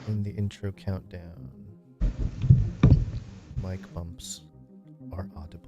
in the intro countdown. Mic bumps are audible.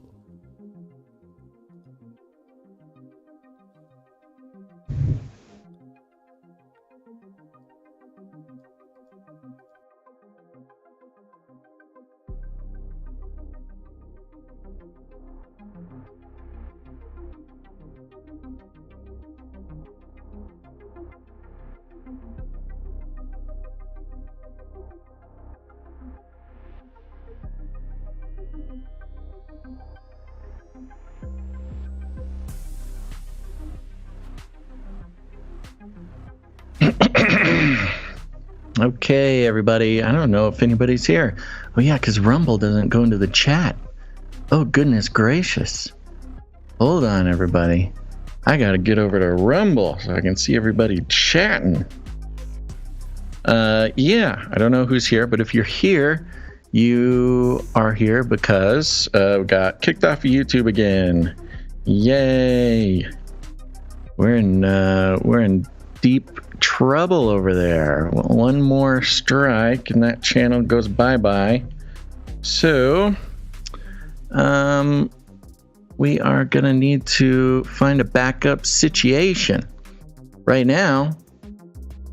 Okay, everybody. I don't know if anybody's here. Oh, yeah, because Rumble doesn't go into the chat. Oh, goodness gracious. Hold on, everybody. I got to get over to Rumble so I can see everybody chatting. Yeah, I don't know who's here, but if you're here, you are here because we got kicked off of YouTube again. Yay. We're in deep trouble over there. One more strike and that channel goes bye-bye. So we are gonna need to find a backup situation. Right now,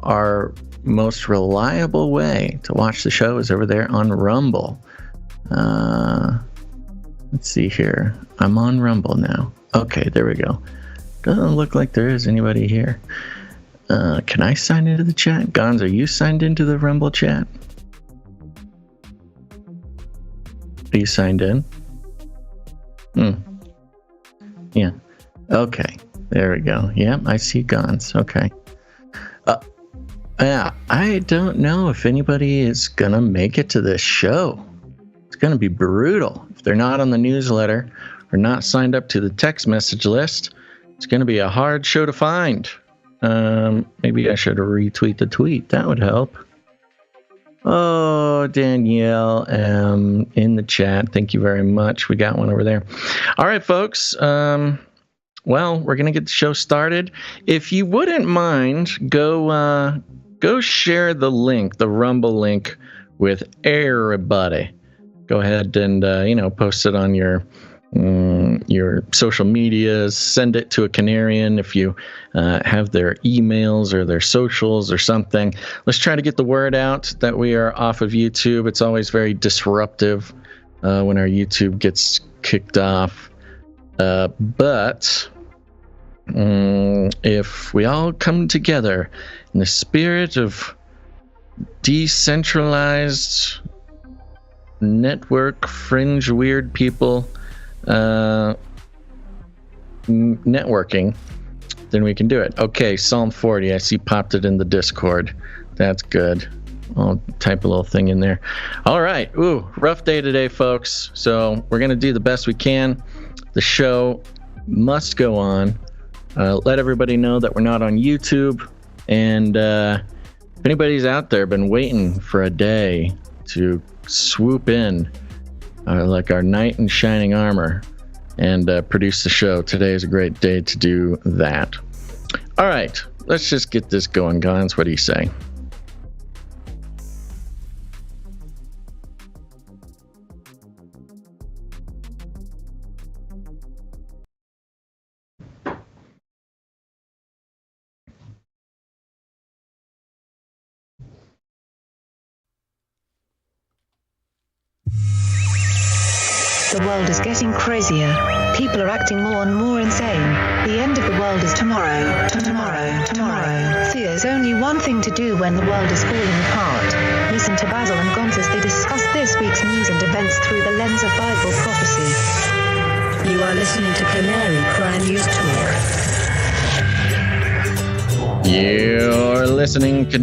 our most reliable way to watch the show is over there on Rumble. Let's see here. I'm on Rumble now. Okay, there we go. Doesn't look like there is anybody here. Can I sign into the chat? Gons, are you signed into the Rumble chat? Are you signed in? Yeah. Okay. There we go. Yep, I see Gons. Okay. Yeah, I don't know if anybody is gonna make it to this show. It's gonna be brutal. If they're not on the newsletter or not signed up to the text message list, it's gonna be a hard show to find. Maybe I should retweet the tweet. That would help. Oh, Danielle in the chat. Thank you very much. We got one over there. All right, folks. Well, we're going to get the show started. If you wouldn't mind, go share the link, the Rumble link with everybody. Go ahead and, post it on your social medias, send it to a Canarian if you have their emails or their socials or something. Let's try to get the word out that we are off of YouTube. It's always very disruptive when our YouTube gets kicked off. But if we all come together in the spirit of decentralized network fringe weird people networking, then we can do it. Okay, Psalm 40, I see popped it in the Discord. That's good. I'll type a little thing in there. All right. Ooh, rough day today, folks. So we're going to do the best we can. The show must go on. Let everybody know that we're not on YouTube. And if anybody's out there been waiting for a day to swoop in like our knight in shining armor and produce the show, today is a great day to do that. All right, let's just get this going, Gons. What do you say? The world is getting crazier. People are acting more and more insane. The end of the world is tomorrow. Tomorrow. There's only one thing to do when the world is falling apart. Listen to Basil and Gons as they discuss this week's news and events through the lens of Bible prophecy. You are listening to Canary Crime News Talk. You're listening to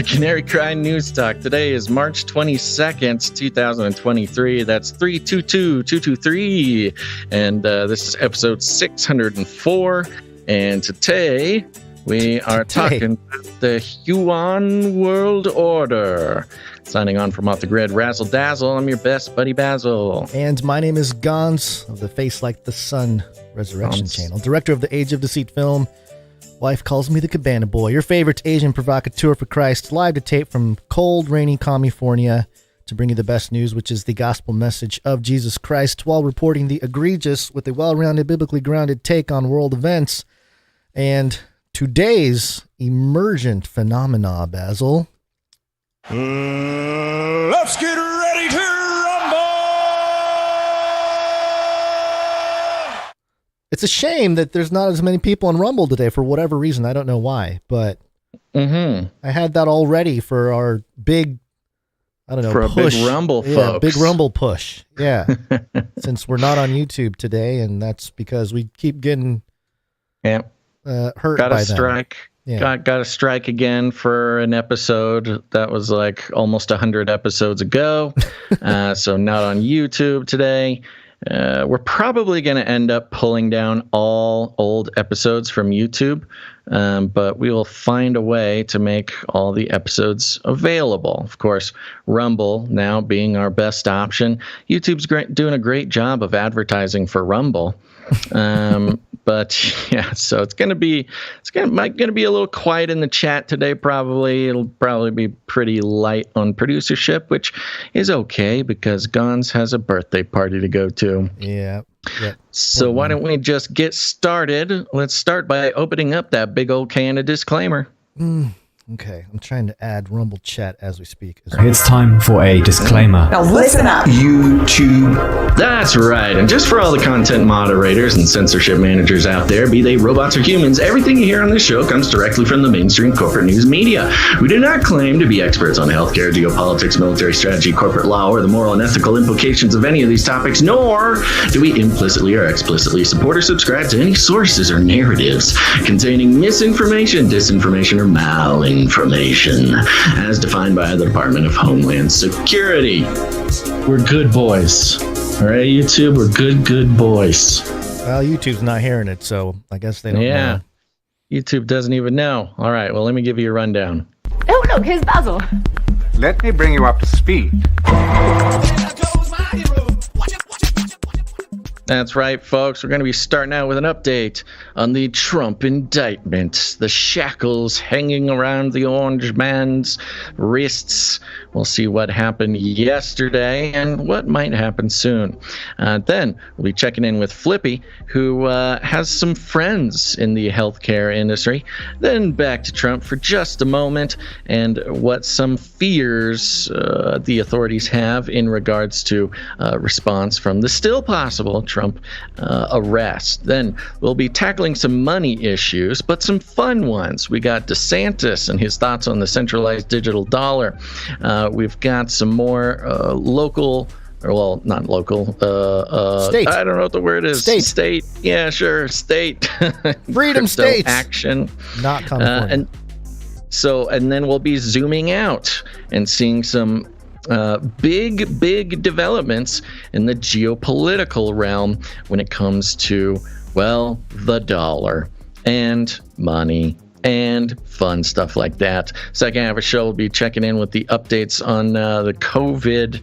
Canary Cry News Talk. Today is March 22nd, 2023. That's 322223. And this is episode 604. And today we are talking about the YUAN World Order. Signing on from Off the Grid, Razzle Dazzle. I'm your best buddy, Basil. And my name is Gons of the Face Like the Sun Resurrection Channel, director of the Age of Deceit film, Wife calls me the Cabana Boy, your favorite Asian provocateur for Christ, live to tape from cold, rainy California to bring you the best news, which is the gospel message of Jesus Christ, while reporting the egregious with a well-rounded, biblically grounded take on world events. And today's emergent phenomena, Basil. Let's get ready to rumble! It's a shame that there's not as many people on Rumble today for whatever reason. I don't know why, but I had that all ready for our big, for push. A big Rumble, yeah, folks. Big Rumble push. Yeah. Since we're not on YouTube today, and that's because we keep getting hurt got by a strike. Yeah. Got a strike again for an episode that was like almost 100 episodes ago. So not on YouTube today. We're probably going to end up pulling down all old episodes from YouTube, but we will find a way to make all the episodes available. Of course, Rumble now being our best option. YouTube's doing a great job of advertising for Rumble. But yeah, so it's gonna be a little quiet in the chat today. Probably it'll probably be pretty light on producership, which is okay because Gons has a birthday party to go to. Yeah. So why don't we just get started? Let's start by opening up that big old can of disclaimer. Okay, I'm trying to add Rumble chat as we speak. It's time for a disclaimer. Now listen up, YouTube. That's right. And just for all the content moderators and censorship managers out there, be they robots or humans, everything you hear on this show comes directly from the mainstream corporate news media. We do not claim to be experts on healthcare, geopolitics, military strategy, corporate law, or the moral and ethical implications of any of these topics, nor do we implicitly or explicitly support or subscribe to any sources or narratives containing misinformation, disinformation, or malinformation as defined by the Department of Homeland Security. We're good boys. All right, YouTube, we're good boys. Well, YouTube's not hearing it, so I guess they don't know. YouTube doesn't even know. All right, well, let me give you a rundown. Oh, look, here's Basil. Let me bring you up to speed. That's right, folks. We're going to be starting out with an update on the Trump indictment, the shackles hanging around the orange man's wrists. We'll see what happened yesterday and what might happen soon. Then we'll be checking in with Flippy, who has some friends in the healthcare industry. Then back to Trump for just a moment and what some fears the authorities have in regards to response from the still possible Trump arrest. Then we'll be tackling some money issues, but some fun ones. We got DeSantis and his thoughts on the centralized digital dollar. We've got some more local, well, not local. State. I don't know what the word is. State. Yeah, sure. State. Freedom states. Action. Not California. And then we'll be zooming out and seeing some big developments in the geopolitical realm when it comes to, well, the dollar and money and fun stuff like that. Second half of the show, we'll be checking in with the updates on the COVID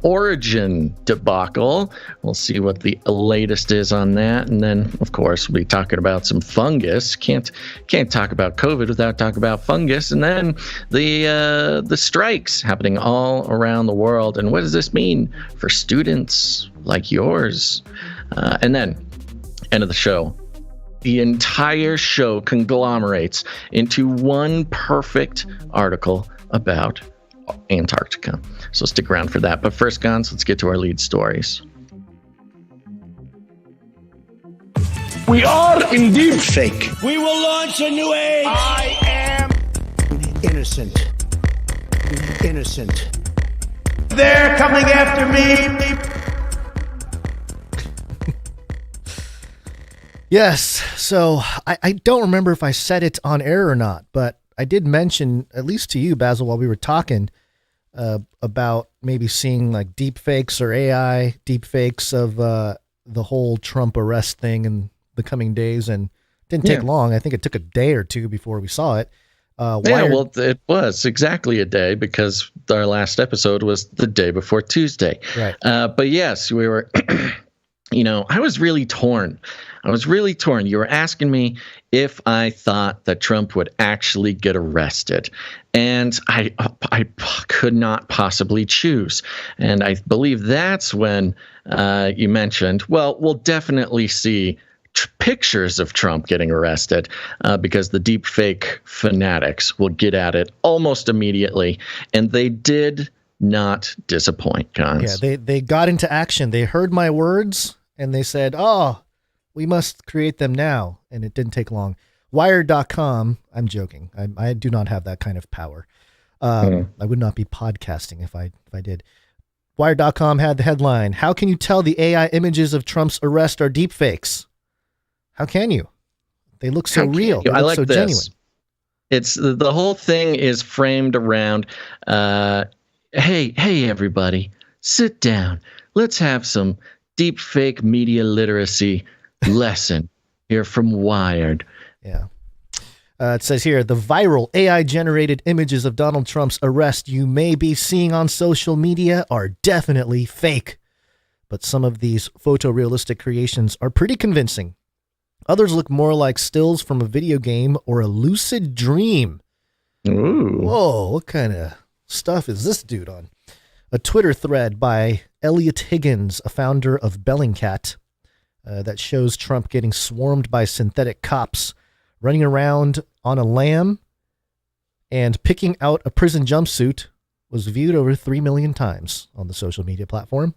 origin debacle. We'll see what the latest is on that. And then, of course, we'll be talking about some fungus. Can't talk about COVID without talking about fungus. And then the strikes happening all around the world. And what does this mean for students like yours? And then, end of the show, the entire show conglomerates into one perfect article about Antarctica. So stick around for that. But first, Gons, let's get to our lead stories. We are indeed fake. We will launch a new age. I am innocent. They're coming after me. Yes, so I don't remember if I said it on air or not, but I did mention, at least to you, Basil, while we were talking about maybe seeing like deep fakes or AI deep fakes of the whole Trump arrest thing in the coming days, and it didn't take long. I think it took a day or two before we saw it. Well, it was exactly a day because our last episode was the day before Tuesday. Right. But yes, we were... I was really torn. You were asking me if I thought that Trump would actually get arrested. And I could not possibly choose. And I believe that's when you mentioned, well, we'll definitely see pictures of Trump getting arrested because the deep fake fanatics will get at it almost immediately. And they did not disappoint, Cons. Yeah, they got into action. They heard my words and they said, oh, we must create them now. And it didn't take long. Wired.com, I'm joking. I do not have that kind of power. I would not be podcasting if I did. Wired.com had the headline, how can you tell the AI images of Trump's arrest are deepfakes? How can you? They look so real. They look so genuine. It's the whole thing is framed around, hey, everybody, sit down. Let's have some deep fake media literacy lesson here from Wired. Yeah. It says here, the viral AI-generated images of Donald Trump's arrest you may be seeing on social media are definitely fake. But some of these photorealistic creations are pretty convincing. Others look more like stills from a video game or a lucid dream. Ooh. Whoa, what kind of stuff is this dude on? A Twitter thread by Elliot Higgins, a founder of Bellingcat, that shows Trump getting swarmed by synthetic cops, running around on a lam, and picking out a prison jumpsuit, was viewed over 3 million times on the social media platform.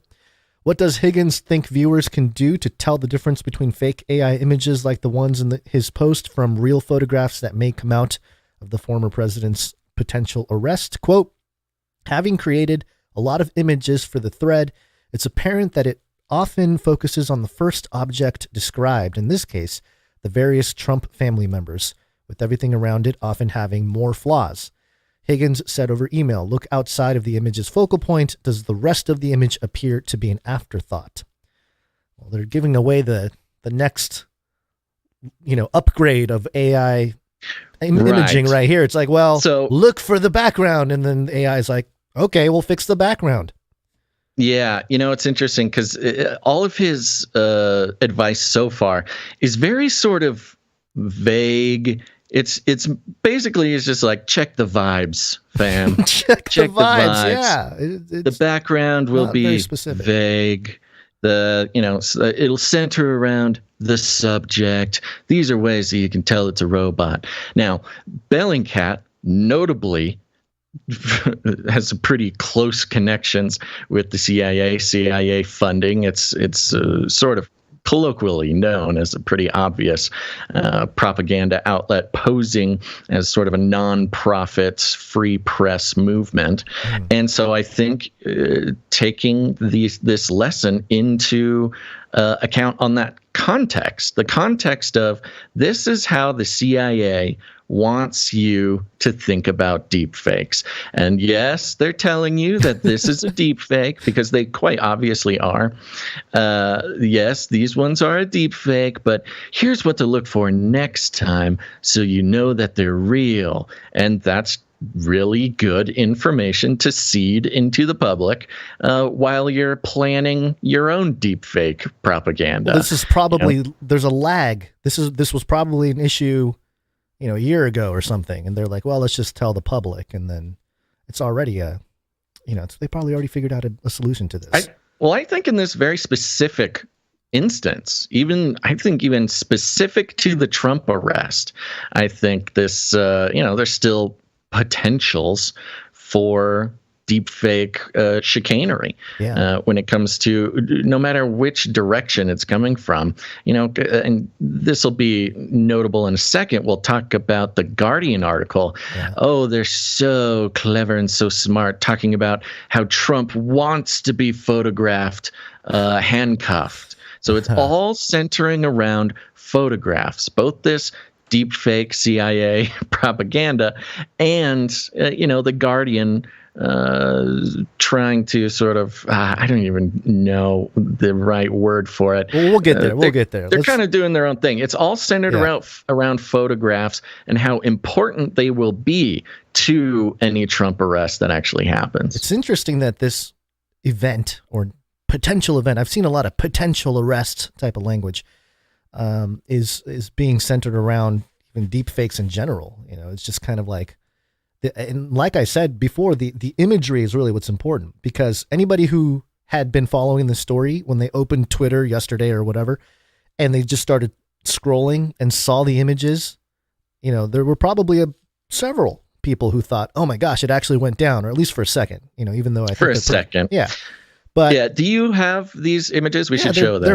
What does Higgins think viewers can do to tell the difference between fake AI images like the ones in his post from real photographs that may come out of the former president's potential arrest? Quote, having created a lot of images for the thread, it's apparent that it often focuses on the first object described, in this case, the various Trump family members, with everything around it often having more flaws. Higgins said over email, look outside of the image's focal point. Does the rest of the image appear to be an afterthought? Well, they're giving away the next, upgrade of AI imaging right here. It's like, well, so look for the background. And then AI is like, okay, we'll fix the background. Yeah, it's interesting because all of his advice so far is very sort of vague. It's basically just like check the vibes, fam. check the vibes. Yeah, the background will be vague. It'll center around the subject. These are ways that you can tell it's a robot. Now, Bellingcat notably has some pretty close connections with the CIA funding. It's sort of colloquially known as a pretty obvious propaganda outlet posing as sort of a non-profit free press movement. And so I think taking this lesson into account on that context, the context of this is how the CIA wants you to think about deep fakes. And yes, they're telling you that this is a deep fake because they quite obviously are. Yes, these ones are a deep fake, but here's what to look for next time so you know that they're real. And that's really good information to seed into the public while you're planning your own deep fake propaganda. Well, this is probably, there's a lag. This was probably an issue a year ago or something. And they're like, well, let's just tell the public. And then it's already they probably already figured out a solution to this. I think in this very specific instance, even specific to the Trump arrest, I think this, there's still potentials for deepfake chicanery when it comes to no matter which direction it's coming from, and this will be notable in a second. We'll talk about the Guardian article. Yeah. Oh, they're so clever and so smart, talking about how Trump wants to be photographed handcuffed. So it's all centering around photographs, both this deepfake CIA propaganda and, the Guardian trying to sort of, I don't even know the right word for it. Well, we'll get there. They're kind of doing their own thing. It's all centered around photographs and how important they will be to any Trump arrest that actually happens. It's interesting that this event or potential event. I've seen a lot of potential arrest type of language is being centered around even deep fakes in general. It's just kind of like, and like I said before, the imagery is really what's important, because anybody who had been following the story when they opened Twitter yesterday or whatever, and they just started scrolling and saw the images, there were probably several people who thought, oh my gosh, it actually went down, or at least for a second, even though I think for a second. Yeah. But yeah, do you have these images? We should show them.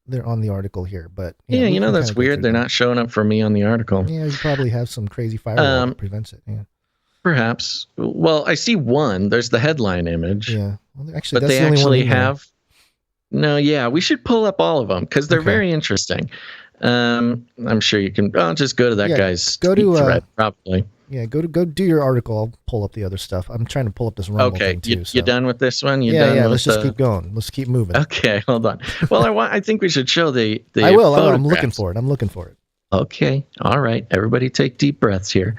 They're on the article here, but that's weird. They're not showing up for me on the article. Yeah, you probably have some crazy firewall that prevents it. Yeah. Perhaps. Well, I see one. There's the headline image. Yeah. Well, actually, but that's they the only actually one have. No, yeah, we should pull up all of them because they're very interesting. I'm sure you can. I'll just go to that guy's thread, probably. Yeah, go do your article. I'll pull up the other stuff. I'm trying to pull up this Rumble thing too. You done with this one? Let's just keep going. Let's keep moving. Okay, hold on. Well, I think we should show the I will. photographs. I'm looking for it. Okay. All right. Everybody take deep breaths here,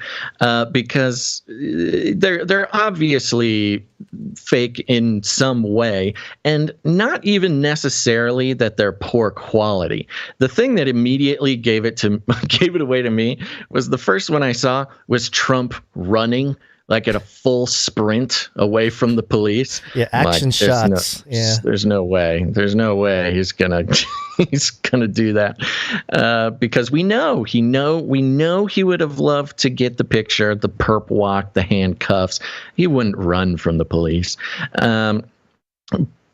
because they're obviously fake in some way, and not even necessarily that they're poor quality. The thing that immediately gave it away to me was the first one I saw was Trump running like at a full sprint away from the police. Yeah, action shots. There's no way. There's no way he's gonna do that, because we know he would have loved to get the picture, the perp walk, the handcuffs. He wouldn't run from the police.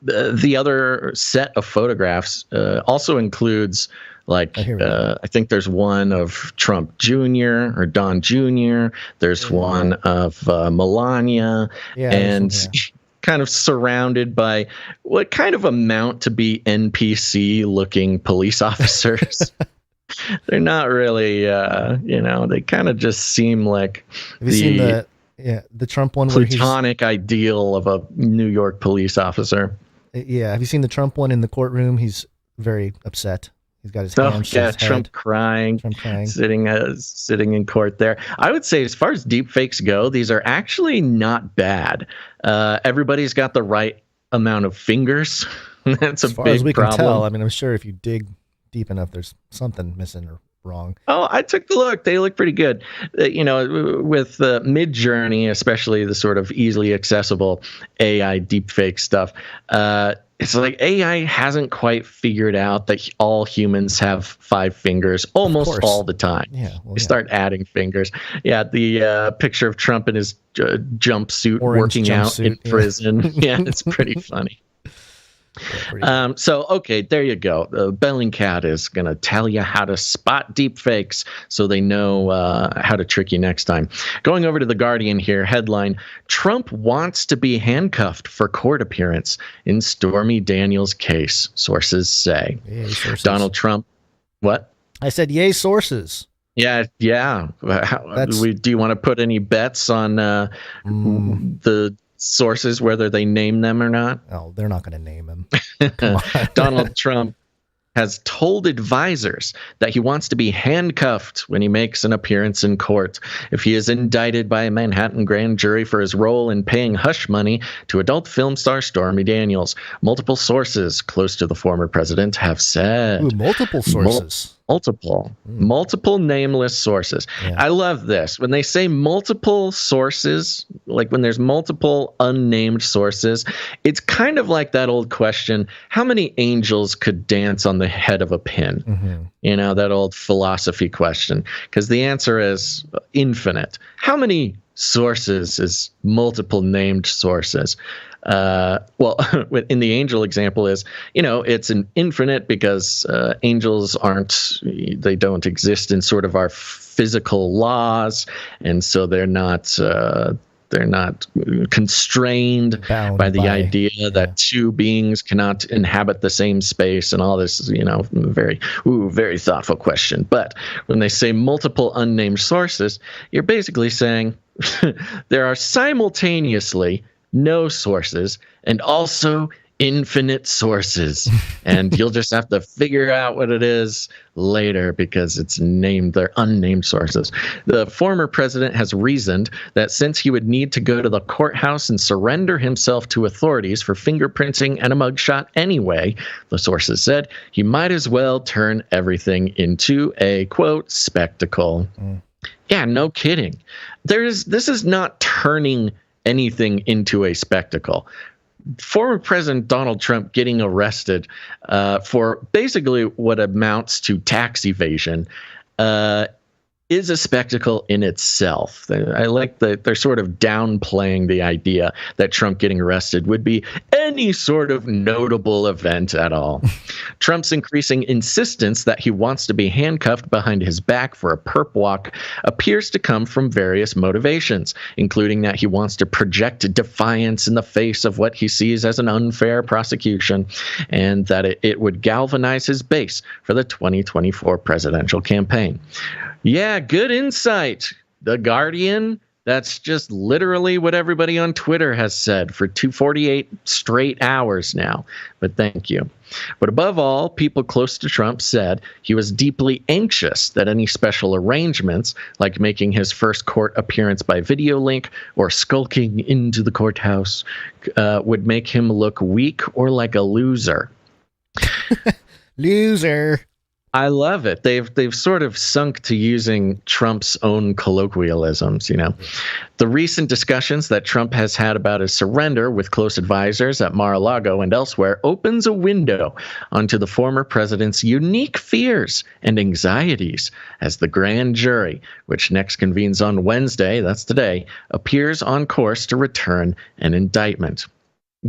The other set of photographs also includes, like, I think there's one of Trump Jr. or Don Jr. There's one of Melania, kind of surrounded by what kind of amount to be NPC-looking police officers. They're not really, they kind of just seem like Have you seen the Trump one? Platonic ideal of a New York police officer. Yeah, have you seen the Trump one in the courtroom? He's very upset. He's got his hands to his head. Trump crying, sitting in court there. I would say, as far as deep fakes go, these are actually not bad. Everybody's got the right amount of fingers. That's a big problem. As far as we can tell, I mean, I'm sure if you dig deep enough, there's something missing or wrong. Oh, I took the look. They look pretty good. With Midjourney, especially the sort of easily accessible AI deepfake stuff, it's like AI hasn't quite figured out that all humans have 5 fingers almost all the time. Yeah, they start adding fingers. Yeah, the picture of Trump in his jumpsuit working out in prison. Yeah, it's pretty funny. So, okay, there you go. Bellingcat is going to tell you how to spot deep fakes so they know how to trick you next time. Going over to The Guardian here, headline, Trump wants to be handcuffed for court appearance in Stormy Daniels' case, sources say. Yay, sources. Donald Trump, what? I said, yay, sources. Yeah. Do you want to put any bets on the sources, whether they name them or not? Oh, they're not going to name him. Come on. Donald Trump has told advisors that he wants to be handcuffed when he makes an appearance in court if he is indicted by a Manhattan grand jury for his role in paying hush money to adult film star Stormy Daniels. Multiple sources close to the former president have said. Ooh, multiple sources. Multiple nameless sources. Yeah. I love this. When they say multiple sources, like when there's multiple unnamed sources, it's kind of like that old question, how many angels could dance on the head of a pin? Mm-hmm. That old philosophy question, because the answer is infinite. How many sources is multiple named sources? Well, in the angel example is, it's an infinite because angels they don't exist in sort of our physical laws, and so they're not constrained by the idea that two beings cannot inhabit the same space and all this, very thoughtful question. But when they say multiple unnamed sources, you're basically saying there are simultaneously no sources and also infinite sources, and you'll just have to figure out what it is later because it's named, they're unnamed sources. The former president has reasoned that since he would need to go to the courthouse and surrender himself to authorities for fingerprinting and a mugshot anyway, the sources said, he might as well turn everything into a, quote, spectacle. Yeah, no kidding. This is not turning anything into a spectacle. Former President Donald Trump getting arrested for basically what amounts to tax evasion is a spectacle in itself. I like that they're sort of downplaying the idea that Trump getting arrested would be any sort of notable event at all. Trump's increasing insistence that he wants to be handcuffed behind his back for a perp walk appears to come from various motivations, including that he wants to project defiance in the face of what he sees as an unfair prosecution, and that it would galvanize his base for the 2024 presidential campaign. Yeah, good insight. The Guardian, that's just literally what everybody on Twitter has said for 248 straight hours now. But thank you. But above all, people close to Trump said he was deeply anxious that any special arrangements, like making his first court appearance by video link or skulking into the courthouse, would make him look weak or like a loser. Loser. I love it. They've sort of sunk to using Trump's own colloquialisms, you know. The recent discussions that Trump has had about his surrender with close advisors at Mar-a-Lago and elsewhere opens a window onto the former president's unique fears and anxieties as the grand jury, which next convenes on Wednesday, that's today, appears on course to return an indictment.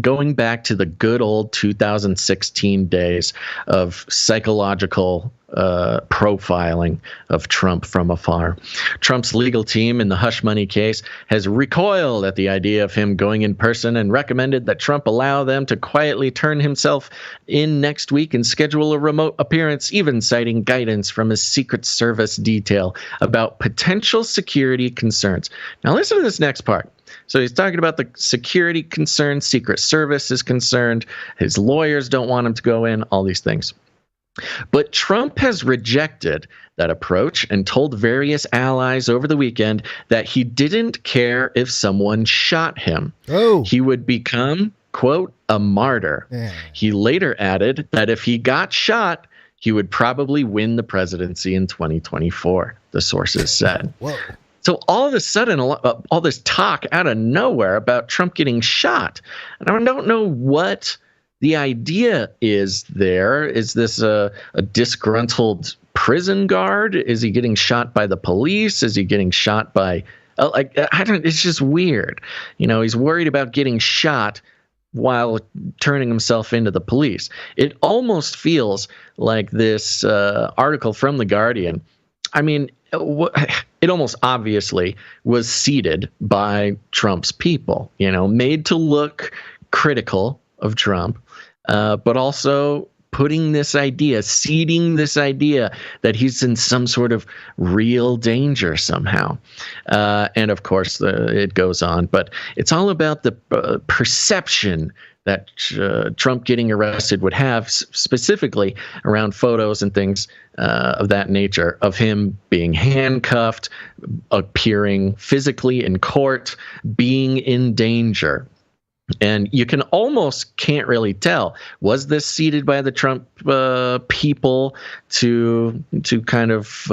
Going back to the good old 2016 days of psychological profiling of Trump from afar. Trump's legal team in the hush money case has recoiled at the idea of him going in person and recommended that Trump allow them to quietly turn himself in next week and schedule a remote appearance, even citing guidance from his Secret Service detail about potential security concerns. Now listen to this next part. So he's talking about the security concerns, Secret Service is concerned, his lawyers don't want him to go in, all these things. But Trump has rejected that approach and told various allies over the weekend that he didn't care if someone shot him. Oh. He would become, quote, a martyr. Yeah. He later added that if he got shot, he would probably win the presidency in 2024, the sources said. Whoa. So all of a sudden, all this talk out of nowhere about Trump getting shot. And I don't know what the idea is there. Is this a disgruntled prison guard? Is he getting shot by the police? Is he getting shot by it's just weird. You know, he's worried about getting shot while turning himself into the police. It almost feels like this article from The Guardian. I mean, it almost obviously was seeded by Trump's people, you know, made to look critical of Trump, but also putting this idea, seeding this idea that he's in some sort of real danger somehow. And of course, it goes on, but it's all about the perception that Trump getting arrested would have, specifically around photos and things of that nature, of him being handcuffed, appearing physically in court, being in danger. And you can't really tell, was this seeded by the Trump people to kind of,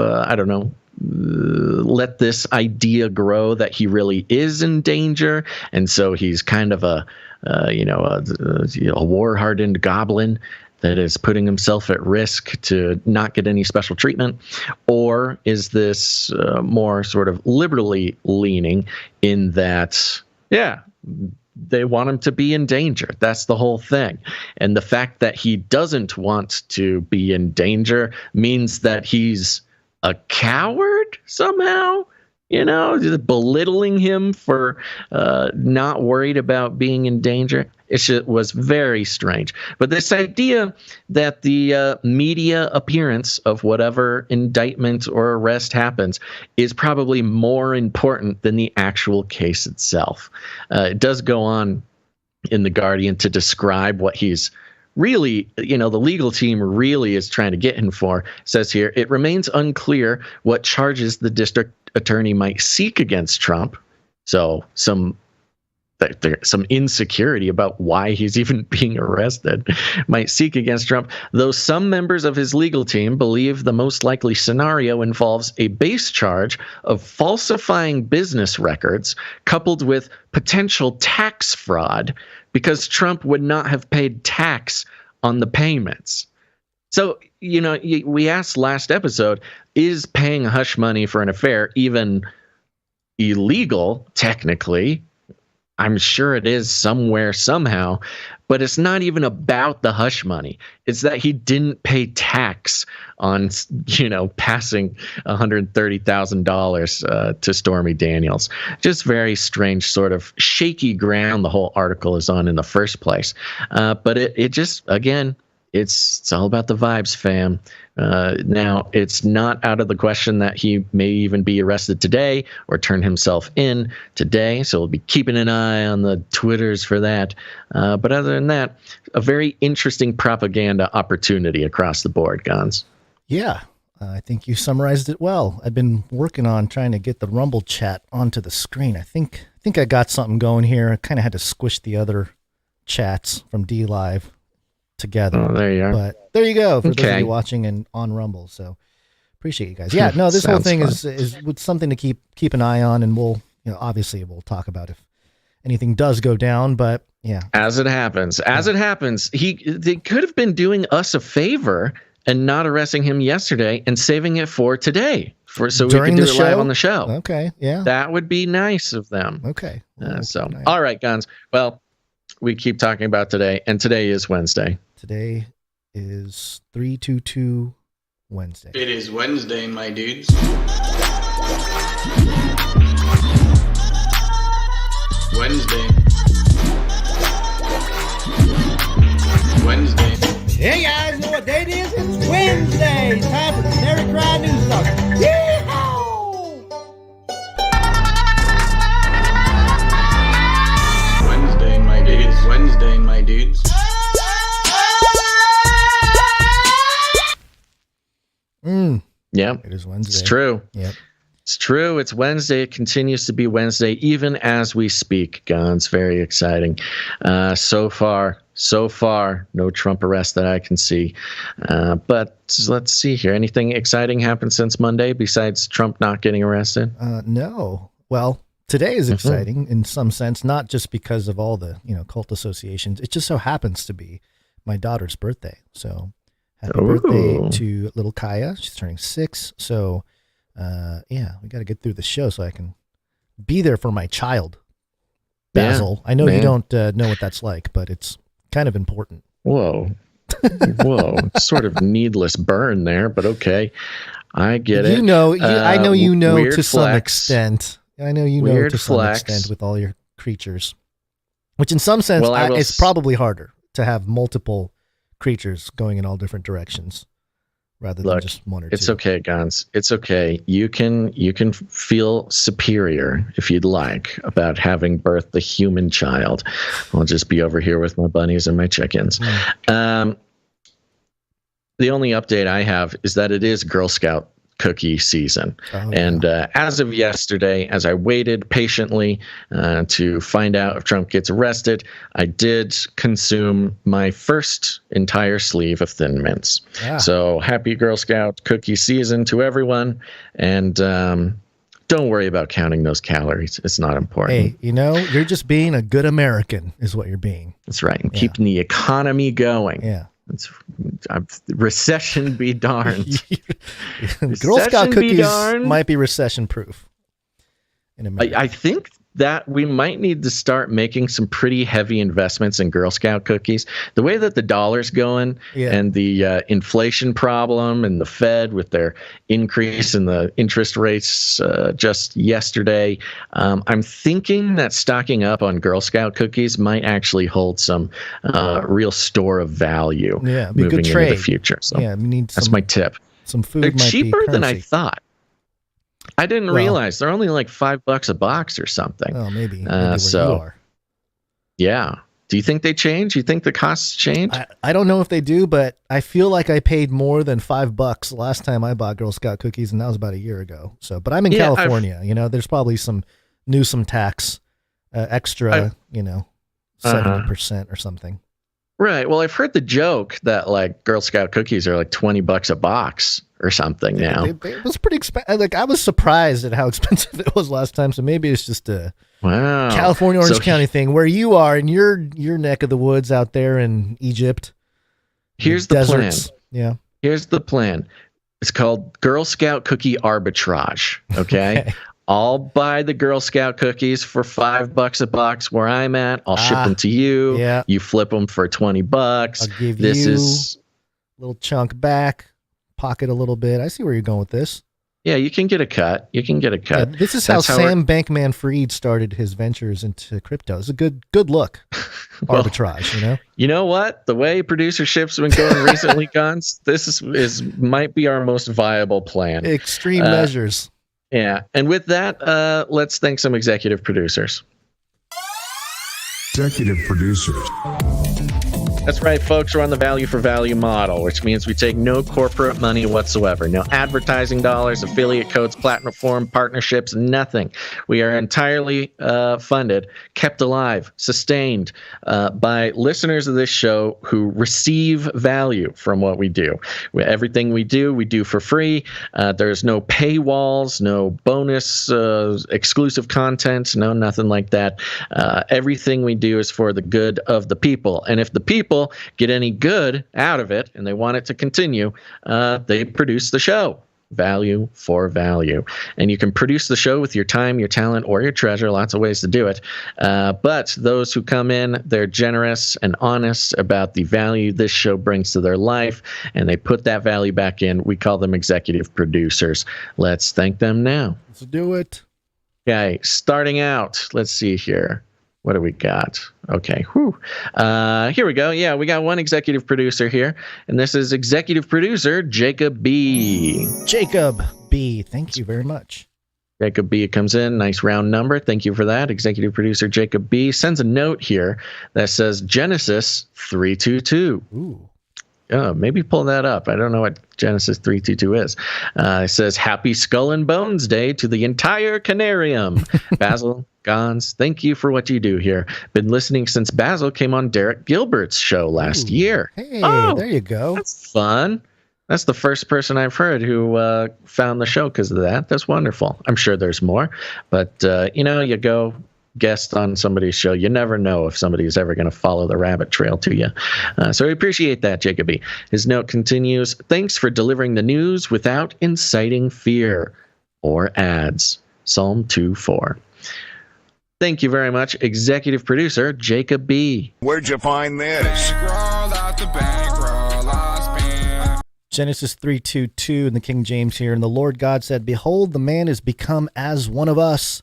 let this idea grow that he really is in danger, and so he's kind of a war-hardened goblin that is putting himself at risk to not get any special treatment? Or is this more sort of liberally leaning in that, they want him to be in danger? That's the whole thing. And the fact that he doesn't want to be in danger means that he's a coward somehow? You know, belittling him for not worried about being in danger. It was very strange. But this idea that the media appearance of whatever indictment or arrest happens is probably more important than the actual case itself. It does go on in The Guardian to describe what he's really, the legal team really is trying to get him for. It says here, it remains unclear what charges the district attorney might seek against Trump. So some insecurity about why he's even being arrested might seek against Trump, though some members of his legal team believe the most likely scenario involves a base charge of falsifying business records coupled with potential tax fraud because Trump would not have paid tax on the payments. So, we asked last episode, is paying hush money for an affair even illegal, technically? I'm sure it is somewhere, somehow, but it's not even about the hush money. It's that he didn't pay tax on, passing $130,000 to Stormy Daniels. Just very strange, sort of shaky ground the whole article is on in the first place. But it just, again, it's all about the vibes, fam. Now, it's not out of the question that he may even be arrested today or turn himself in today. So we'll be keeping an eye on the Twitters for that. But other than that, a very interesting propaganda opportunity across the board, Gons. Yeah, I think you summarized it well. I've been working on trying to get the Rumble chat onto the screen. I think I got something going here. I kind of had to squish the other chats from D Live together. Oh, there you are. But there you go for those of you watching and on Rumble. So appreciate you guys. Yeah, no, this whole thing is something to keep an eye on, and we'll obviously we'll talk about if anything does go down. But yeah, as it happens, they could have been doing us a favor and not arresting him yesterday and saving it for today, so we could do it live on the show. Okay, yeah, that would be nice of them. Okay, nice. All right, Gons. Well, we keep talking about today, and today is Wednesday. Today is 3/22 Wednesday. It is Wednesday, my dudes. Wednesday. Hey guys, know what day it is? It's Wednesday. Time for the Canary Cry News Talk. Yeehaw! Wednesday, my dudes. Yeah, it is Wednesday. It's true. Yep. It's true. It's Wednesday. It continues to be Wednesday, even as we speak, Gons. Very exciting. So far, no Trump arrest that I can see. But let's see here. Anything exciting happened since Monday besides Trump not getting arrested? No. Well, today is exciting in some sense, not just because of all the cult associations. It just so happens to be my daughter's birthday. So happy birthday to little Kaya. She's turning 6. So we got to get through the show so I can be there for my child, Basil. I know you don't know what that's like, but it's kind of important. Whoa. Sort of needless burn there, but okay. I get it. I know you know to some flex. extent. I know you know to some extent with all your creatures, which in some sense it's probably harder to have multiple creatures going in all different directions rather than just one or two. It's okay, Gons. It's okay. You can feel superior if you'd like about having birthed a human child. I'll just be over here with my bunnies and my chickens. The only update I have is that it is Girl Scout cookie season. And as of yesterday, as I waited patiently to find out if Trump gets arrested, I did consume my first entire sleeve of Thin Mints. So happy Girl Scout cookie season to everyone. And don't worry about counting those calories. It's not important. Hey, you're just being a good American is what you're being. That's right. And keeping the economy going. Yeah. Recession be darned. Girl Scout cookies might be recession proof in America. I think that we might need to start making some pretty heavy investments in Girl Scout cookies. The way that the dollar's going and the inflation problem and the Fed with their increase in the interest rates just yesterday, I'm thinking that stocking up on Girl Scout cookies might actually hold some real store of value moving into the future. So we need that's my tip. Some food They're might cheaper be than I thought. I didn't realize they're only like $5 a box or something. Oh, maybe where you are. Yeah, Do you think they change? You think the costs change? I don't know if they do, but I feel like I paid more than $5 the last time I bought Girl Scout cookies, and that was about a year ago. So, but I'm in California. There's probably some Newsom tax extra. 70% or something. Right. Well, I've heard the joke that like Girl Scout cookies are like $20 a box or something now. It was pretty expensive. Like I was surprised at how expensive it was last time. So maybe it's just a California Orange County thing where you are in your neck of the woods out there in Egypt. Here's the plan. Yeah. Here's the plan. It's called Girl Scout Cookie Arbitrage. Okay. I'll buy the Girl Scout cookies for $5 a box where I'm at. I'll ship them to you. Yeah. You flip them for $20. I'll give you a little chunk back, pocket a little bit. I see where you're going with this. Yeah, you can get a cut. Yeah, this is how Sam Bankman-Fried started his ventures into crypto. It's a good look. Arbitrage, You know what? The way producerships have been going recently, Gons, this might be our most viable plan. Extreme measures. Yeah, and with that, let's thank some executive producers. Executive producers. That's right, folks. We're on the value for value model, which means we take no corporate money whatsoever. No advertising dollars, affiliate codes, platform partnerships, nothing. We are entirely funded, kept alive, sustained by listeners of this show who receive value from what we do. Everything we do for free. There's no paywalls, no bonus, exclusive content, no nothing like that. Everything we do is for the good of the people. And if the people get any good out of it and they want it to continue, they produce the show. Value for value. And you can produce the show with your time, your talent, or your treasure. Lots of ways to do it. But those who come in, they're generous and honest about the value this show brings to their life, and they put that value back in. We call them executive producers. Let's thank them now. Let's do it. Okay, starting out, let's see here. What do we got? Okay. Here we go. Yeah, we got one executive producer here, and this is executive producer Jacob B. Jacob B. Thank you very much. Jacob B comes in. Nice round number. Thank you for that. Executive producer Jacob B sends a note here that says Genesis 322. Ooh. Maybe pull that up. I don't know what Genesis 322 is. It says, Happy Skull and Bones Day to the entire Canarium. Basil, Gons, thank you for what you do here. Been listening since Basil came on Derek Gilbert's show last year. Hey, there you go. That's fun. That's the first person I've heard who found the show because of that. That's wonderful. I'm sure there's more. But, you go guest on somebody's show, you never know if somebody's ever going to follow the rabbit trail to you. So we appreciate that, Jacoby. His note continues, thanks for delivering the news without inciting fear or ads. Psalm 2:4. Thank you very much, executive producer Jacob B. Where'd you find this? Genesis 3:22 in the King James here. And the Lord God said, Behold, the man is become as one of us,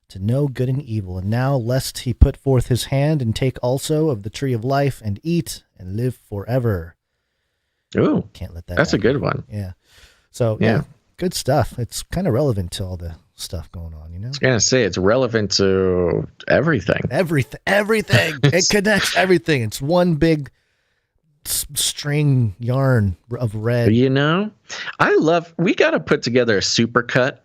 to know good and evil. And now, lest he put forth his hand and take also of the tree of life and eat and live forever. Ooh, can't let that. That's a good one. Yeah. So yeah, good stuff. It's kind of relevant to all the stuff going on. I was gonna say it's relevant to everything. Everything. It connects everything. It's one big string yarn of red. We got to put together a supercut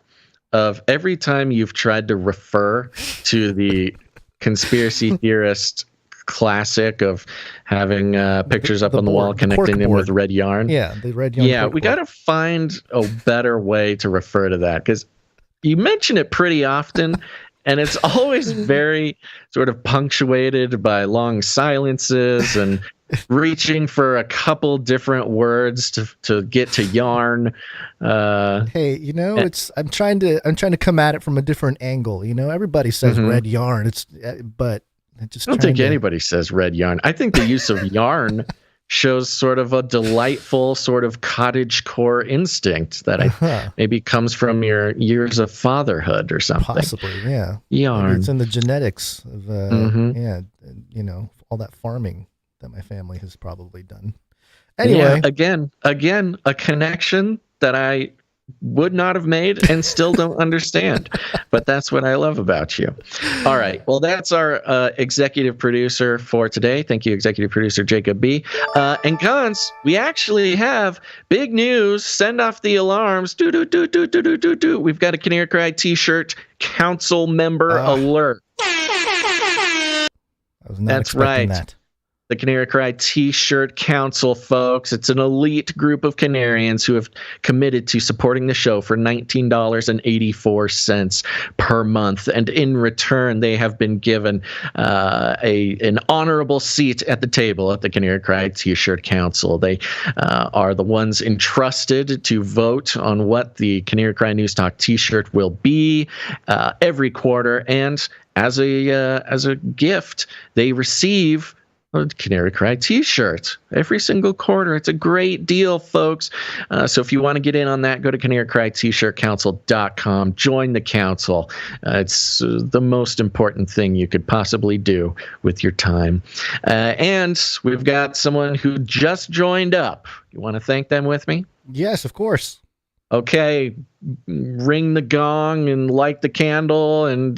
of every time you've tried to refer to the conspiracy theorist classic of having pictures up on the wall, connecting them with red yarn. Yeah, the red yarn. Yeah, we got to find a better way to refer to that, because you mention it pretty often, and it's always very sort of punctuated by long silences and reaching for a couple different words to get to yarn. Hey, I'm trying to come at it from a different angle. Everybody says red yarn. But I don't think anybody says red yarn. I think the use of yarn shows sort of a delightful sort of cottagecore instinct that maybe comes from your years of fatherhood or something. Possibly, yeah. Yarn. Maybe it's in the genetics of all that farming that my family has probably done. Anyway, again, a connection that I would not have made and still don't understand. But that's what I love about you. All right. Well, that's our executive producer for today. Thank you, executive producer Jacob B. And Cons, we actually have big news. Send off the alarms. Do. We've got a Canary Cry t-shirt council member alert. I was not That's expecting right. that. The Canary Cry T-shirt Council, folks. It's an elite group of Canarians who have committed to supporting the show for $19.84 per month. And in return, they have been given an honorable seat at the table at the Canary Cry T-shirt Council. They are the ones entrusted to vote on what the Canary Cry News Talk T-shirt will be every quarter. And as a gift, they receive a Canary Cry t-shirt every single quarter. It's a great deal, folks. So if you want to get in on that, go to canarycryt-shirtcouncil.com. Join the council. It's the most important thing you could possibly do with your time. And we've got someone who just joined up. You want to thank them with me? Yes, of course. Okay, ring the gong and light the candle and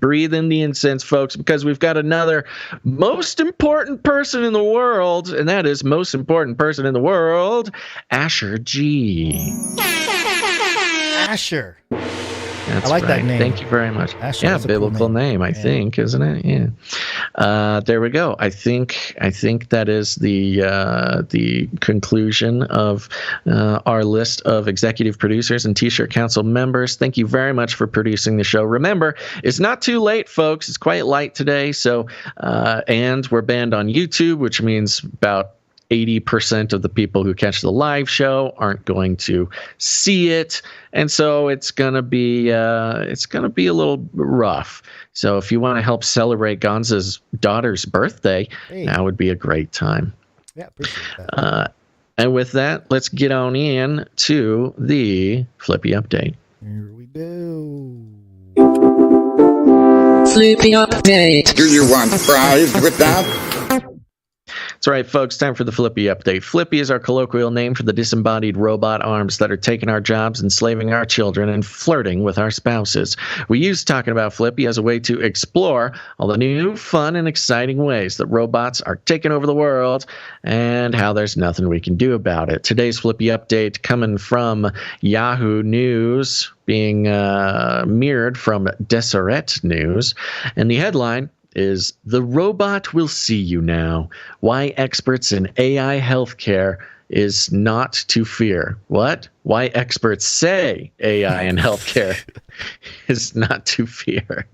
breathe in the incense, folks, because we've got another most important person in the world, and that is most important person in the world, Asher G. Asher. That's I like that name. Thank you very much. Asher Yeah, is a biblical cool name, I think, isn't it? Yeah. There we go. I think that is the conclusion of our list of executive producers and T-shirt council members. Thank you very much for producing the show. Remember, it's not too late, folks. It's quite light today. So, and we're banned on YouTube, which means about 80% of the people who catch the live show aren't going to see it, and so it's gonna be a little rough. So if you want to help celebrate Gonza's daughter's birthday, now would be a great time. Yeah, appreciate that. And with that, let's get on in to the Flippy update. Here we go. Flippy update. Do you want fries with that? That's right, folks. Time for the Flippy update. Flippy is our colloquial name for the disembodied robot arms that are taking our jobs, enslaving our children, and flirting with our spouses. We use talking about Flippy as a way to explore all the new, fun, and exciting ways that robots are taking over the world and how there's nothing we can do about it. Today's Flippy update coming from Yahoo News, being mirrored from Deseret News, and the headline is "The Robot Will See You Now. Why Experts in AI Healthcare is Not to Fear." What? Why experts say AI in healthcare is not to fear.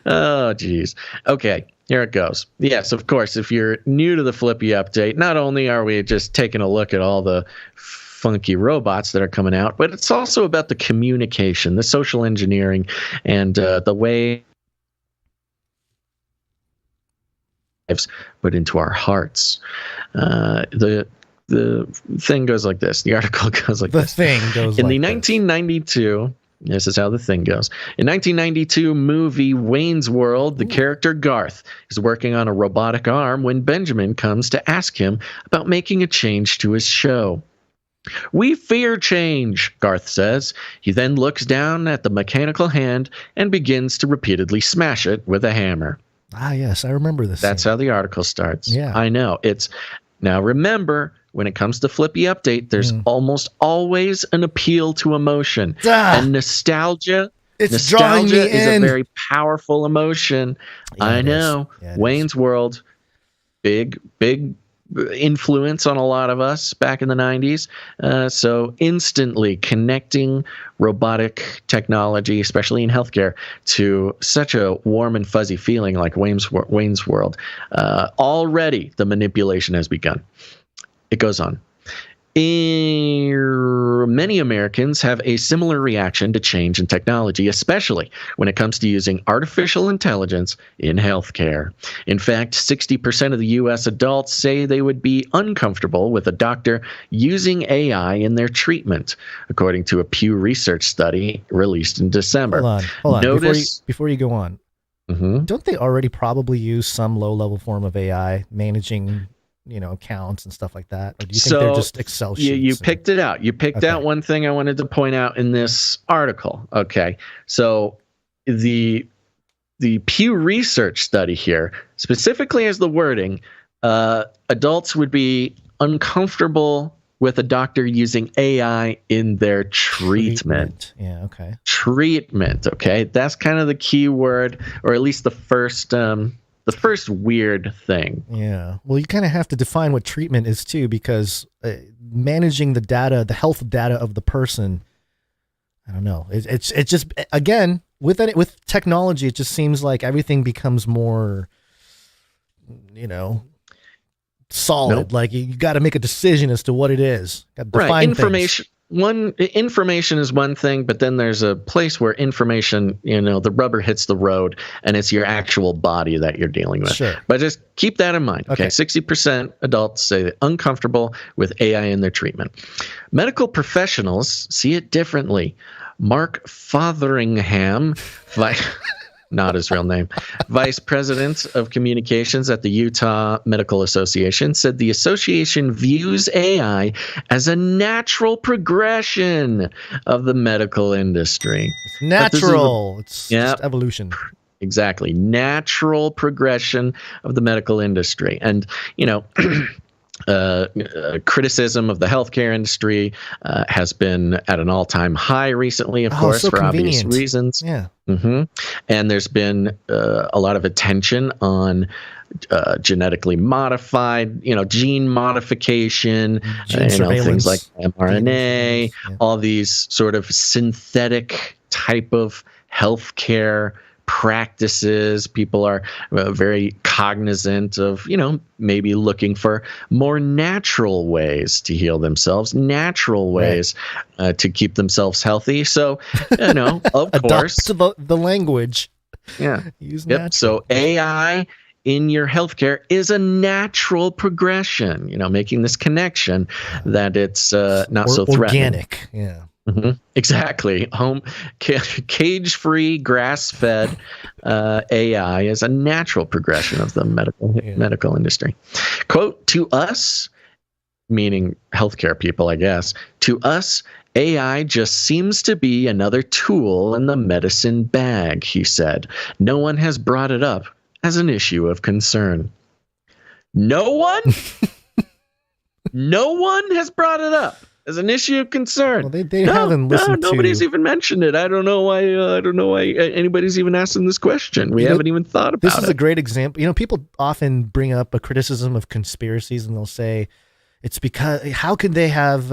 Oh, geez. Okay, here it goes. Yes, of course, if you're new to the Flippy update, not only are we just taking a look at all the funky robots that are coming out, but it's also about the communication, the social engineering, and the way put into our hearts. The thing goes like this. The article goes like this. The thing goes in like the this. 1992. This is how the thing goes. In 1992 movie Wayne's World, the character Garth is working on a robotic arm when Benjamin comes to ask him about making a change to his show. "We fear change," Garth says. He then looks down at the mechanical hand and begins to repeatedly smash it with a hammer. Ah, yes, I remember this. That's how the article starts. Yeah. I know. Now remember, when it comes to Flippy Update, there's almost always an appeal to emotion. And nostalgia. It's drawing me is in. a very powerful emotion. Yeah, I it know. is. Yeah, it Wayne's World, big influence on a lot of us back in the 90s. So instantly connecting robotic technology, especially in healthcare, to such a warm and fuzzy feeling like Wayne's World. Already the manipulation has begun. It goes on. Many Americans have a similar reaction to change in technology, especially when it comes to using artificial intelligence in healthcare. In fact, 60% of the U.S. adults say they would be uncomfortable with a doctor using AI in their treatment, according to a Pew Research study released in December. Hold on. Notice, Before you go on, don't they already probably use some low-level form of AI managing accounts and stuff like that? Or do you think they're just Excel sheets? You picked it out. You picked out one thing I wanted to point out in this article. Okay. So the Pew Research study here specifically has the wording, adults would be uncomfortable with a doctor using AI in their treatment. Yeah, okay. Treatment, okay? That's kind of the key word, or at least the first weird thing. Yeah. Well, you kind of have to define what treatment is too, because managing the data, the health data of the person, I don't know. It's just, again, with technology, it just seems like everything becomes more, solid. Nope. Like you got to make a decision as to what it is. Got to define right. Information is one thing, but then there's a place where information, the rubber hits the road, and it's your actual body that you're dealing with. Sure. But just keep that in mind. Okay. 60% adults say they're uncomfortable with AI in their treatment. Medical professionals see it differently. Mark Fotheringham, not his real name, vice president of communications at the Utah Medical Association, said the association views AI as a natural progression of the medical industry. It's natural. It's just evolution. Exactly. Natural progression of the medical industry. And, criticism of the healthcare industry has been at an all-time high recently, of course, for obvious reasons. Yeah. Mm-hmm. And there's been a lot of attention on genetically modified, gene modification, things like mRNA, all these sort of synthetic type of healthcare practices. People are very cognizant of, maybe looking for more natural ways to heal themselves, natural ways to keep themselves healthy. So, of course, the language. Yeah. Use natural. So AI in your healthcare is a natural progression, making this connection that it's not so threatening. Organic. Yeah. Mm-hmm. Exactly. Cage-free, grass-fed AI is a natural progression of the medical industry. Quote, to us, meaning healthcare people, I guess, to us, AI just seems to be another tool in the medicine bag, he said. No one has brought it up as an issue of concern. No one? No one has brought it up as an issue of concern. Well, they haven't listened to. Nobody's even mentioned it. I don't know why. Anybody's even asked them this question. We haven't even thought about it. This is a great example. People often bring up a criticism of conspiracies, and they'll say it's because how could they have?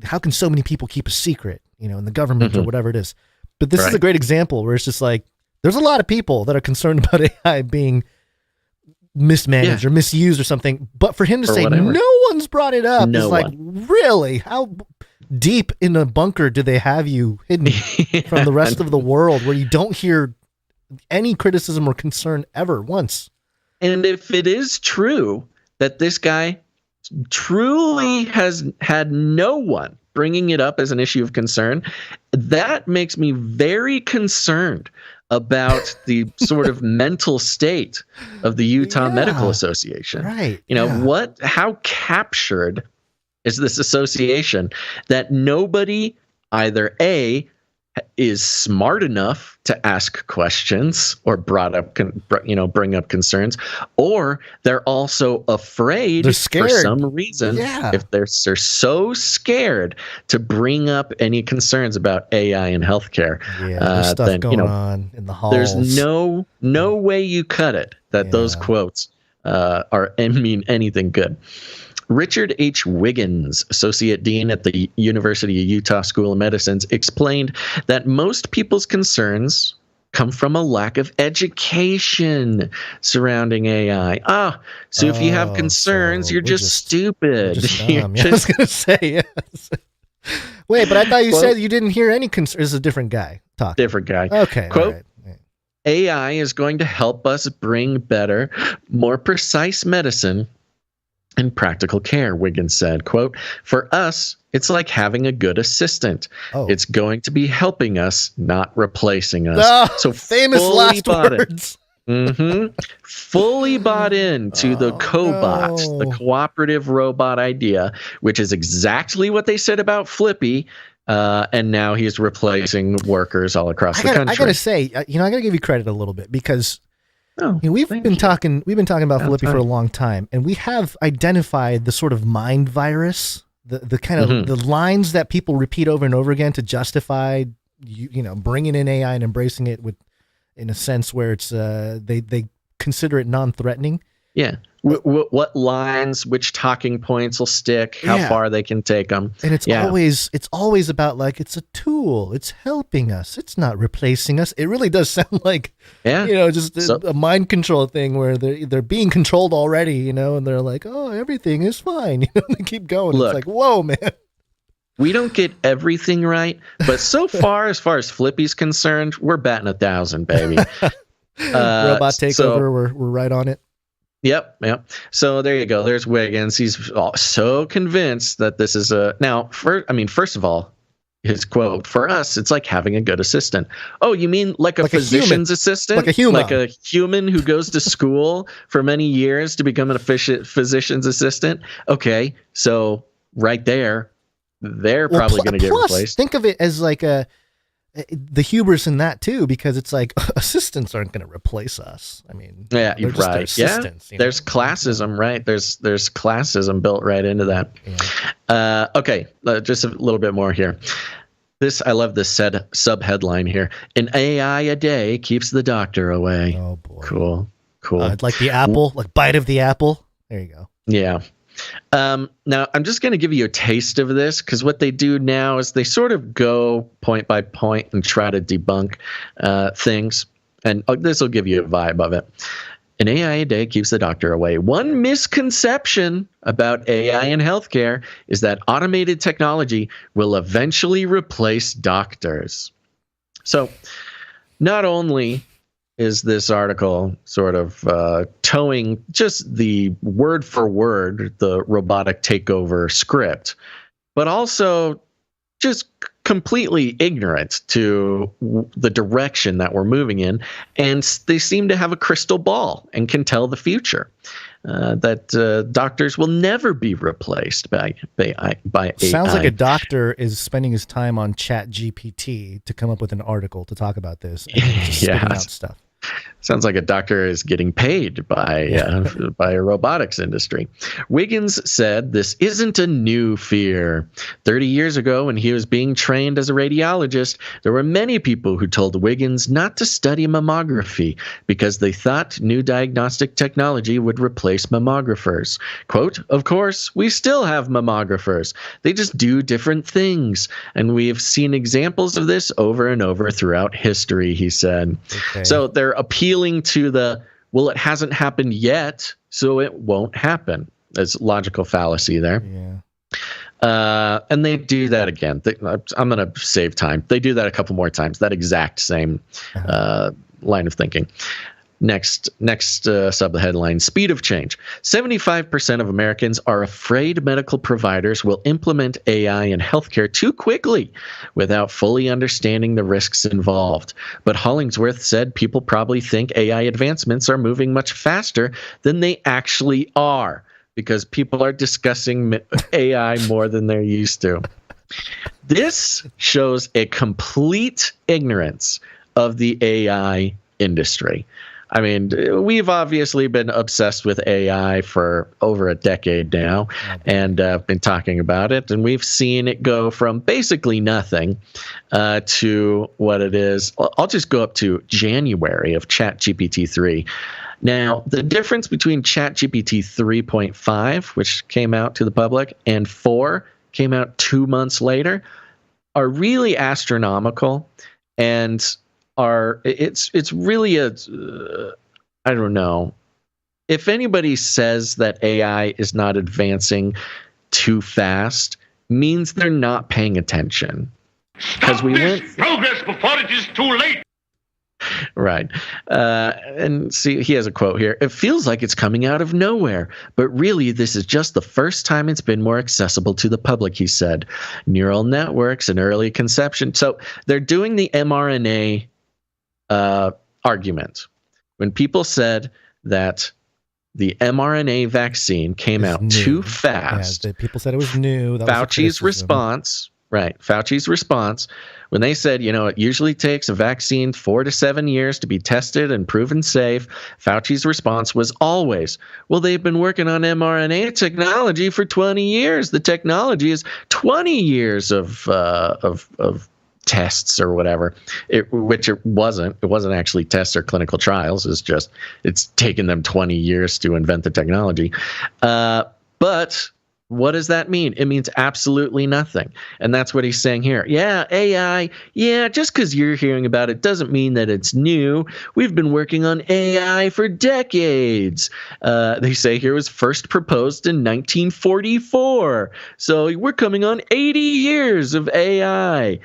How can so many people keep a secret? In the government or whatever it is. But this is a great example where it's just like there's a lot of people that are concerned about AI being mismanaged or misused or something, but for him to say no one's brought it up is like, really? How deep in a bunker do they have you hidden from the rest of the world where you don't hear any criticism or concern ever once? And if it is true that this guy truly has had no one bringing it up as an issue of concern, that makes me very concerned about the sort of mental state of the Utah Medical Association. Right. How captured is this association that nobody either A, is smart enough to ask questions or bring up concerns, or they're also afraid for some reason. If they're so scared to bring up any concerns about AI in healthcare, there's stuff going on in the halls. There's no way you cut it that those quotes mean anything good. Richard H. Wiggins, Associate Dean at the University of Utah School of Medicine, explained that most people's concerns come from a lack of education surrounding AI. So if you have concerns, you're just stupid. I was going to say, yes. Wait, but I thought you said you didn't hear any concerns. This is a different guy talking. Different guy. Okay. Quote, AI is going to help us bring better, more precise medicine and practical care, Wiggins said. Quote, for us, it's like having a good assistant. It's going to be helping us, not replacing us. So famous last words. Fully bought into the cobot, the no. cooperative robot idea, which is exactly what they said about Flippy. And now he's replacing workers all across the country. I gotta say, I gotta give you credit a little bit because we've been talking about Flippy for a long time, and we have identified the sort of mind virus, the kind of the lines that people repeat over and over again to justify bringing in AI and embracing it in a sense where it's they consider it non-threatening. Yeah. What lines, which talking points will stick, how far they can take them. And it's always about like, it's a tool, it's helping us, it's not replacing us. It really does sound like, just a mind control thing where they're being controlled already, and they're like, oh, everything is fine. They keep going. Look, it's like, whoa, man. We don't get everything right, but so far as Flippy's concerned, we're batting 1,000, baby. Robot takeover, we're right on it. Yep. So there you go. There's Wiggins. He's so convinced that this is first of all, his quote, for us, it's like having a good assistant. Oh, you mean like a physician's assistant? Like a human. Like a human who goes to school for many years to become an efficient physician's assistant? Okay, so right there, they're probably going to get replaced. Think of it as like the hubris in that too, because it's like assistants aren't going to replace us. I mean, you're right. There's classism, right? There's classism built right into that. Yeah. Okay, just a little bit more here. I love this sub headline here. An AI a day keeps the doctor away. Oh boy, cool. Like the apple, like bite of the apple. There you go. Yeah. Now, I'm just going to give you a taste of this because what they do now is they sort of go point by point and try to debunk things. And this will give you a vibe of it. An AI a day keeps the doctor away. One misconception about AI in healthcare is that automated technology will eventually replace doctors. So not only is this article sort of towing just the word for word, the robotic takeover script, but also just completely ignorant to the direction that we're moving in. And they seem to have a crystal ball and can tell the future, that doctors will never be replaced by AI. Sounds like a doctor is spending his time on ChatGPT to come up with an article to talk about this. And just spitting out stuff. Sounds like a doctor is getting paid by a robotics industry. Wiggins said this isn't a new fear. 30 years ago, when he was being trained as a radiologist, there were many people who told Wiggins not to study mammography because they thought new diagnostic technology would replace mammographers. Quote, of course, we still have mammographers. They just do different things. And we've seen examples of this over and over throughout history, he said. Okay. So they're appealing to it hasn't happened yet, so it won't happen. There's logical fallacy there. Yeah. And they do that again. I'm going to save time. They do that a couple more times, that exact same line of thinking. Next sub-headline, speed of change. 75% of Americans are afraid medical providers will implement AI in healthcare too quickly without fully understanding the risks involved. But Hollingsworth said people probably think AI advancements are moving much faster than they actually are because people are discussing AI more than they're used to. This shows a complete ignorance of the AI industry. I mean, we've obviously been obsessed with AI for over a decade now and been talking about it. And we've seen it go from basically nothing to what it is. I'll just go up to January of ChatGPT 3. Now, the difference between ChatGPT 3.5, which came out to the public, and 4 came out 2 months later, are really astronomical and it's really I don't know. If anybody says that AI is not advancing too fast, means they're not paying attention. Because we went progress before it is too late. Right. And see, he has a quote here. It feels like it's coming out of nowhere, but really this is just the first time it's been more accessible to the public, he said. Neural networks and early conception. So they're doing the mRNA argument. when people said that the mRNA vaccine came out too fast. People said it was new. That Fauci's response, Fauci's response, when they said, it usually takes a vaccine 4 to 7 years to be tested and proven safe, Fauci's response was always, well, they've been working on mRNA technology for 20 years. The technology is 20 years of tests or whatever, which it wasn't. It wasn't actually tests or clinical trials. It's taken them 20 years to invent the technology. But what does that mean? It means absolutely nothing. And that's what he's saying here. Yeah, AI. Yeah, just because you're hearing about it doesn't mean that it's new. We've been working on AI for decades. They say here it was first proposed in 1944. So we're coming on 80 years of AI,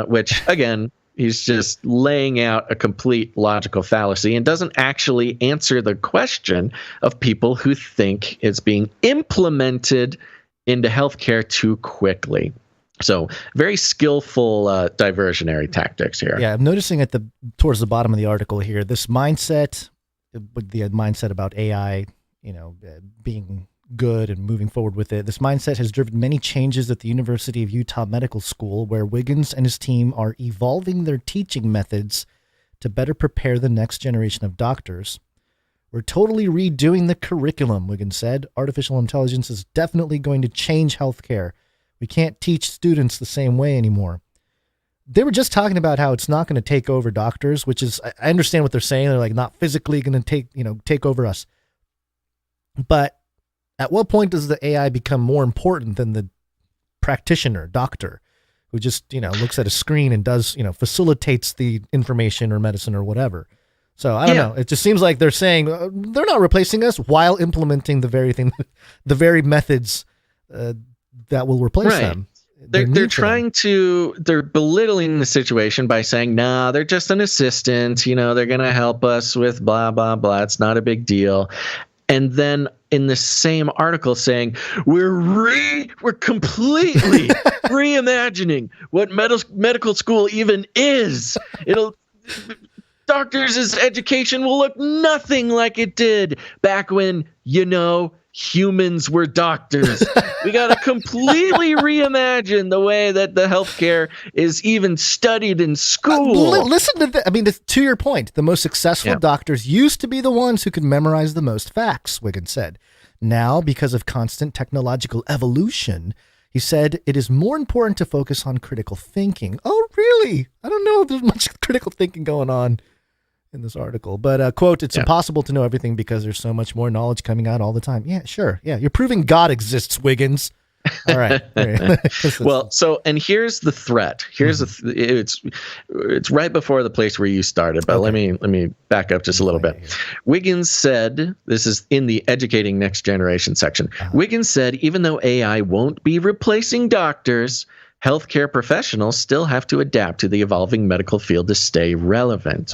which, again, he's just laying out a complete logical fallacy and doesn't actually answer the question of people who think it's being implemented into healthcare too quickly. So very skillful diversionary tactics here. Yeah, I'm noticing towards the bottom of the article here, this mindset, the mindset about AI, being good and moving forward with it. This mindset has driven many changes at the University of Utah Medical School, where Wiggins and his team are evolving their teaching methods to better prepare the next generation of doctors. We're totally redoing the curriculum, Wiggins said. Artificial intelligence is definitely going to change healthcare. We can't teach students the same way anymore. They were just talking about how it's not going to take over doctors, which is, I understand what they're saying. They're like not physically going to take over us. But at what point does the AI become more important than the practitioner, doctor, who just, looks at a screen and does, facilitates the information or medicine or whatever? So I don't know. It just seems like they're saying they're not replacing us while implementing the very methods that will replace them. They're belittling the situation by saying, nah, they're just an assistant. They're going to help us with blah, blah, blah. It's not a big deal. And then in the same article saying, we're completely reimagining what medical school even is. Doctors' education will look nothing like it did back when, humans were doctors. We got to completely reimagine the way that the healthcare is even studied in school. Listen to that. To your point, the most successful doctors used to be the ones who could memorize the most facts, Wiggins said. Now, because of constant technological evolution, he said it is more important to focus on critical thinking. Oh, really? I don't know if there's much critical thinking going on in this article, but quote, it's impossible to know everything because there's so much more knowledge coming out all the time. Yeah, sure. Yeah. You're proving God exists, Wiggins. All right. Well, and here's the threat. It's right before the place where you started, but let me back up just a little bit. Wiggins said, this is in the Educating Next Generation section. Wiggins said, even though AI won't be replacing doctors, healthcare professionals still have to adapt to the evolving medical field to stay relevant.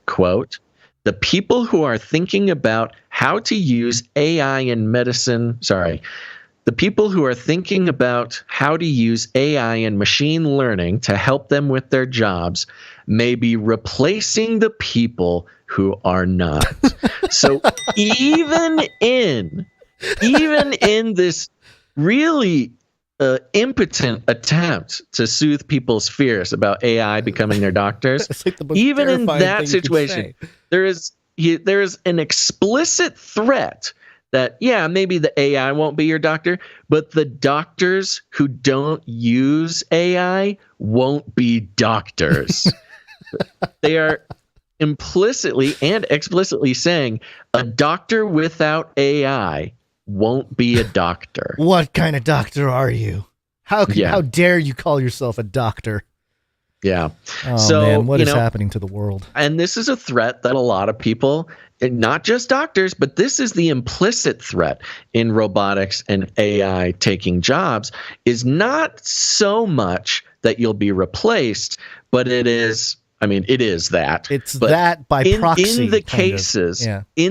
Quote, the people who are thinking about how to use AI in medicine, the people who are thinking about how to use AI and machine learning to help them with their jobs may be replacing the people who are not. So even in this really impotent attempt to soothe people's fears about AI becoming their doctors, even in that situation, there is an explicit threat that, maybe the AI won't be your doctor, but the doctors who don't use AI won't be doctors. They are implicitly and explicitly saying a doctor without AI won't be a doctor. What kind of doctor are you? How dare you call yourself a doctor? Yeah. Oh, man, what is happening to the world? And this is a threat that a lot of people, and not just doctors, but this is the implicit threat in robotics and AI taking jobs, is not so much that you'll be replaced, but it is that. It's that by proxy. In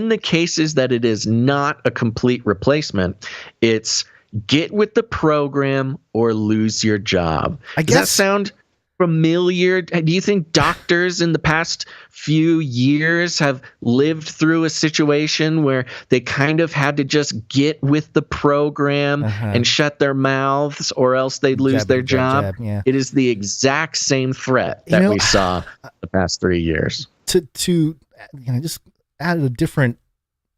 the cases that it is not a complete replacement, it's get with the program or lose your job. Does that sound familiar? Do you think doctors in the past few years have lived through a situation where they kind of had to just get with the program and shut their mouths, or else they'd lose their job? Yeah. It is the exact same threat that we saw the past 3 years. To just add a different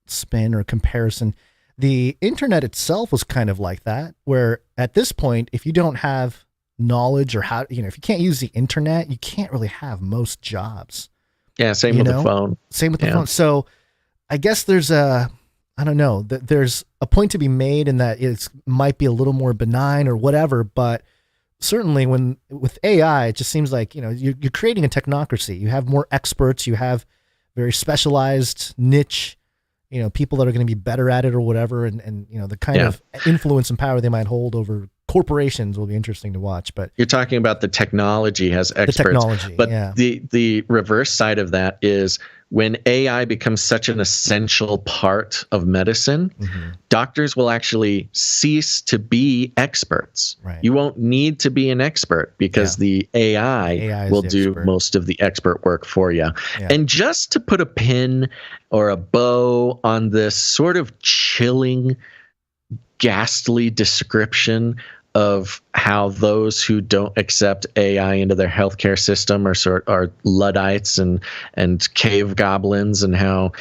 spin or comparison, the internet itself was kind of like that, where at this point, if you don't have knowledge or how, if you can't use the internet, you can't really have most jobs. Yeah, same with the phone. Same with the phone. So I guess there's there's a point to be made in that it might be a little more benign or whatever, but certainly with AI, it just seems like, you're creating a technocracy. You have more experts, you have very specialized niche, people that are going to be better at it or whatever. And the kind of influence and power they might hold over corporations will be interesting to watch. But you're talking about the technology has experts. The technology, but the reverse side of that is when AI becomes such an essential part of medicine, doctors will actually cease to be experts. Right. You won't need to be an expert because the AI will do most of the expert work for you. Yeah. And just to put a pin or a bow on this sort of chilling, ghastly description of how those who don't accept AI into their healthcare system are Luddites and cave goblins, and how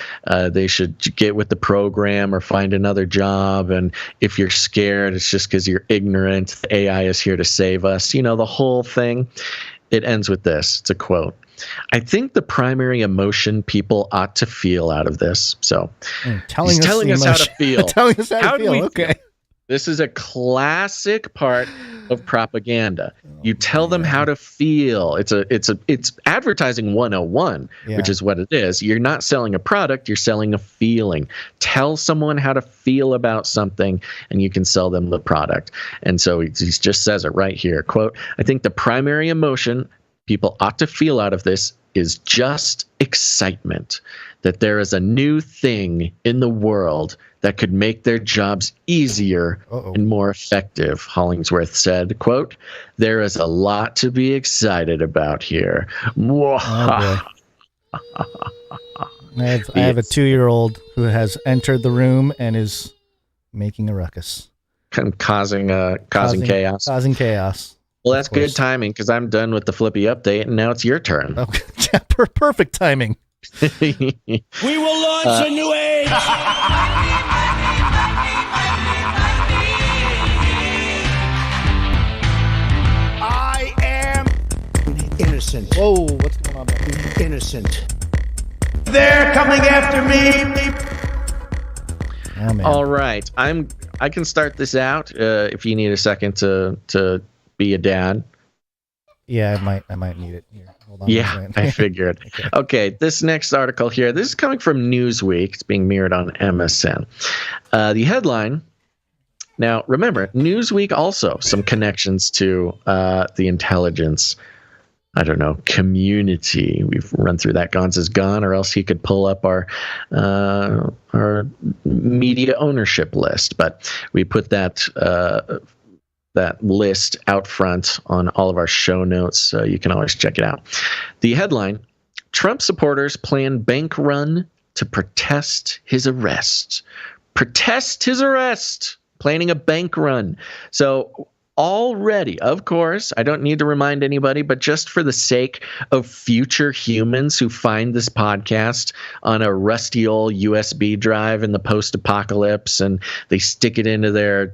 they should get with the program or find another job. And if you're scared, it's just because you're ignorant. The AI is here to save us. The whole thing. It ends with this. It's a quote. I think the primary emotion people ought to feel out of this. So telling us how to feel. Telling us how to feel. Okay. This is a classic part of propaganda. You tell them how to feel. It's advertising 101, which is what it is. You're not selling a product, you're selling a feeling. Tell someone how to feel about something and you can sell them the product. And so he just says it right here. Quote, I think the primary emotion people ought to feel out of this is just excitement, that there is a new thing in the world that could make their jobs easier and more effective, Hollingsworth said. Quote, there is a lot to be excited about here. I have a 2-year-old who has entered the room and is making a ruckus. Causing chaos. Causing chaos. Well, that's good timing because I'm done with the Flippy update and now it's your turn. Okay. Perfect timing. We will launch a new age. I am innocent. Whoa, what's going on back here? Innocent. They're coming after me. Oh, man. All right. I can start this out if you need a second to be a dad. Yeah, I might need it. Here, hold on. Yeah, I figured. Okay, this next article here, this is coming from Newsweek. It's being mirrored on MSN. The headline, now remember, Newsweek also some connections to the intelligence, community. We've run through that. Gons is gone, or else he could pull up our media ownership list. But we put that list out front on all of our show notes, so you can always check it out. The headline, Trump supporters plan bank run to protest his arrest. Protest his arrest! Planning a bank run. So already, of course, I don't need to remind anybody, but just for the sake of future humans who find this podcast on a rusty old USB drive in the post-apocalypse and they stick it into their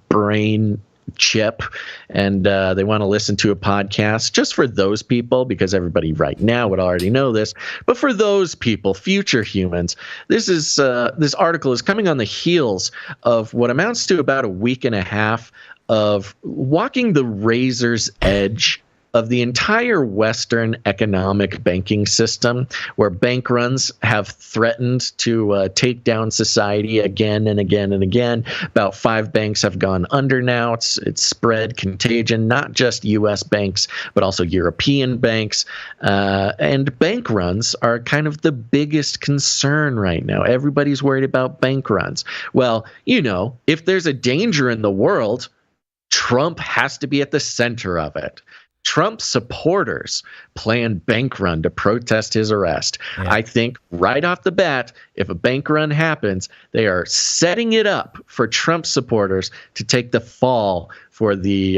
brain chip and they want to listen to a podcast, just for those people, because everybody right now would already know this, but for those people, future humans, this article is coming on the heels of what amounts to about a week and a half of walking the razor's edge of the entire Western economic banking system, where bank runs have threatened to take down society again and again and again. About 5 banks have gone under now. It's spread contagion, not just U.S. banks, but also European banks. And bank runs are kind of the biggest concern right now. Everybody's worried about bank runs. Well, if there's a danger in the world, Trump has to be at the center of it. Trump supporters plan bank run to protest his arrest. Yeah. I think right off the bat, if a bank run happens, they are setting it up for Trump supporters to take the fall for the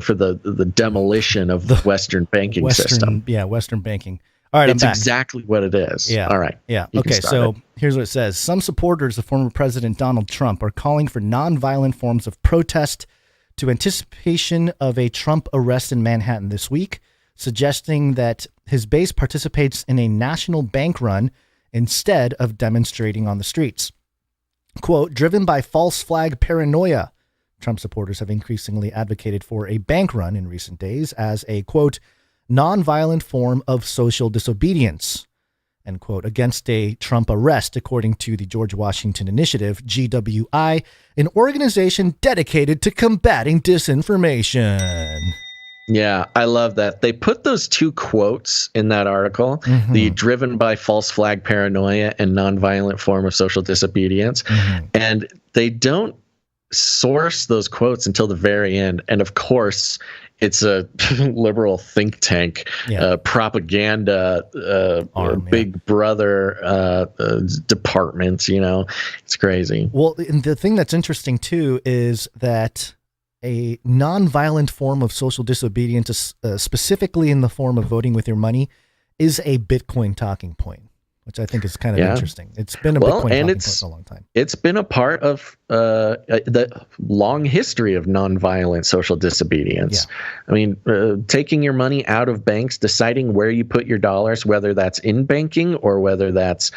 for the demolition of the Western banking system. Yeah, Western banking. All right, it's exactly what it is. Yeah. All right. Yeah. Okay. So here's what it says: some supporters of former President Donald Trump are calling for nonviolent forms of protest to anticipation of a Trump arrest in Manhattan this week, suggesting that his base participates in a national bank run instead of demonstrating on the streets. Quote, driven by false flag paranoia, Trump supporters have increasingly advocated for a bank run in recent days as a, quote, nonviolent form of social disobedience, end quote, against a Trump arrest, according to the George Washington Initiative, GWI, an organization dedicated to combating disinformation. Yeah, I love that. They put those two quotes in that article, the driven by false flag paranoia and nonviolent form of social disobedience. And they don't source those quotes until the very end. And of course, it's a liberal think tank, propaganda, big brother department, it's crazy. Well, and the thing that's interesting too is that a nonviolent form of social disobedience, specifically in the form of voting with your money, is a Bitcoin talking point, which I think is kind of interesting. It's been a Bitcoin talking point for a long time. It's been a part of the long history of nonviolent social disobedience. Yeah. I mean, taking your money out of banks, deciding where you put your dollars, whether that's in banking or whether that's,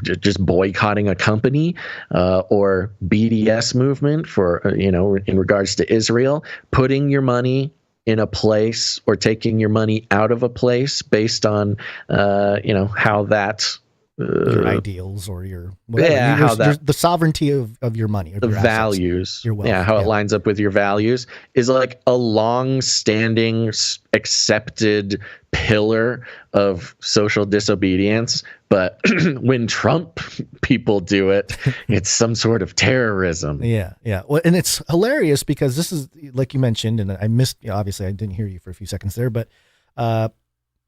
just boycotting a company or BDS movement for, in regards to Israel, putting your money in a place or taking your money out of a place based on, how that your ideals or your whatever, the sovereignty of your money, or the your values, assets, your wealth, how it lines up with your values is like a long-standing accepted pillar of social disobedience. But when Trump people do it, it's some sort of terrorism. Yeah. Well, and it's hilarious because this is, like you mentioned, and I missed, obviously I didn't hear you for a few seconds there, but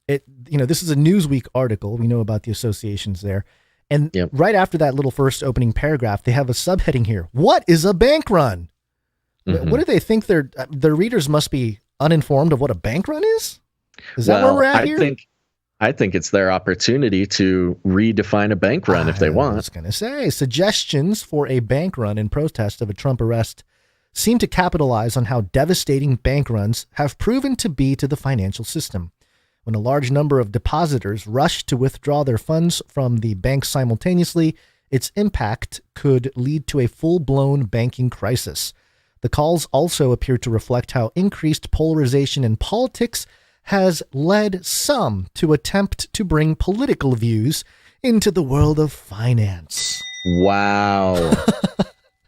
this is a Newsweek article. We know about the associations there. And right after that little first opening paragraph, they have a subheading here. What is a bank run? What do they think their readers must be uninformed of what a bank run is? Is that where we're at here? I think it's their opportunity to redefine a bank run if they want. I was going to say, suggestions for a bank run in protest of a Trump arrest seem to capitalize on how devastating bank runs have proven to be to the financial system. When a large number of depositors rush to withdraw their funds from the bank simultaneously, its impact could lead to a full-blown banking crisis. The calls also appear to reflect how increased polarization in politics has led some to attempt to bring political views into the world of finance. Wow.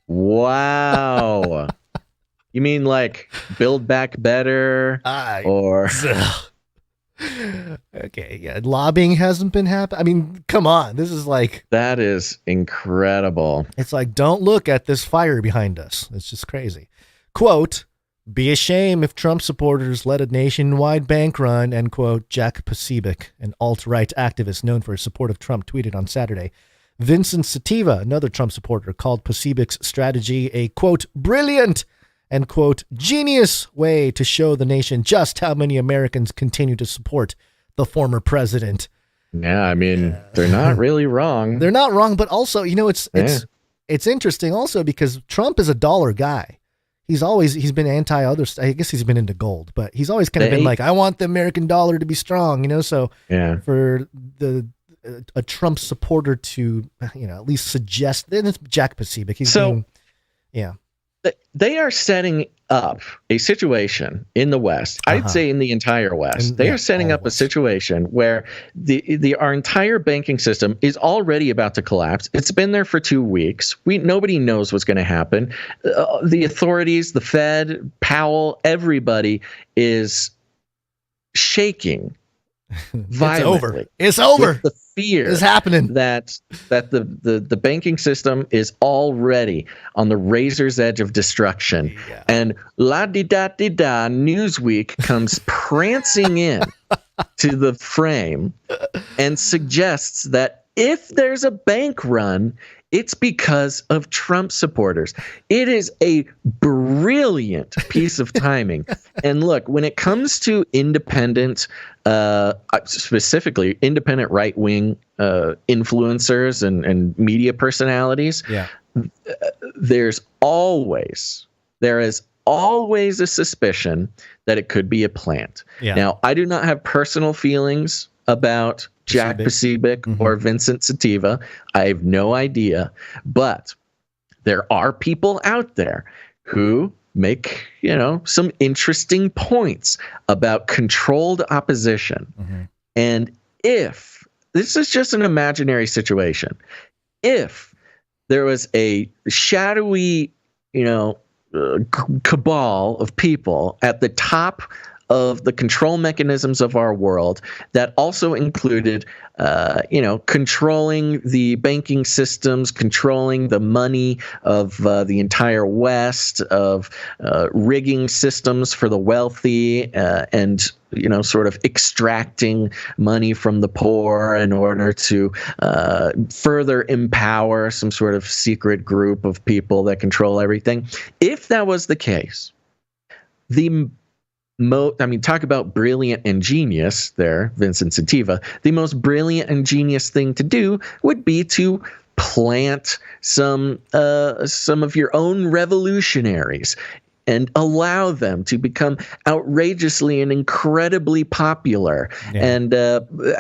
Wow. You mean like Build Back Better or... Okay, yeah. Lobbying hasn't been happening. I mean, come on. This is like... That is incredible. It's like, don't look at this fire behind us. It's just crazy. Quote, be a shame if Trump supporters led a nationwide bank run, end quote, Jack Posobiec, an alt-right activist known for his support of Trump, tweeted on Saturday. Vincent Sativa, another Trump supporter, called Posobiec's strategy a, quote, brilliant and, quote, genius way to show the nation just how many Americans continue to support the former president. Yeah, I mean, they're not really wrong. They're not wrong, but also, it's interesting also because Trump is a dollar guy. He's been anti other. I guess he's been into gold, but he's always kind of been like, I want the American dollar to be strong, So for a Trump supporter to, at least suggest, then it's Jack Posobiec. They are setting up a situation in the West. I'd say in the entire West. They are setting up a situation where our entire banking system is already about to collapse. It's been there for 2 weeks. Nobody knows what's going to happen. The authorities, the Fed, Powell, everybody is shaking violently. It's over. With the fear it's happening. that the banking system is already on the razor's edge of destruction. Yeah. And la-di-da-di-da, Newsweek comes prancing in to the frame and suggests that if there's a bank run, it's because of Trump supporters. It is a brilliant piece of timing. And look, when it comes to independent, specifically independent right-wing influencers and media personalities, there is always a suspicion that it could be a plant. Yeah. Now, I do not have personal feelings about Jack Pacibic or Vincent Sativa. I have no idea. But there are people out there who make, some interesting points about controlled opposition. And if this is just an imaginary situation, if there was a shadowy, cabal of people at the top of the control mechanisms of our world that also included, controlling the banking systems, controlling the money of the entire West, of rigging systems for the wealthy, and sort of extracting money from the poor in order to further empower some sort of secret group of people that control everything. If that was the case, talk about brilliant and genius there, Vincent Sativa. The most brilliant and genius thing to do would be to plant some of your own revolutionaries and allow them to become outrageously and incredibly popular, and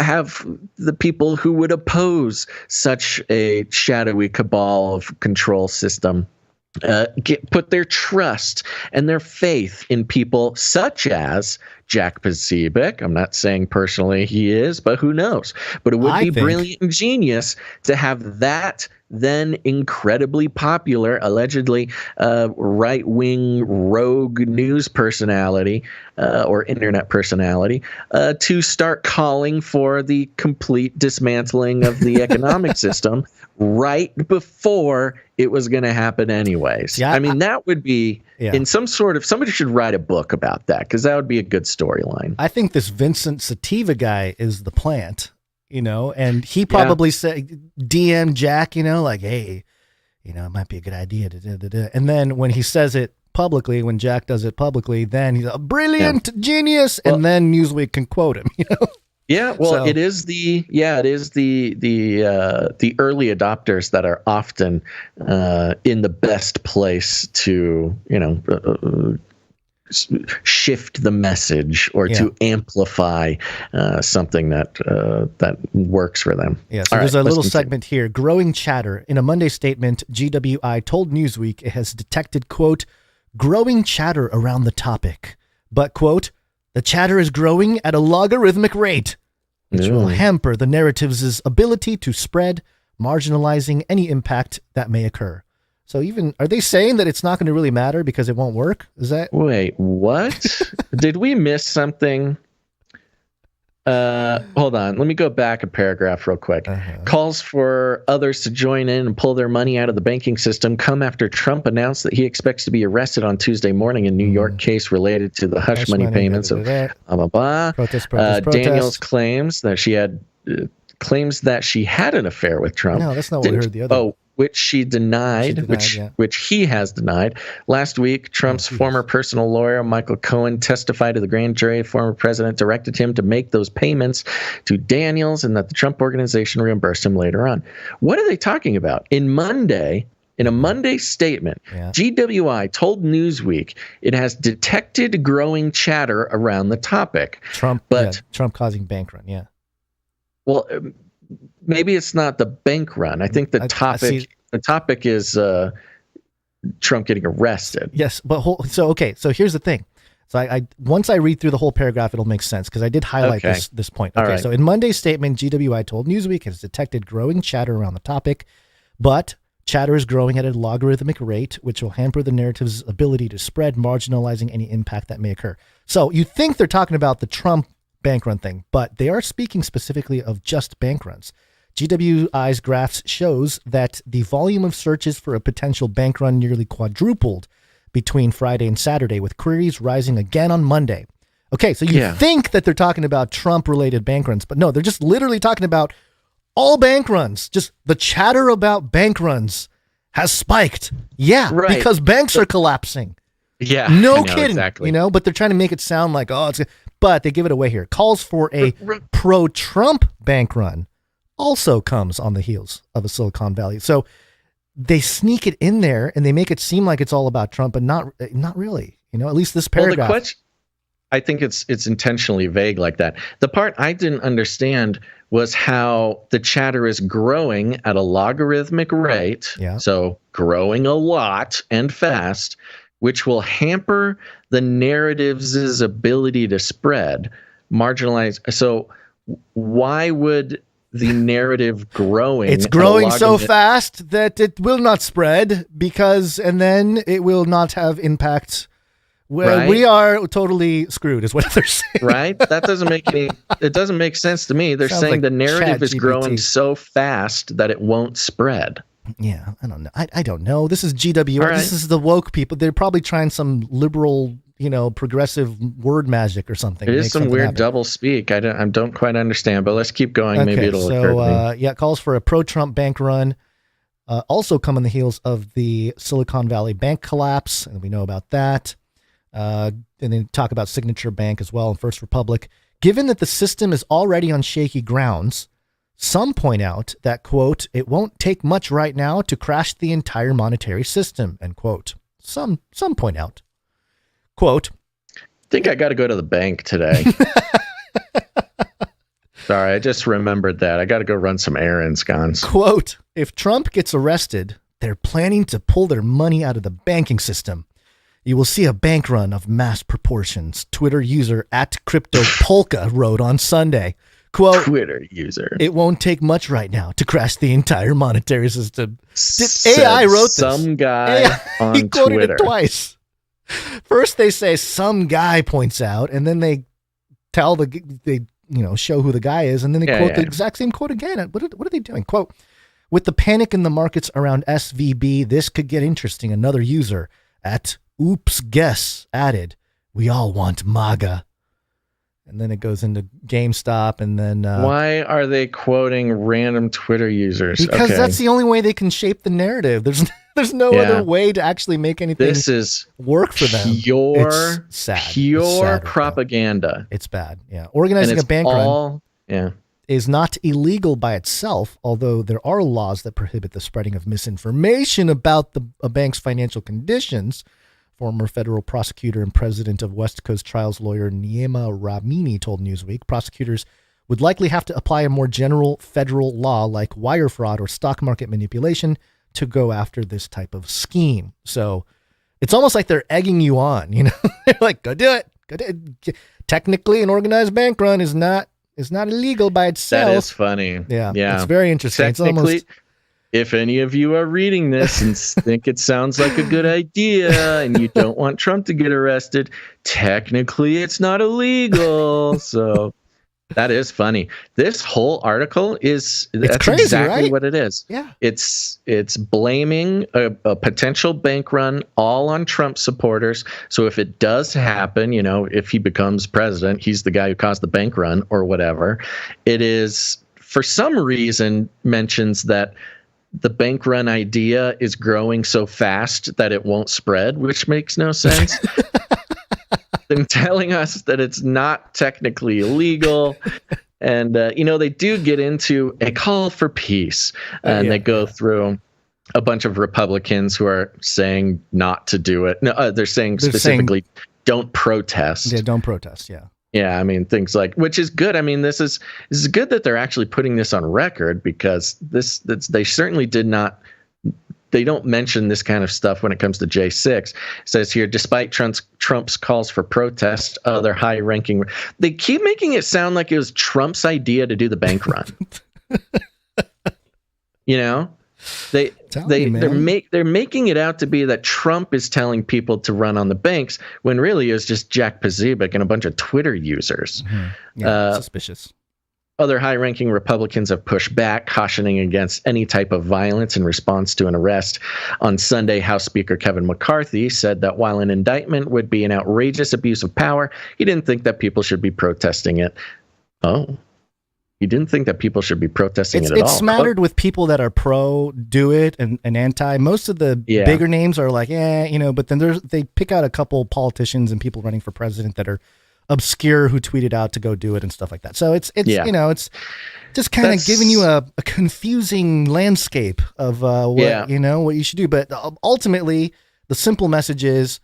have the people who would oppose such a shadowy cabal of control system put their trust and their faith in people such as Jack Pacibic. I'm not saying personally he is, but who knows? But it would be brilliant and genius to have that then incredibly popular, allegedly right-wing rogue news personality or internet personality to start calling for the complete dismantling of the economic system right before it was going to happen anyways. Yeah, that would be in some sort of, somebody should write a book about that, because that would be a good storyline. I think this Vincent Sativa guy is the plant, and he probably said, DM Jack, like, hey, it might be a good idea to and then when he says it publicly, when Jack does it publicly, then he's a brilliant genius, and then Newsweek can quote him, Yeah, well, so. It is the early adopters that are often in the best place to shift the message or to amplify something that works for them. Yeah, so there's a little segment here. Growing chatter. In a Monday statement, GWI told Newsweek it has detected, quote, growing chatter around the topic, but, quote, the chatter is growing at a logarithmic rate, which will hamper the narrative's ability to spread, marginalizing any impact that may occur. So are they saying that it's not going to really matter because it won't work? Is that? Wait, what? Did we miss something? Hold on. Let me go back a paragraph real quick. Calls for others to join in and pull their money out of the banking system come after Trump announced that he expects to be arrested on Tuesday morning in New York case related to the hush money payments of blah, blah, blah. Protest. Daniels claims that she had an affair with Trump. No, that's not what we heard the other. Which she denied, which he has denied. Last week, Trump's former personal lawyer, Michael Cohen, testified to the grand jury. Former president directed him to make those payments to Daniels and that the Trump organization reimbursed him later on. What are they talking about? In a Monday statement, GWI told Newsweek it has detected growing chatter around the topic. Trump causing bank run, Well, maybe it's not the bank run. I think the topic is Trump getting arrested. Yes, but so here's the thing. So I once I read through the whole paragraph, it'll make sense because I did highlight this point. Okay, so in Monday's statement, GWI told Newsweek has detected growing chatter around the topic, but chatter is growing at a logarithmic rate, which will hamper the narrative's ability to spread, marginalizing any impact that may occur. So you think they're talking about the Trump bank run thing, but they are speaking specifically of just bank runs. GWI's graphs shows that the volume of searches for a potential bank run nearly quadrupled between Friday and Saturday, with queries rising again on Monday. Okay, so you think that they're talking about Trump-related bank runs, but no, they're just literally talking about all bank runs. Just the chatter about bank runs has spiked. Yeah, right. Because banks are collapsing. Yeah, no kidding. Exactly. But they're trying to make it sound like, but they give it away here. Calls for a pro-Trump bank run also comes on the heels of a Silicon Valley. So they sneak it in there and they make it seem like it's all about Trump, but not really. At least this paragraph. Well, I think it's intentionally vague like that. The part I didn't understand was how the chatter is growing at a logarithmic rate. Yeah. So growing a lot and fast, which will hamper the narrative's ability to spread, marginalize. So why would the narrative growing? It's growing so fast that it will not spread and then it will not have impact. Well, right? We are totally screwed is what they're saying. Right? That doesn't make sense to me. They're saying like the narrative is ChatGPT. growing so fast that it won't spread. Yeah, I don't know. I don't know. This is GWR. Right. This is the woke people. They're probably trying some liberal, progressive word magic or something. It is some weird double speak. I don't quite understand, but let's keep going. Okay, Maybe it'll occur to me. Calls for a pro-Trump bank run also come on the heels of the Silicon Valley bank collapse, and we know about that. And then talk about Signature Bank as well and First Republic. Given that the system is already on shaky grounds, some point out that, quote, it won't take much right now to crash the entire monetary system, end quote. Some point out. Quote, I think I got to go to the bank today. Sorry, I just remembered that. I got to go run some errands, Gons. Quote, if Trump gets arrested, they're planning to pull their money out of the banking system. You will see a bank run of mass proportions. Twitter user @CryptoPolka wrote on Sunday. Quote, Twitter user. It won't take much right now to crash the entire monetary system. AI wrote this. Some guy on he quoted Twitter. It twice. First they say some guy points out, and then they tell show who the guy is, and then they quote the exact same quote again. What are they doing? Quote, with the panic in the markets around SVB, this could get interesting. Another user @OopsGuess added, we all want MAGA. And then it goes into GameStop, and then why are they quoting random Twitter users? Because that's the only way they can shape the narrative. There's no other way to actually make anything work for them. It's sad. Pure propaganda. It's bad. Yeah, organizing a bank run is not illegal by itself, although there are laws that prohibit the spreading of misinformation about a bank's financial conditions. Former federal prosecutor and president of West Coast Trials lawyer Niema Ramini told Newsweek prosecutors would likely have to apply a more general federal law like wire fraud or stock market manipulation to go after this type of scheme. So it's almost like they're egging you on, They're like, go do it. Technically, an organized bank run is not illegal by itself. That is funny. Yeah. It's very interesting. Technically, if any of you are reading this and think it sounds like a good idea and you don't want Trump to get arrested, technically it's not illegal. So that is funny. This whole article that's crazy, exactly right? what it is. Yeah. It's blaming a potential bank run all on Trump supporters. So if it does happen, if he becomes president, he's the guy who caused the bank run or whatever. It is, for some reason, mentions that the bank run idea is growing so fast that it won't spread, which makes no sense. Them telling us that it's not technically illegal. And, they do get into a call for peace. And they go through a bunch of Republicans who are saying not to do it. No, they're saying specifically don't protest. Yeah, don't protest. Yeah. Yeah, I mean, things like, which is good. I mean, this is good that they're actually putting this on record, because they certainly did not. They don't mention this kind of stuff when it comes to J6. It says here, despite Trump's calls for protest, other high-ranking, they keep making it sound like it was Trump's idea to do the bank run. They're making it out to be that Trump is telling people to run on the banks when really it's just Jack Pazibic and a bunch of Twitter users. Mm-hmm. Yeah, suspicious. Other high-ranking Republicans have pushed back, cautioning against any type of violence in response to an arrest. On Sunday, House Speaker Kevin McCarthy said that while an indictment would be an outrageous abuse of power, he didn't think that people should be protesting it. Oh. He didn't think that people should be protesting it at all. It's smattered with people that are pro do it and anti. Most of the bigger names are like, but then they pick out a couple politicians and people running for president that are obscure who tweeted out to go do it and stuff like that. So it's it's just kind of giving you a confusing landscape of what you should do. But ultimately, the simple message is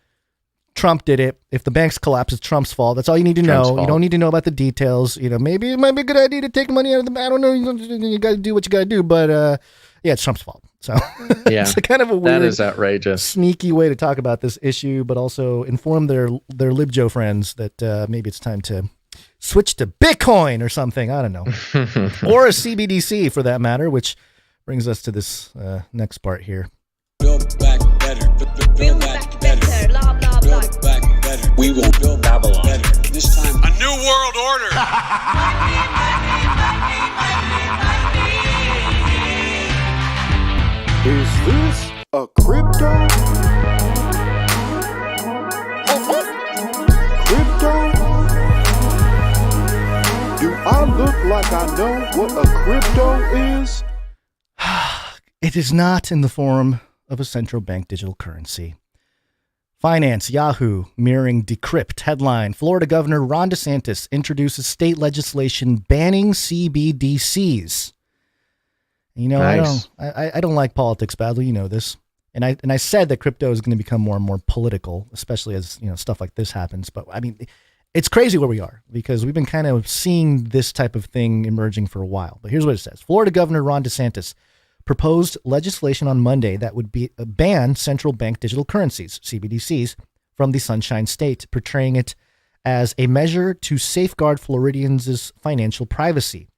Trump did it. If the banks collapse, it's Trump's fault. That's all you need to know. You don't need to know about the details. Maybe it might be a good idea to take money out of the bank. I don't know. You got to do what you got to do. But it's Trump's fault. So it's a kind of a weird, that is outrageous, sneaky way to talk about this issue, but also inform their LibJo friends that maybe it's time to switch to Bitcoin or something. I don't know, or a CBDC for that matter. Which brings us to this next part here. Build back better. Build back better. Blah, blah, blah. Build back better. We will build Babylon better. This time, a new world order. Is this a crypto? Crypto? Do I look like I know what a crypto is? It is not in the form of a central bank digital currency. Finance, Yahoo, mirroring Decrypt. Headline, Florida Governor Ron DeSantis introduces state legislation banning CBDCs. Nice. I don't like politics, Badly. You know this. And I said that crypto is going to become more and more political, especially as stuff like this happens. But I mean, it's crazy where we are because we've been kind of seeing this type of thing emerging for a while. But here's what it says. Florida Governor Ron DeSantis proposed legislation on Monday that would ban central bank digital currencies, CBDCs, from the Sunshine State, portraying it as a measure to safeguard Floridians' financial privacy.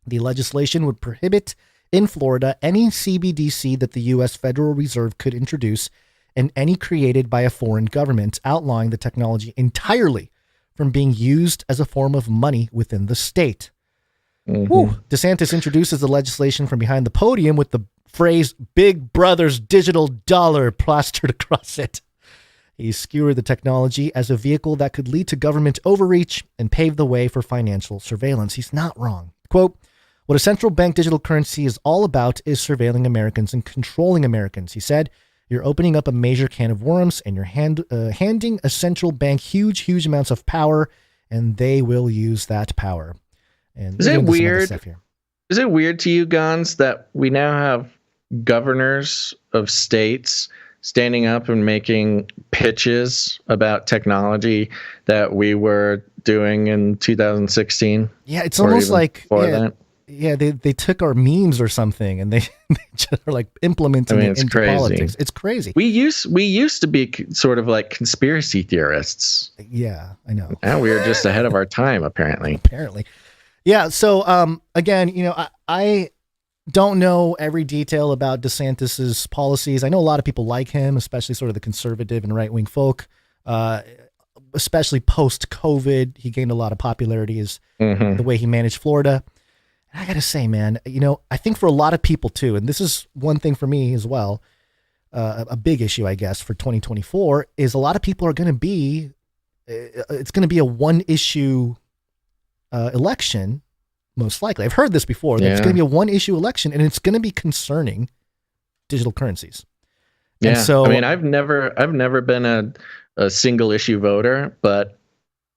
The legislation would prohibit in Florida any CBDC that the U.S. Federal Reserve could introduce and any created by a foreign government, outlawing the technology entirely from being used as a form of money within the state. Mm-hmm. DeSantis introduces the legislation from behind the podium with the phrase Big Brother's digital dollar plastered across it. He skewered the technology as a vehicle that could lead to government overreach and pave the way for financial surveillance. He's not wrong. Quote, what a central bank digital currency is all about is surveilling Americans and controlling Americans, he said. You're opening up a major can of worms and you're handing a central bank huge amounts of power, and they will use that power. And is it weird? Is it weird to you, Gons, that we now have governors of states standing up and making pitches about technology that we were doing in 2016? Yeah, it's almost like they took our memes or something and they just are like implementing it into politics. It's crazy. We used to be sort of like conspiracy theorists. Yeah, I know. Now we are just ahead of our time, apparently. Yeah. So again, I don't know every detail about DeSantis's policies. I know a lot of people like him, especially sort of the conservative and right-wing folk. Especially post-COVID, he gained a lot of popularity as the way he managed Florida. I got to say, man, I think for a lot of people too, and this is one thing for me as well, a big issue, I guess, for 2024 is a lot of people are going to be, it's going to be a one-issue election, most likely. I've heard this before. That it's going to be a one-issue election, and it's going to be concerning digital currencies. Yeah. And so, I mean, I've never been a single-issue voter, but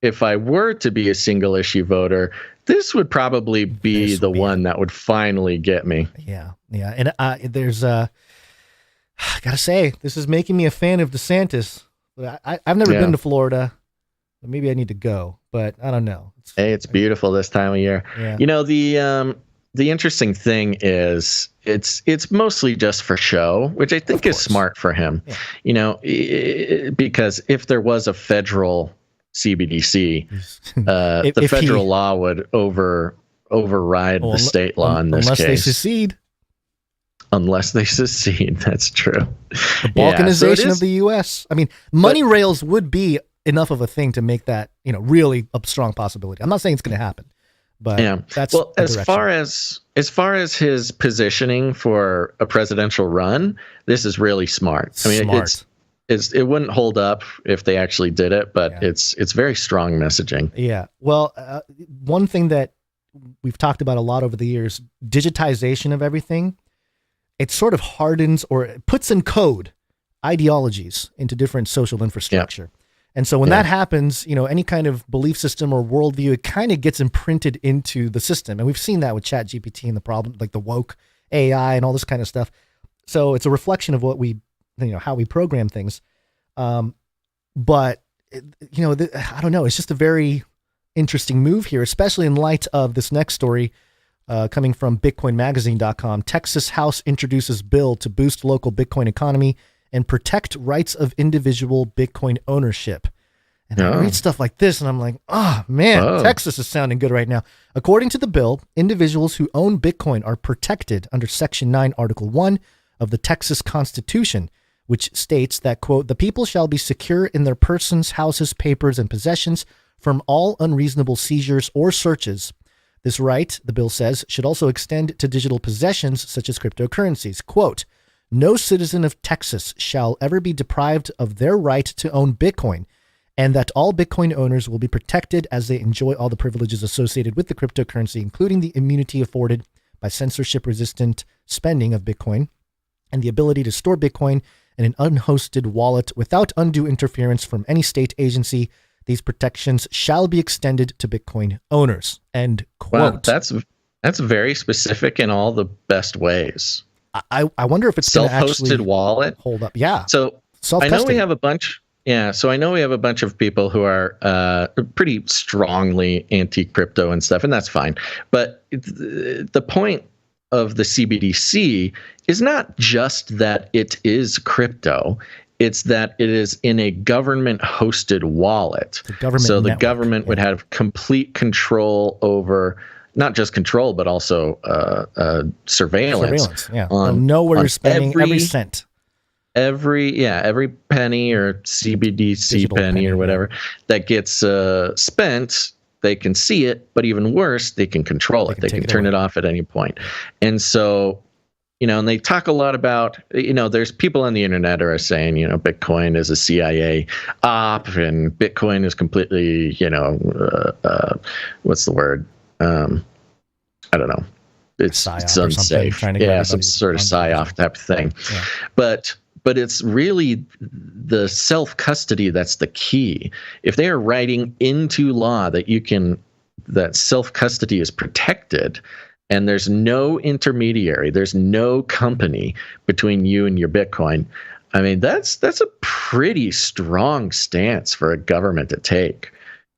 if I were to be a single-issue voter, this would probably be the one that would finally get me. Yeah. And there's, I gotta say, this is making me a fan of DeSantis. I've never been to Florida. Maybe I need to go, but I don't know. It's beautiful this time of year. Yeah. The interesting thing is it's mostly just for show, which I think is smart for him. Yeah. Because if there was a federal CBDC, the federal law would override the state law in this case. Unless they secede. unless they secede. That's true. The balkanization of the U.S. I mean, money rails would be enough of a thing to make that, really a strong possibility. I'm not saying it's going to happen, but that's as far as his positioning for a presidential run, this is really smart. I mean, it wouldn't hold up if they actually did it, but it's very strong messaging. Yeah. Well, one thing that we've talked about a lot over the years, digitization of everything, it sort of hardens or it puts in code ideologies into different social infrastructure. And so when that happens, any kind of belief system or worldview, it kind of gets imprinted into the system. And we've seen that with ChatGPT and the problem, like the woke AI and all this kind of stuff. So it's a reflection of what we, how we program things. But, I don't know. It's just a very interesting move here, especially in light of this next story coming from BitcoinMagazine.com. Texas House introduces bill to boost local Bitcoin economy and protect rights of individual Bitcoin ownership. And I read stuff like this and I'm like, oh man, Texas is sounding good right now. According to the bill, individuals who own Bitcoin are protected under Section 9, Article 1 of the Texas Constitution, which states that, quote, the people shall be secure in their persons, houses, papers, and possessions from all unreasonable seizures or searches. This right, the bill says, should also extend to digital possessions such as cryptocurrencies. Quote, no citizen of Texas shall ever be deprived of their right to own Bitcoin, and that all Bitcoin owners will be protected as they enjoy all the privileges associated with the cryptocurrency, including the immunity afforded by censorship-resistant spending of Bitcoin and the ability to store Bitcoin in an unhosted wallet without undue interference from any state agency. These protections shall be extended to Bitcoin owners. End quote. Wow, that's very specific in all the best ways. I wonder if it's going to actually self-hosted wallet hold up. Yeah. So I know we have a bunch. Yeah. So I know we have a bunch of people who are pretty strongly anti-crypto and stuff, and that's fine. But the point of the CBDC is not just that it is crypto. It's that it is in a government-hosted wallet. The government would have complete control over, not just control, but also surveillance. Yeah. They'll know where you're spending every cent. Every penny or CBDC Digital penny or whatever that gets spent, they can see it, but even worse, they can control it. They can turn it off at any point. And so, and they talk a lot about, there's people on the internet who are saying, Bitcoin is a CIA op and Bitcoin is completely, what's the word? I don't know. It's unsafe. Some sort of psyop type of thing. Yeah. But it's really the self-custody that's the key. If they are writing into law that self-custody is protected and there's no intermediary, there's no company between you and your Bitcoin, I mean, that's a pretty strong stance for a government to take.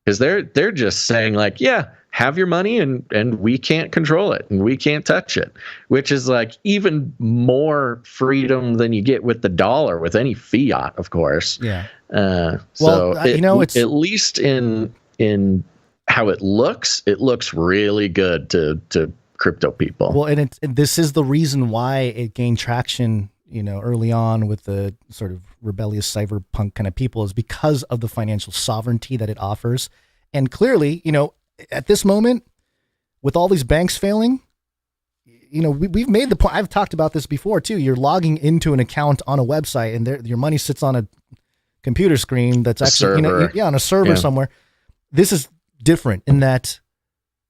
Because they're just saying like, yeah, have your money and we can't control it and we can't touch it, which is like even more freedom than you get with the dollar, with any fiat, of course. Yeah. It's at least in how it looks really good to crypto people. Well, and this is the reason why it gained traction, early on with the sort of rebellious cyberpunk kind of people, is because of the financial sovereignty that it offers. And clearly, at this moment, with all these banks failing, we've made the point. I've talked about this before too. You're logging into an account on a website, and your money sits on a computer screen that's actually, on a server somewhere. This is different in that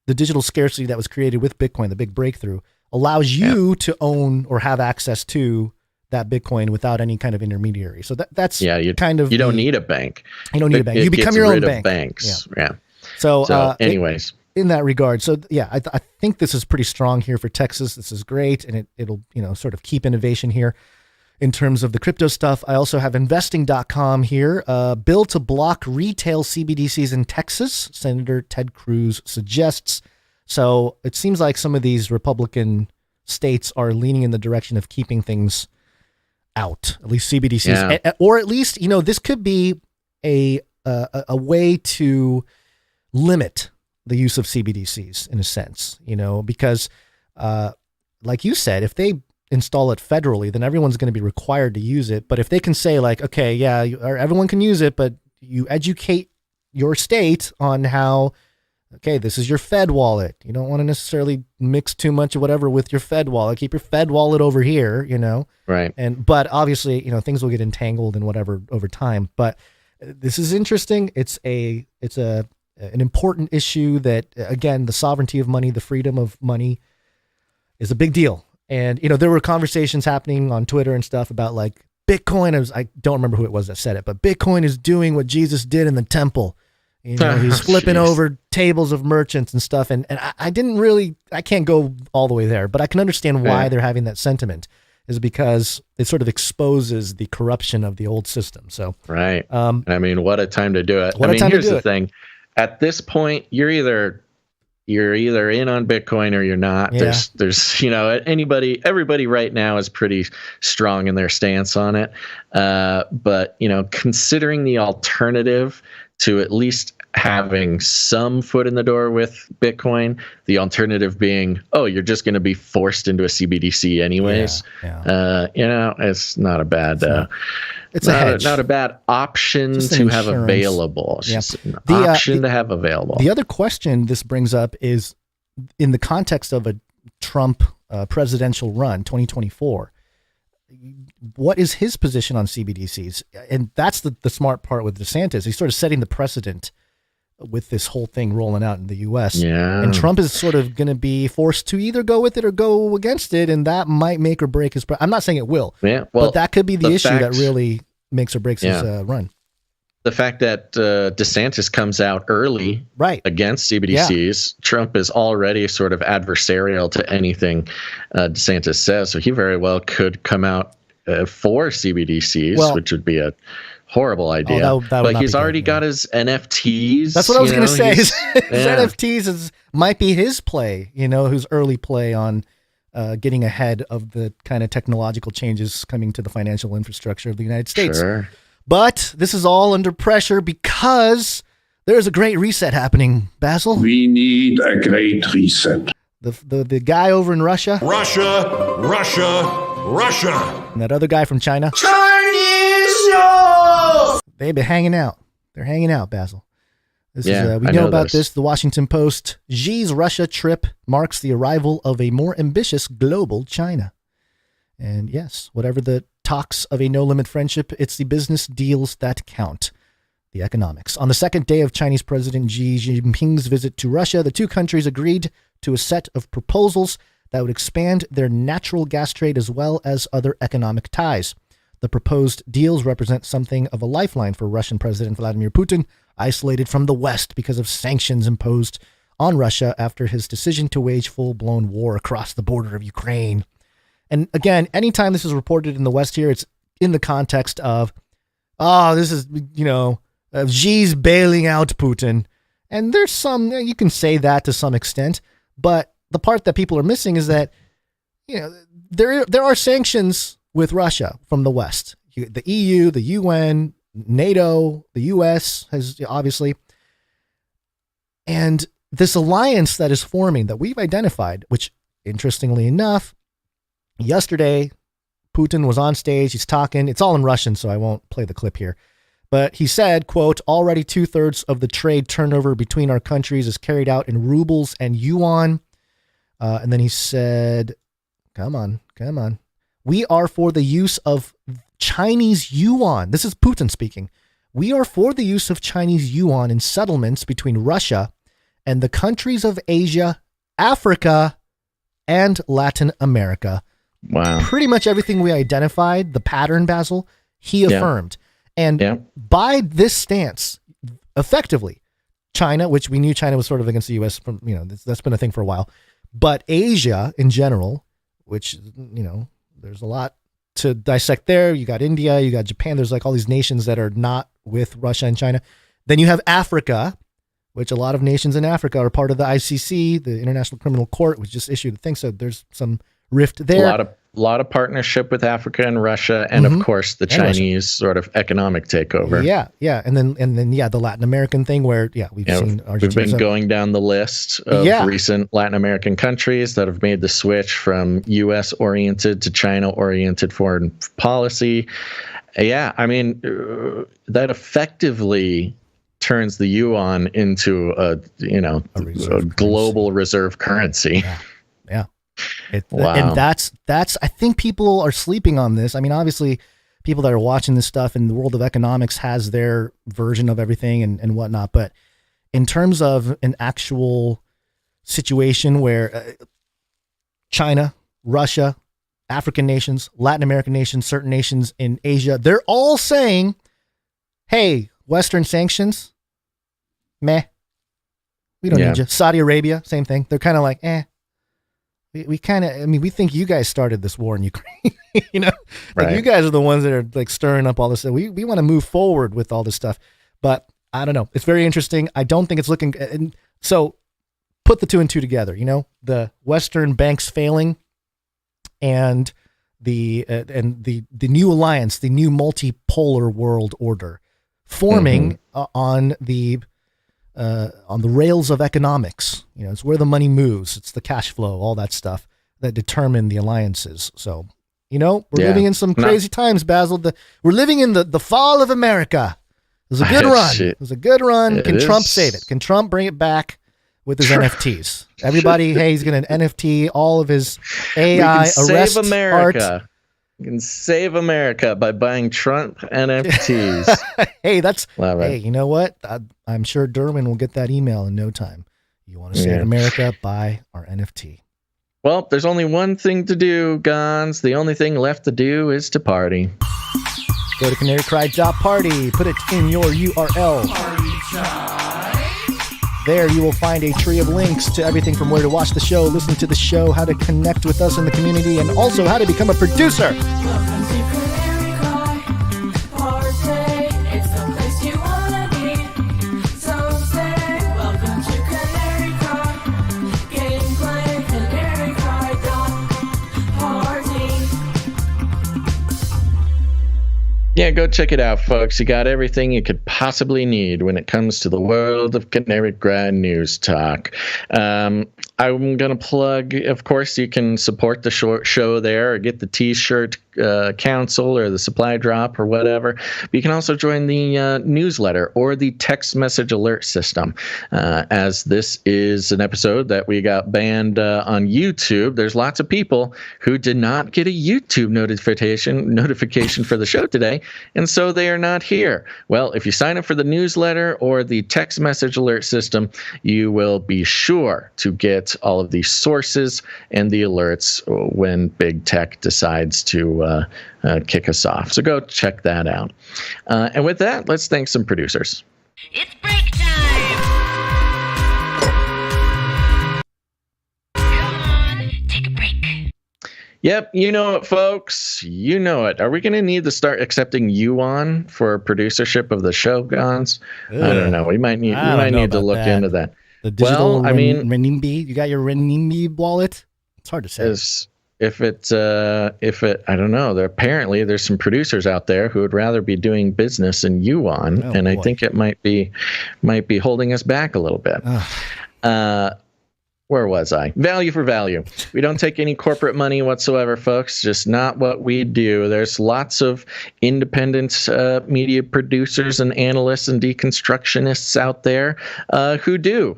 the digital scarcity that was created with Bitcoin, the big breakthrough, allows you to own or have access to that Bitcoin without any kind of intermediary. So that's you don't need a bank. You don't need a bank. You become your own bank. Banks. Yeah. So anyways, in that regard, so yeah, I think this is pretty strong here for Texas. This is great, and it'll sort of keep innovation here in terms of the crypto stuff. I also have investing.com here. Bill to block retail CBDCs in Texas, Senator Ted Cruz suggests. So it seems like some of these Republican states are leaning in the direction of keeping things out, at least CBDCs, or at least, this could be a way to limit the use of CBDCs in a sense, because like you said, if they install it federally, then everyone's going to be required to use it. But if they can say like, okay, yeah, everyone can use it, but you educate your state on how, okay, this is your Fed wallet. You don't want to necessarily mix too much of whatever with your Fed wallet. Keep your Fed wallet over here, Right. But obviously, things will get entangled and whatever over time. But this is interesting. It's an important issue that, again, the sovereignty of money, the freedom of money is a big deal. And, there were conversations happening on Twitter and stuff about like Bitcoin. I don't remember who it was that said it, but Bitcoin is doing what Jesus did in the temple. He's flipping over tables of merchants and stuff. And I can't go all the way there, but I can understand why they're having that sentiment, is because it sort of exposes the corruption of the old system. So, right. What a time to do it. Here's the thing. At this point, you're either in on Bitcoin or you're not. Yeah. There's everybody right now is pretty strong in their stance on it. But considering the alternative to at least having some foot in the door with Bitcoin, the alternative being, you're just going to be forced into a CBDC anyways. It's not a bad, it's not a bad option to have available. It's just an option to have available. The other question this brings up is in the context of a Trump presidential run, 2024. What is his position on CBDCs? And that's the smart part with DeSantis. He's sort of setting the precedent with this whole thing rolling out in the U.S. Yeah. And Trump is sort of going to be forced to either go with it or go against it, and that might make or break his. I'm not saying it will, but that could be the issue that really makes or breaks his run. The fact that DeSantis comes out early against CBDCs, Trump is already sort of adversarial to anything DeSantis says. So he very well could come out for CBDCs, which would be a horrible idea. But he's already got his NFTs. That's what I was going to say. His NFTs might be his play, his early play on getting ahead of the kind of technological changes coming to the financial infrastructure of the United States. Sure. But this is all under pressure because there's a great reset happening, Basil. We need a great reset. The guy over in Russia. Russia. And that other guy from China. They've been hanging out. They're hanging out, Basil. We know about this. The Washington Post. Xi's Russia trip marks the arrival of a more ambitious global China. And yes, whatever the talks of a no-limit friendship, it's the business deals that count. The economics. On the second day of Chinese President Xi Jinping's visit to Russia, the two countries agreed to a set of proposals that would expand their natural gas trade as well as other economic ties. The proposed deals represent something of a lifeline for Russian President Vladimir Putin, isolated from the West because of sanctions imposed on Russia after his decision to wage full-blown war across the border of Ukraine. And again, anytime this is reported in the West here, it's in the context of, this is, Xi's bailing out Putin. And there's some, you can say that to some extent, but the part that people are missing is that, there are sanctions with Russia from the West. The EU, the UN, NATO, the US has obviously. And this alliance that is forming that we've identified, which interestingly enough, yesterday, Putin was on stage. He's talking. It's all in Russian, so I won't play the clip here. But he said, quote, already 2/3 of the trade turnover between our countries is carried out in rubles and yuan. And then he said, come on. We are for the use of Chinese yuan. This is Putin speaking. We are for the use of Chinese yuan in settlements between Russia and the countries of Asia, Africa, and Latin America. Wow. Pretty much everything we identified, the pattern, Basil, he affirmed. And by this stance, effectively, China, which we knew China was sort of against the U.S. from, that's been a thing for a while, but Asia in general, which, there's a lot to dissect there. You got India, you got Japan. There's like all these nations that are not with Russia and China. Then you have Africa, which a lot of nations in Africa are part of the ICC, the International Criminal Court, which just issued a thing. So there's some rift there. lot of partnership with Africa and Russia, and of course the Chinese sort of economic takeover. Yeah, and then the Latin American thing where we've seen Argentina. We've been going down the list of recent Latin American countries that have made the switch from U.S. oriented to China oriented foreign policy. Yeah, I mean that effectively turns the yuan into a global reserve currency. Yeah. Wow. And that's I think people are sleeping on this. I mean, obviously people that are watching this stuff in the world of economics has their version of everything and whatnot. But in terms of an actual situation where China, Russia, African nations, Latin American nations, certain nations in Asia, they're all saying, hey, Western sanctions, meh. We don't need you. Saudi Arabia, same thing. They're kind of like, We kind of, I mean, we think you guys started this war in Ukraine, like you guys are the ones that are like stirring up all this. We want to move forward with all this stuff, but I don't know. It's very interesting. I don't think it's looking. And so put the two and two together, the Western banks failing and the new alliance, the new multipolar world order forming on the rails of economics. It's where the money moves. It's the cash flow, all that stuff that determine the alliances. So, we're living in some crazy times, Basil. We're living in the fall of America. It was a good run. It was a good run. Can Trump save it? Can Trump bring it back with his NFTs? Everybody, hey, he's going to NFT all of his AI arrest save America. art. You can save America by buying Trump NFTs. Hey, you know what? I'm sure Derwin will get that email in no time. You want to save America? Buy our NFT. Well, there's only one thing to do, Gons. The only thing left to do is to party. Go to canarycry.party. Put it in your URL. There you will find a tree of links to everything from where to watch the show, listen to the show, how to connect with us in the community, and also how to become a producer. Yeah, go check it out, folks. You got everything you could possibly need when it comes to the world of Canary Cry News Talk. I'm going to plug, of course, you can support the show there or get the T-shirt council or the supply drop or whatever. But you can also join the newsletter or the text message alert system. As this is an episode that we got banned on YouTube, there's lots of people who did not get a YouTube notification for the show today, and so they are not here. Well, if you sign up for the newsletter or the text message alert system, you will be sure to get all of the sources and the alerts when big tech decides to kick us off. So go check that out. And with that, let's thank some producers. It's break time! Come on, take a break. Yep, you know it, folks. You know it. Are we going to need to start accepting YUAN for producership of the show, Gons? I don't know. We might need to look into that. The digital renminbi. You got your renminbi wallet? It's hard to say. If it, I don't know. There's some producers out there who would rather be doing business in yuan, I think it might be holding us back a little bit. Where was I? Value for value. We don't take any corporate money whatsoever, folks. Just not what we do. There's lots of independent media producers and analysts and deconstructionists out there who do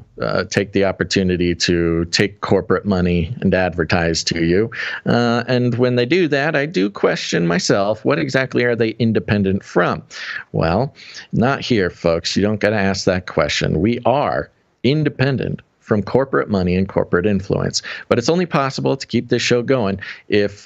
take the opportunity to take corporate money and advertise to you. And when they do that, I do question myself, what exactly are they independent from? Well, not here, folks. You don't got to ask that question. We are independent from corporate money and corporate influence. But it's only possible to keep this show going if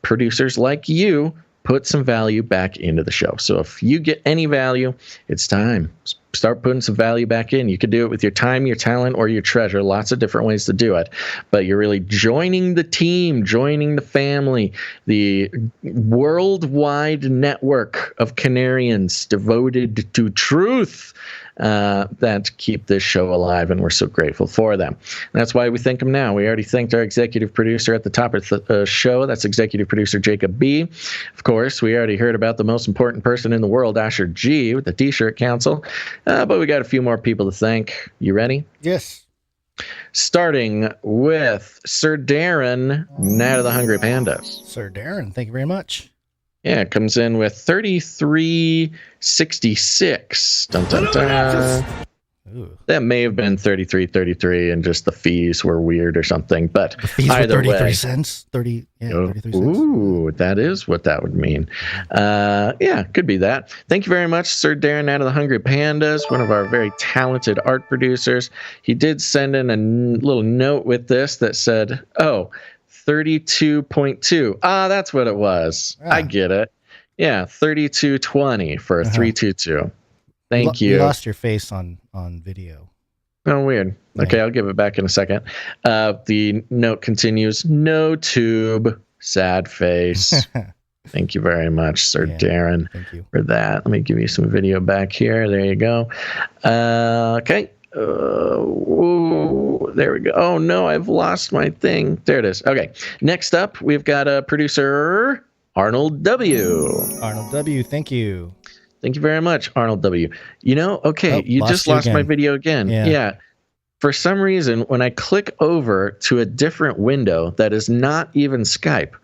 producers like you put some value back into the show. So if you get any value, it's time. start putting some value back in. You could do it with your time, your talent, or your treasure. Lots of different ways to do it. But you're really joining the team, joining the family, the worldwide network of Canarians devoted to truth that keep this show alive, and we're so grateful for them. And that's why we thank them now. We already thanked our executive producer at the top of the show. That's executive producer Jacob B. Of course, we already heard about the most important person in the world, Asher G, with the T-shirt council. But we got a few more people to thank. You ready? Yes. Starting with Sir Darren, Night of the Hungry Pandas. Sir Darren, thank you very much. Yeah, it comes in with 33.66. Dun, dun, dun. That may have been 33.33, and just the fees were weird or something. But the fees either were 33 way, cents. 33 cents. Ooh, that is what that would mean. Yeah, could be that. Thank you very much, Sir Darren out of the Hungry Pandas, one of our very talented art producers. He did send in a little note with this that said, 32.2. That's what it was. I get it. Yeah, 32.20 for 322. Thank you. You lost your face on video. Oh, weird. Okay, I'll give it back in a second. The note continues, no tube, sad face. Thank you very much, Sir Darren, for that. Let me give you some video back here. There you go. Okay. There we go. Oh, no, I've lost my thing. There it is. Okay. Next up, we've got a producer, Arnold W. Arnold W., thank you. Thank you very much, Arnold W. You just lost my video again. Yeah. For some reason, when I click over to a different window that is not even Skype,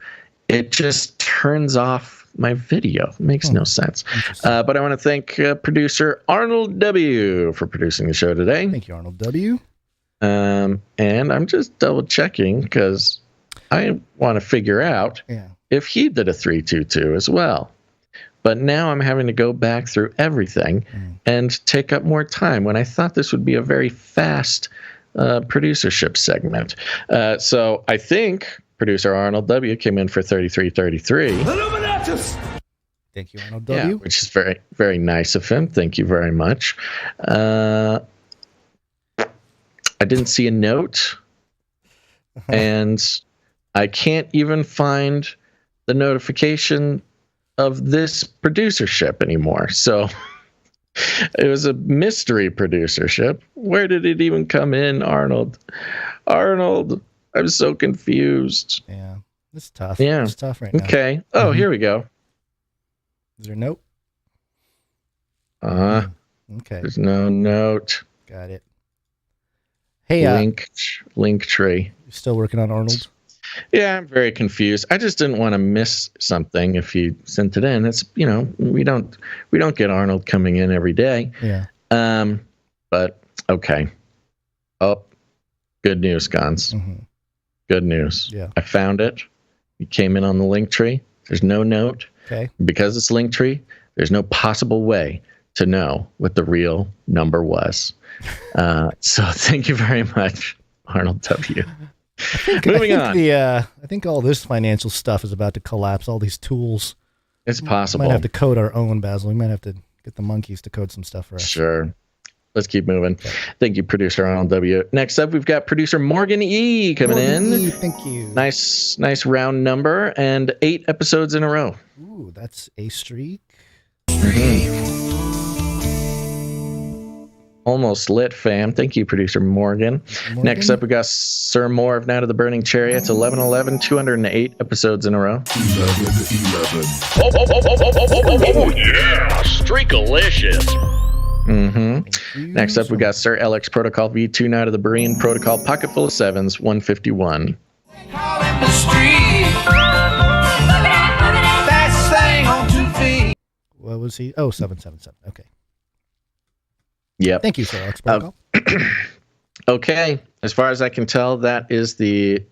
it just turns off my video. It makes no sense. But I want to thank producer Arnold W. for producing the show today. Thank you, Arnold W. And I'm just double checking because I want to figure out if he did a 322 as well. But now I'm having to go back through everything and take up more time when I thought this would be a very fast producership segment. So I think producer Arnold W. came in for 33.33. Thank you, Arnold W. Yeah, which is very, very nice of him. Thank you very much. I didn't see a note, and I can't even find the notification of this producership anymore. So it was a mystery producership. Where did it even come in, Arnold? Arnold, I'm so confused. Yeah, it's tough. Yeah, it's tough right now. Okay. Oh, here we go. Is there a note? Okay. There's no note. Got it. Hey, link tree. You still working on Arnold? Yeah, I'm very confused. I just didn't want to miss something if you sent it in. It's, we don't get Arnold coming in every day. Yeah. But okay. Oh, good news, Gons. Good news. Yeah. I found it. You came in on the link tree. There's no note. Okay. Because it's link tree, there's no possible way to know what the real number was. So thank you very much, Arnold W. Moving on. I think all this financial stuff is about to collapse. All these tools. It's possible. We might have to code our own, Basil. We might have to get the monkeys to code some stuff for us. Sure. Let's keep moving. Okay. Thank you, producer Arnold W. Next up, we've got producer Morgan E. coming in. Thank you. Nice round number, and 8 episodes in a row. Ooh, that's a streak. Almost lit, fam. Thank you, producer Morgan. Next up, we got Sir Moore of Night of the Burning Chariots, 11/11, 208 episodes in a row. 11/11. Oh yeah, Streakalicious. Next up, we got Sir LX Protocol V2 Night of the Breen Protocol Pocket Full of Sevens, 151. What was he? Oh, 777. Okay. Yep. Thank you, Sir LX Protocol. Okay. As far as I can tell, that is the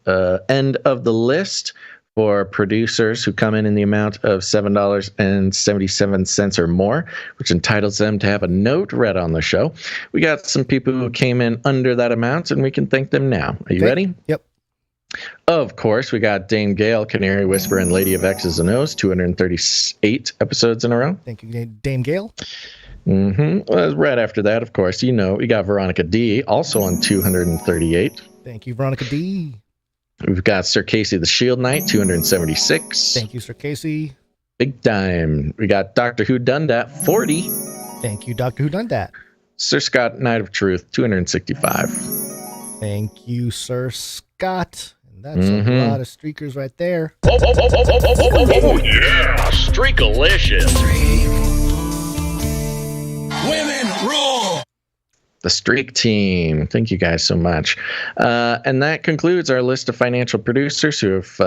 end of the list for producers who come in the amount of $7.77 or more, which entitles them to have a note read on the show. We got some people who came in under that amount, and we can thank them now. Are you ready? Yep. Of course, we got Dame Gale, Canary Whisper, and Lady of X's and O's, 238 episodes in a row. Thank you, Dame Gale. Well, right after that, of course, we got Veronica D, also on 238. Thank you, Veronica D. We've got Sir Casey the Shield Knight, 276. Thank you, Sir Casey. Big time. We got Dr. Who Done That, 40. Thank you, Dr. Who Done That. Sir Scott, Knight of Truth, 265. Thank you, Sir Scott. And that's a lot of streakers right there. Oh yeah, Streakalicious. Women rule. The Streak Team. Thank you guys so much. And that concludes our list of financial producers who have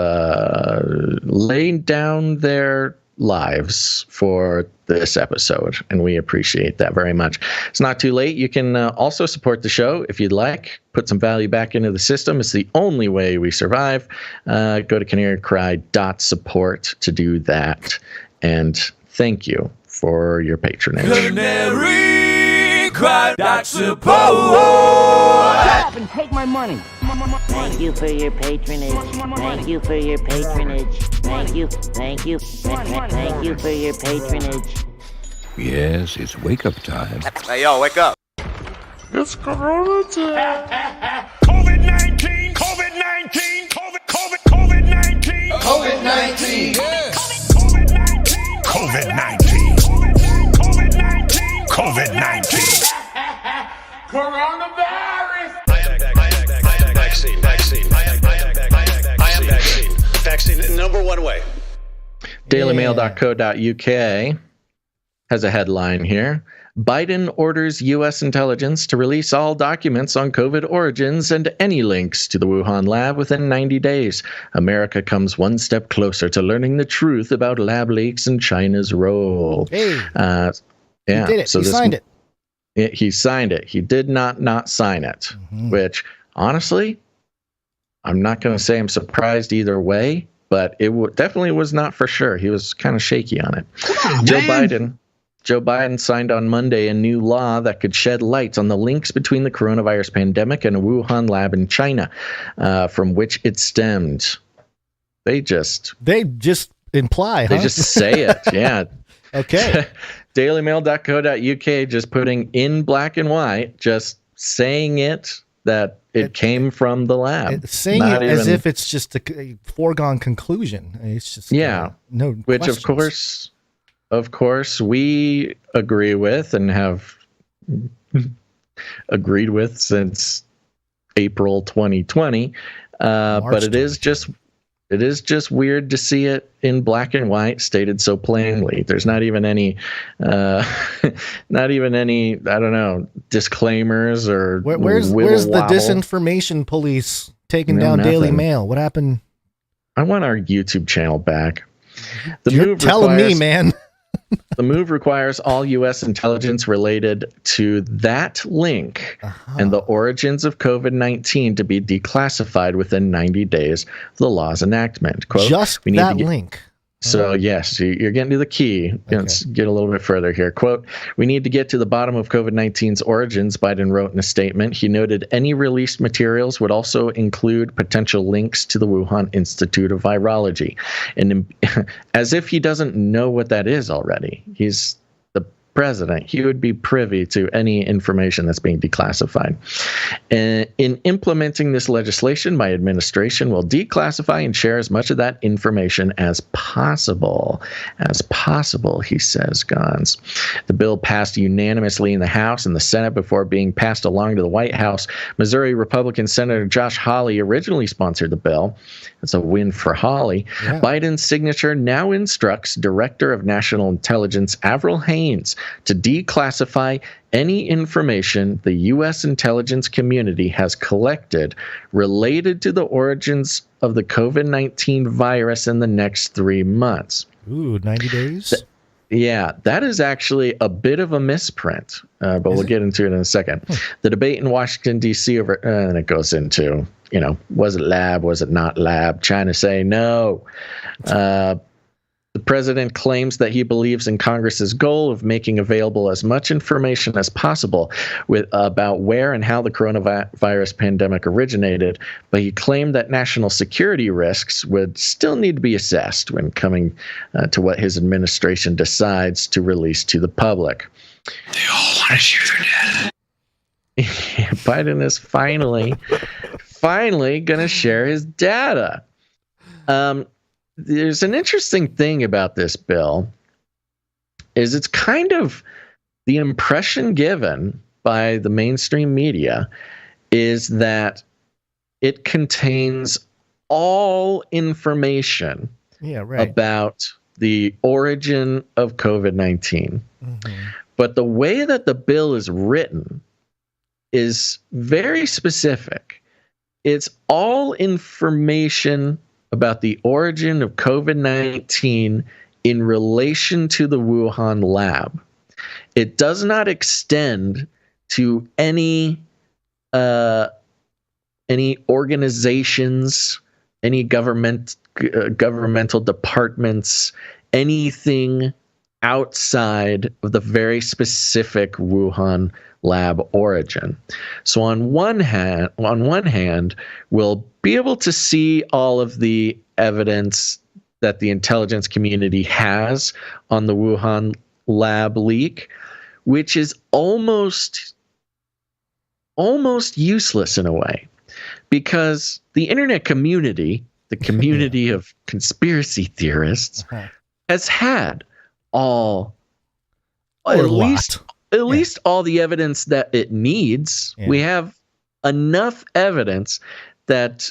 laid down their lives for this episode, and we appreciate that very much. It's not too late. You can also support the show if you'd like. Put some value back into the system. It's the only way we survive. Go to canarycry.support to do that. And thank you for your patronage. Canarycry.support. Stop and take my money. Thank you for your patronage. Thank you for your patronage. Thank you for your patronage. Yes, it's wake up time. Hey, yo, wake up. It's Corona time. COVID-19. COVID-19. COVID-19. COVID-19. COVID-19. COVID-19. Coronavirus. Vaccine. I am vaccine. Vaccine, number one way. DailyMail.co.uk has a headline here. Biden orders U.S. intelligence to release all documents on COVID origins and any links to the Wuhan lab within 90 days. America comes one step closer to learning the truth about lab leaks and China's role. Hey, yeah, he did it. He signed it. He signed it. He did not sign it, which, honestly, I'm not going to say I'm surprised either way, but it definitely was not for sure. He was kind of shaky on it. Joe Biden signed on Monday a new law that could shed light on the links between the coronavirus pandemic and a Wuhan lab in China, from which it stemmed. They just imply, They just say it, yeah. Okay. DailyMail.co.uk just putting in black and white, just saying it, that it came from the lab. Saying it as if it's just a foregone conclusion. It's just no which questions. Of course, we agree with and have agreed with since April 2020. But it is just weird to see it in black and white stated so plainly. There's not even any disclaimers or where's the disinformation police taking down nothing. Daily Mail? What happened? I want our YouTube channel back. You're telling me, man. The move requires all U.S. intelligence related to that link and the origins of COVID-19 to be declassified within 90 days of the law's enactment. Quote, just that link. So, yes, you're getting to the key. Okay. Let's get a little bit further here. Quote, we need to get to the bottom of COVID-19's origins, Biden wrote in a statement. He noted any released materials would also include potential links to the Wuhan Institute of Virology. And as if he doesn't know what that is already. He's the president. He would be privy to any information that's being declassified. In implementing this legislation, my administration will declassify and share as much of that information as possible. He says, Gons. The bill passed unanimously in the House and the Senate before being passed along to the White House. Missouri Republican Senator Josh Hawley originally sponsored the bill. It's a win for Hawley. Yeah. Biden's signature now instructs Director of National Intelligence Avril Haines to declassify any information the U.S. intelligence community has collected related to the origins of the COVID-19 virus in the next 3 months. Ooh, 90 days? Yeah, that is actually a bit of a misprint, but we'll get into it in a second. The debate in Washington, D.C. over, and it goes into, was it lab, was it not lab? China saying no. The president claims that he believes in Congress's goal of making available as much information as possible about where and how the coronavirus pandemic originated, but he claimed that national security risks would still need to be assessed when coming to what his administration decides to release to the public. They all want to share their data. Biden is finally going to share his data. There's an interesting thing about this bill is it's kind of the impression given by the mainstream media is that it contains all information about the origin of COVID-19. Mm-hmm. But the way that the bill is written is very specific. It's all information about the origin of COVID-19 in relation to the Wuhan lab. It does not extend to any organizations, any governmental departments, anything outside of the very specific Wuhan lab origin. So on one hand, we'll be able to see all of the evidence that the intelligence community has on the Wuhan lab leak, which is almost useless in a way, because the internet community, the community of conspiracy theorists, has had at least all the evidence that it needs. Yeah. We have enough evidence that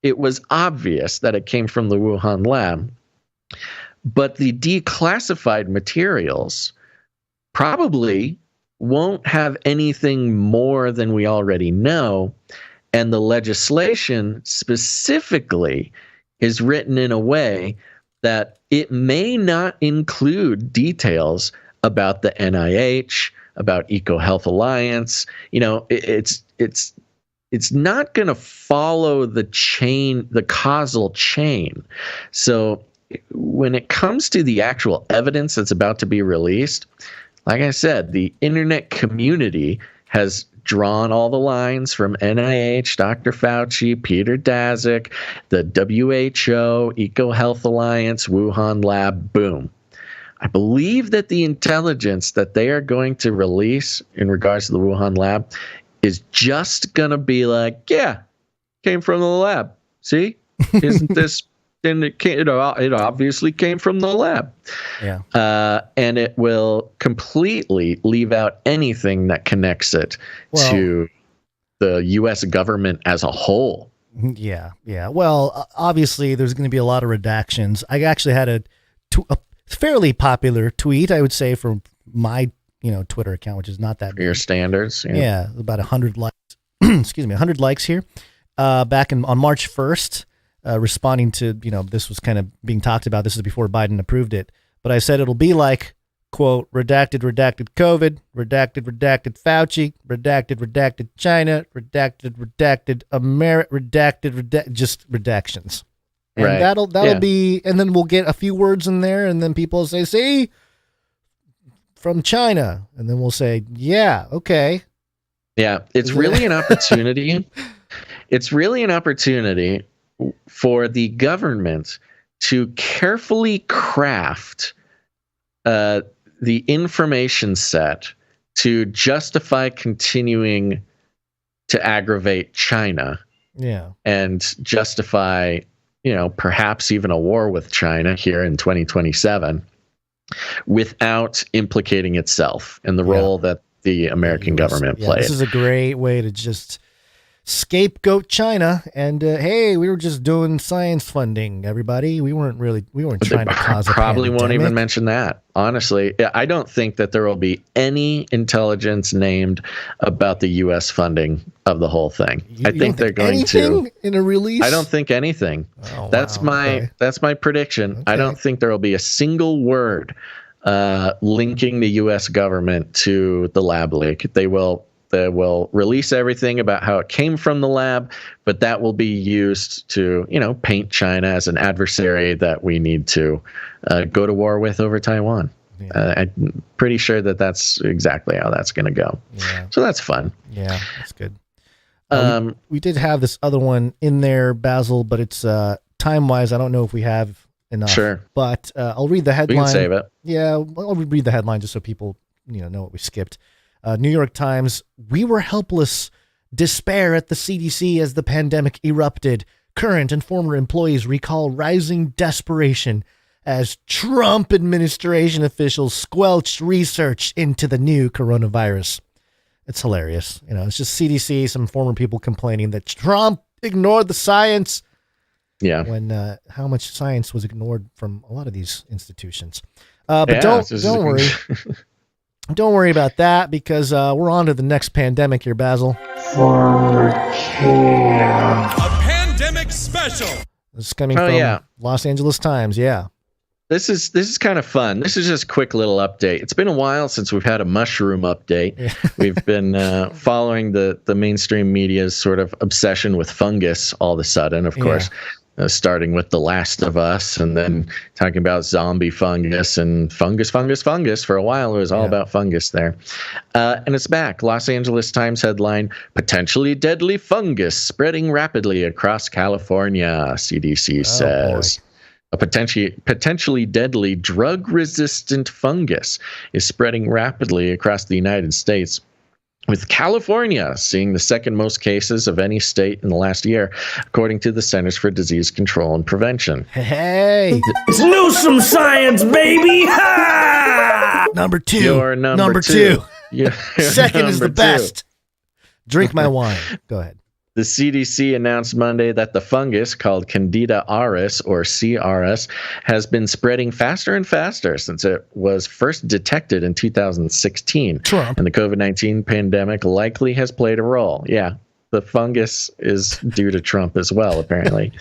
it was obvious that it came from the Wuhan lab. But the declassified materials probably won't have anything more than we already know. And the legislation specifically is written in a way that it may not include details about the NIH, about EcoHealth Alliance. You know, it's not going to follow the chain, the causal chain. So when it comes to the actual evidence that's about to be released, like I said, the internet community has drawn all the lines from NIH, Dr. Fauci, Peter Daszak, the WHO, EcoHealth Alliance, Wuhan lab, boom. I believe that the intelligence that they are going to release in regards to the Wuhan lab is just going to be like, yeah, came from the lab. See? Isn't this? And it obviously came from the lab. Yeah. And it will completely leave out anything that connects it to the U.S. government as a whole. Yeah, yeah. Well, obviously, there's going to be a lot of redactions. I actually had a fairly popular tweet, I would say, from my Twitter account, which is not that for your standards. Yeah, about 100 likes. Excuse me, 100 likes here. Back on March 1st. Responding to, this was kind of being talked about. This is before Biden approved it. But I said it'll be like, quote, redacted COVID, redacted Fauci, redacted China, redacted America, just redactions. And right. that'll be, and then we'll get a few words in there, and then people will say, see, from China. And then we'll say, yeah, okay. Yeah, it's really an opportunity. It's really an opportunity for the government to carefully craft the information set to justify continuing to aggravate China. Yeah. And justify, perhaps even a war with China here in 2027 without implicating itself in the role that the American government played. This is a great way to just scapegoat China and hey, we were just doing science funding, everybody. We weren't trying to cause a probably pandemic. Won't even mention that. Honestly, I don't think that there will be any intelligence named about the U.S. funding of the whole thing. I think they're going to in a release. I don't think anything. That's my prediction. Okay. I don't think there will be a single word linking the U.S. government to the lab leak. They will release everything about how it came from the lab, but that will be used to, paint China as an adversary that we need to go to war with over Taiwan. Yeah. I'm pretty sure that that's exactly how that's going to go. Yeah. So that's fun. Yeah, that's good. We did have this other one in there, Basil, but it's time-wise, I don't know if we have enough. Sure. But I'll read the headline. We can save it. Yeah, I'll read the headline just so people know what we skipped. New York Times, we were helpless. Despair at the CDC as the pandemic erupted. Current and former employees recall rising desperation as Trump administration officials squelched research into the new coronavirus. It's hilarious. It's just CDC, some former people complaining that Trump ignored the science. Yeah. When how much science was ignored from a lot of these institutions. But don't worry. Don't worry about that because we're on to the next pandemic here, Basil. A pandemic special. This is coming from Los Angeles Times. Yeah. This is kind of fun. This is just a quick little update. It's been a while since we've had a mushroom update. Yeah. We've been following the mainstream media's sort of obsession with fungus all of a sudden, of course. Starting with The Last of Us and then talking about zombie fungus and fungus. For a while, it was all about fungus there. And it's back. Los Angeles Times headline, potentially deadly fungus spreading rapidly across California, CDC says. A potentially deadly drug-resistant fungus is spreading rapidly across the United States, with California seeing the second most cases of any state in the last year, according to the Centers for Disease Control and Prevention. Hey! It's Newsome science, baby! Ha! Number two. You're number two. Second is the best. Drink my wine. Go ahead. The CDC announced Monday that the fungus called Candida auris, or CRS, has been spreading faster and faster since it was first detected in 2016. Trump. And the COVID-19 pandemic likely has played a role. Yeah, the fungus is due to Trump as well, apparently.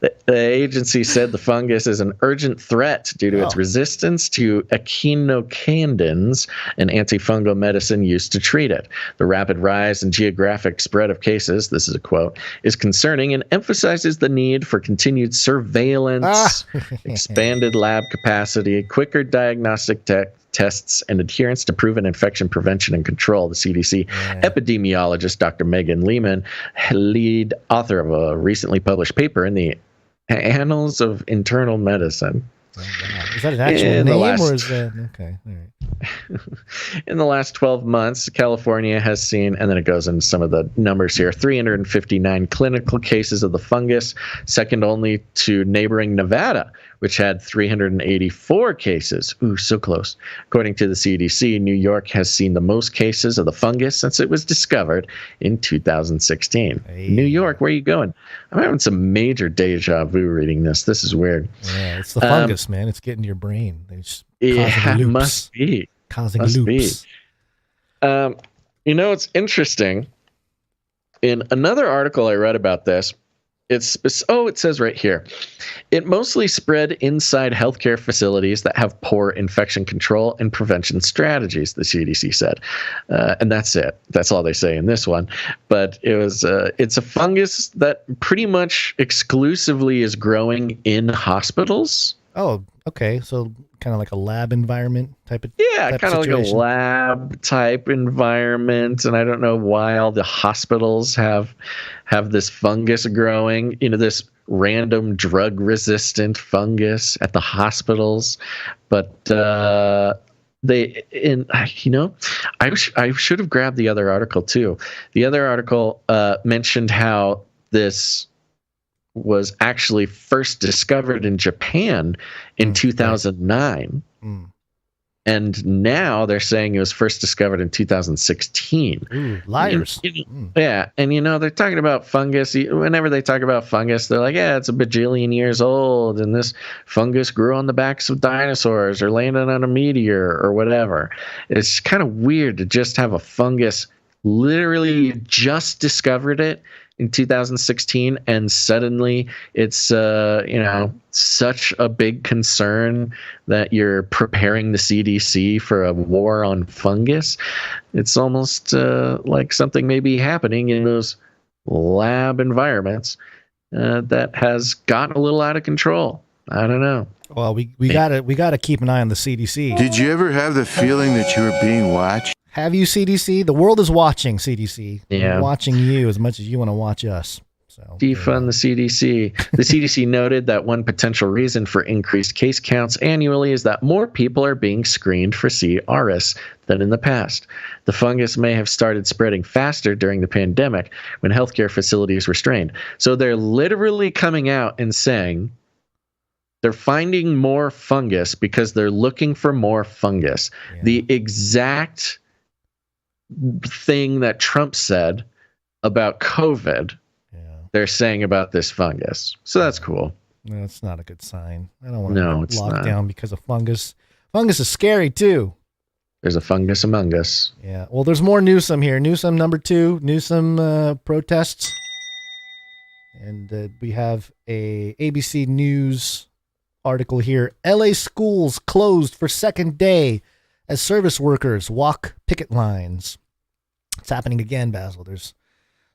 The agency said the fungus is an urgent threat due to its resistance to echinocandins, an antifungal medicine used to treat it. The rapid rise and geographic spread of cases, this is a quote, is concerning and emphasizes the need for continued surveillance, expanded lab capacity, quicker diagnostic tests, and adherence to proven infection prevention and control. The CDC epidemiologist Dr. Megan Lehman, lead author of a recently published paper in the Annals of Internal Medicine. Oh, wow. Is that an actual name or is that okay? All right. In the last 12 months, California has seen, and then it goes into some of the numbers here, 359 clinical cases of the fungus, second only to neighboring Nevada, which had 384 cases. Ooh, so close. According to the CDC, New York has seen the most cases of the fungus since it was discovered in 2016. Hey. New York, where are you going? I'm having some major deja vu reading this. This is weird. Yeah, it's the fungus, man. It's getting your brain. It must be. Causing loops. It's interesting. In another article I read about this, it says right here, it mostly spread inside healthcare facilities that have poor infection control and prevention strategies, the CDC said. And that's it. That's all they say in this one. But it's a fungus that pretty much exclusively is growing in hospitals. Oh, okay. So kind of like a lab environment type of kind of like a lab type environment. And I don't know why all the hospitals have this fungus growing, this random drug resistant fungus at the hospitals. But I should have grabbed the other article too. The other article mentioned how this was actually first discovered in Japan in 2009. Right. And now they're saying it was first discovered in 2016. Ooh, liars. Yeah. And, they're talking about fungus. Whenever they talk about fungus, they're like, it's a bajillion years old. And this fungus grew on the backs of dinosaurs or landed on a meteor or whatever. It's kind of weird to just have a fungus literally just discovered it in 2016, and suddenly it's such a big concern that you're preparing the CDC for a war on fungus. It's almost like something may be happening in those lab environments that has gotten a little out of control. I don't know. Well, we gotta keep an eye on the CDC. Did you ever have the feeling that you were being watched? Have you, CDC? The world is watching, CDC. Yeah. We're watching you as much as you want to watch us. So defund the CDC. The CDC noted that one potential reason for increased case counts annually is that more people are being screened for CRS than in the past. The fungus may have started spreading faster during the pandemic when healthcare facilities were strained. So they're literally coming out and saying they're finding more fungus because they're looking for more fungus. Yeah. The exact thing that Trump said about COVID, they're saying about this fungus. So that's cool. No, it's not a good sign. I don't want to get locked down because of fungus. Fungus is scary too. There's a fungus among us. Yeah. Well, there's more Newsom here. Newsom number 2. Newsom protests. And we have a ABC News article here. LA schools closed for second day as service workers walk picket lines. It's happening again, Basil. There's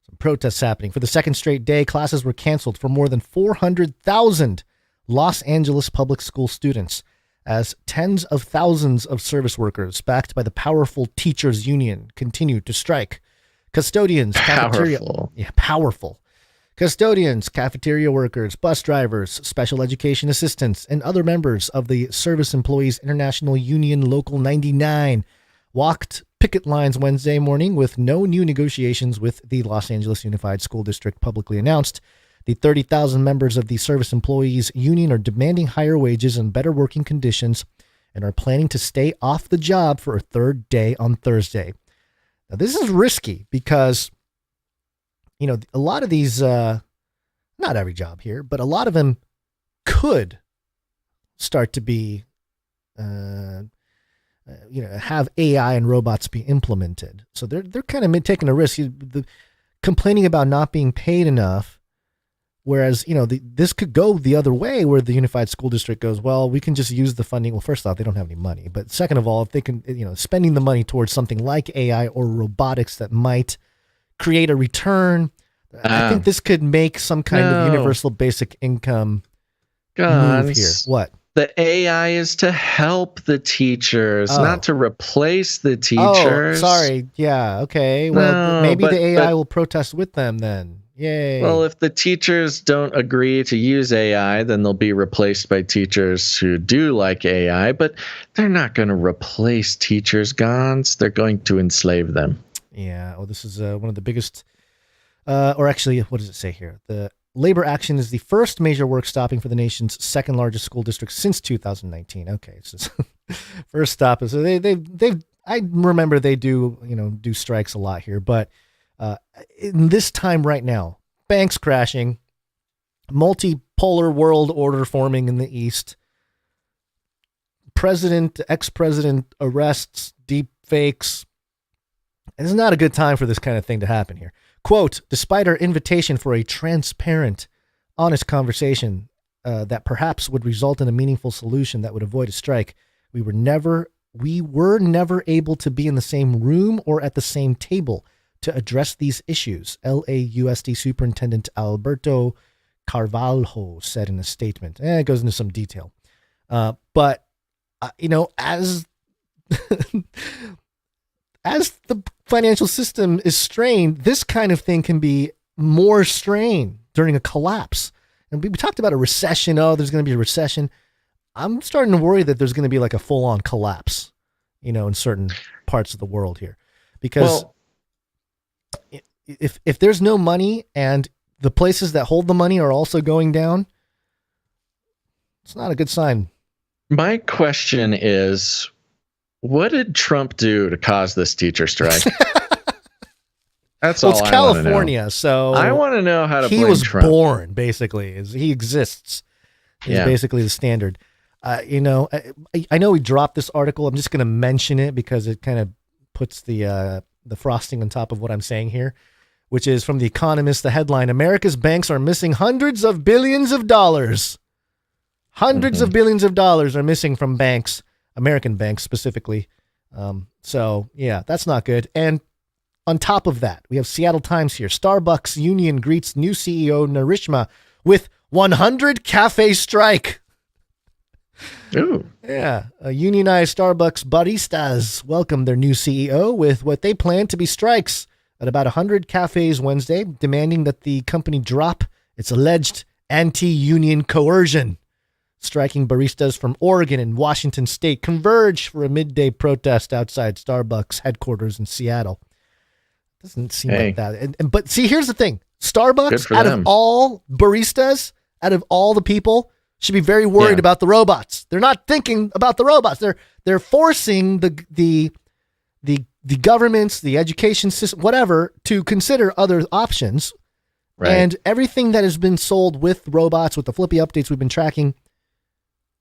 some protests happening. For the second straight day, classes were canceled for more than 400,000 Los Angeles public school students as tens of thousands of service workers, backed by the powerful teachers union, continued to strike. Custodians, powerful. Custodians, cafeteria workers, bus drivers, special education assistants, and other members of the Service Employees International Union Local 99 walked picket lines Wednesday morning with no new negotiations with the Los Angeles Unified School District publicly announced. The 30,000 members of the Service Employees Union are demanding higher wages and better working conditions and are planning to stay off the job for a third day on Thursday. Now, this is risky because, you know, a lot of these, not every job here, but a lot of them could start to be, have AI and robots be implemented. So they're kind of taking a risk. Complaining about not being paid enough. Whereas, this could go the other way where the Unified School District goes, well, we can just use the funding. Well, first off, they don't have any money. But second of all, if they can, spending the money towards something like AI or robotics that might create a return, I think this could make some kind of universal basic income move here. What? The AI is to help the teachers, not to replace the teachers. Oh, sorry. Yeah. Okay. Well, maybe the AI will protest with them then. Yay. Well, if the teachers don't agree to use AI, then they'll be replaced by teachers who do like AI, but they're not going to replace teachers, Gons. They're going to enslave them. Yeah. Well, this is one of the biggest, or actually, what does it say here? The labor action is the first major work stopping for the nation's second largest school district since 2019. Okay. So first stop. So I remember they do strikes a lot here, but in this time right now, banks crashing, multipolar world order forming in the East, ex-president arrests, deep fakes. It's not a good time for this kind of thing to happen here. Quote, despite our invitation for a transparent, honest conversation that perhaps would result in a meaningful solution that would avoid a strike, we were never able to be in the same room or at the same table to address these issues, LAUSD Superintendent Alberto Carvalho said in a statement. It goes into some detail. But as as the financial system is strained, this kind of thing can be more strained during a collapse. And we talked about a recession. Oh, there's going to be a recession. I'm starting to worry that there's going to be like a full-on collapse, in certain parts of the world here. Because if there's no money and the places that hold the money are also going down, it's not a good sign. My question is, what did Trump do to cause this teacher strike? That's all it's I California, want to know. so I want to know how to blame Trump. He was born, basically. He exists. He's basically the standard. I know we dropped this article. I'm just going to mention it because it kind of puts the frosting on top of what I'm saying here, which is from The Economist. The headline, America's banks are missing hundreds of billions of dollars. Hundreds of billions of dollars are missing from banks, American banks specifically. So, yeah, that's not good. And on top of that, we have Seattle Times here. Starbucks union greets new CEO Narishma with 100 cafe strike. Ooh. Yeah, unionized Starbucks baristas welcome their new CEO with what they plan to be strikes at about 100 cafes Wednesday, demanding that the company drop its alleged anti-union coercion. Striking baristas from Oregon and Washington State converge for a midday protest outside Starbucks headquarters in Seattle. Doesn't seem like that. But see, here's the thing. Starbucks, out of all baristas, out of all the people, should be very worried about the robots. They're not thinking about the robots. They're forcing the governments, the education system, whatever, to consider other options. Right. And everything that has been sold with robots, with the Flippy updates we've been tracking,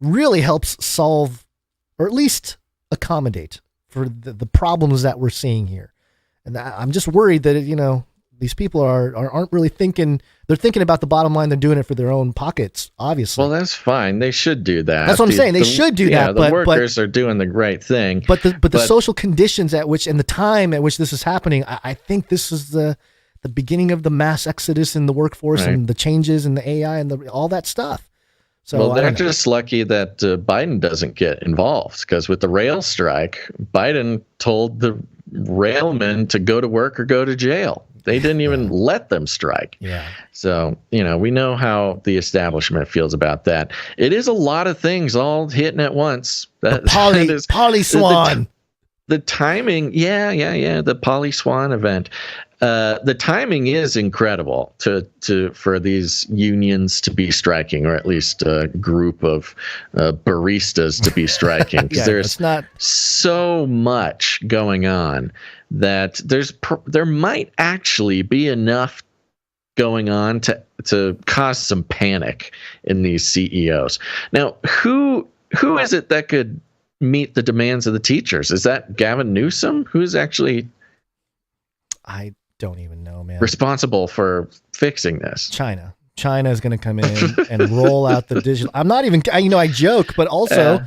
really helps solve, or at least accommodate for the problems that we're seeing here. And I'm just worried that, these people aren't really thinking. They're thinking about the bottom line. They're doing it for their own pockets, obviously. Well, that's fine. They should do that. That's what I'm saying. They should do that. The workers are doing the right thing. But the social conditions at which, and the time at which this is happening, I think this is the beginning of the mass exodus in the workforce, and the changes in the AI and all that stuff. So they're just lucky that Biden doesn't get involved, because with the rail strike, Biden told the railmen to go to work or go to jail. They didn't even let them strike. Yeah. So, we know how the establishment feels about that. It is a lot of things all hitting at once. Polly Swan. The timing. The Polly Swan event. The timing is incredible for these unions to be striking, or at least a group of baristas to be striking, because there's not so much going on that there might actually be enough going on to cause some panic in these CEOs. Now, who is it that could meet the demands of the teachers? Is that Gavin Newsom? Who's actually? I don't even know, man. Responsible for fixing this? China is going to come in and roll out the digital. I'm not even, I joke, but also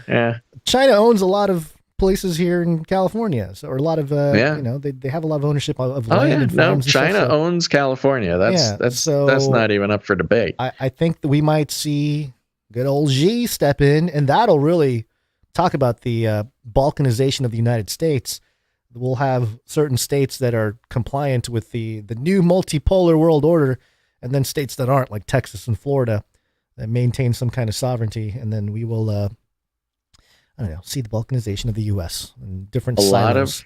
China owns a lot of places here in California, or a lot of they have a lot of ownership of land and farms. China owns California. That's not even up for debate. I think that we might see good old Xi step in, and that'll really talk about the balkanization of the United States. We'll have certain states that are compliant with the new multipolar world order, and then states that aren't, like Texas and Florida, that maintain some kind of sovereignty. And then we will, see the balkanization of the U.S. and different silos.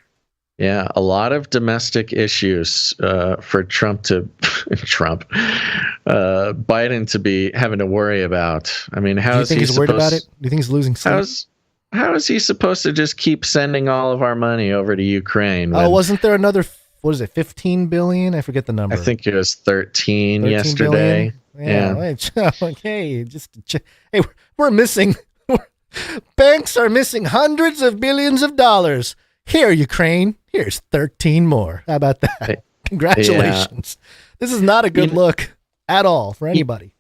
A lot of domestic issues for Biden to be having to worry about. I mean, how is he he's worried about it? Do you think he's losing sleep? How is he supposed to just keep sending all of our money over to Ukraine? Wasn't there another, 15 billion? I forget the number. I think it was 13 yesterday. Billion? Yeah. Okay. Hey, we're missing. Banks are missing hundreds of billions of dollars. Here, Ukraine. Here's 13 more. How about that? Congratulations. Yeah. This is not a good look at all for anybody.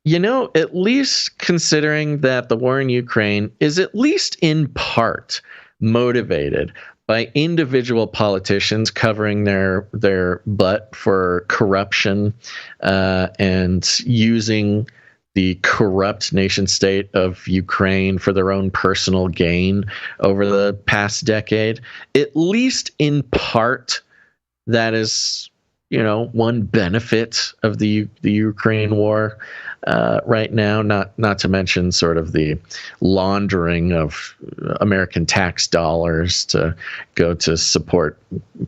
At least considering that the war in Ukraine is at least in part motivated by individual politicians covering their butt for corruption and using the corrupt nation state of Ukraine for their own personal gain over the past decade. At least in part, that is, one benefit of the Ukraine war right now, not to mention sort of the laundering of American tax dollars to go to support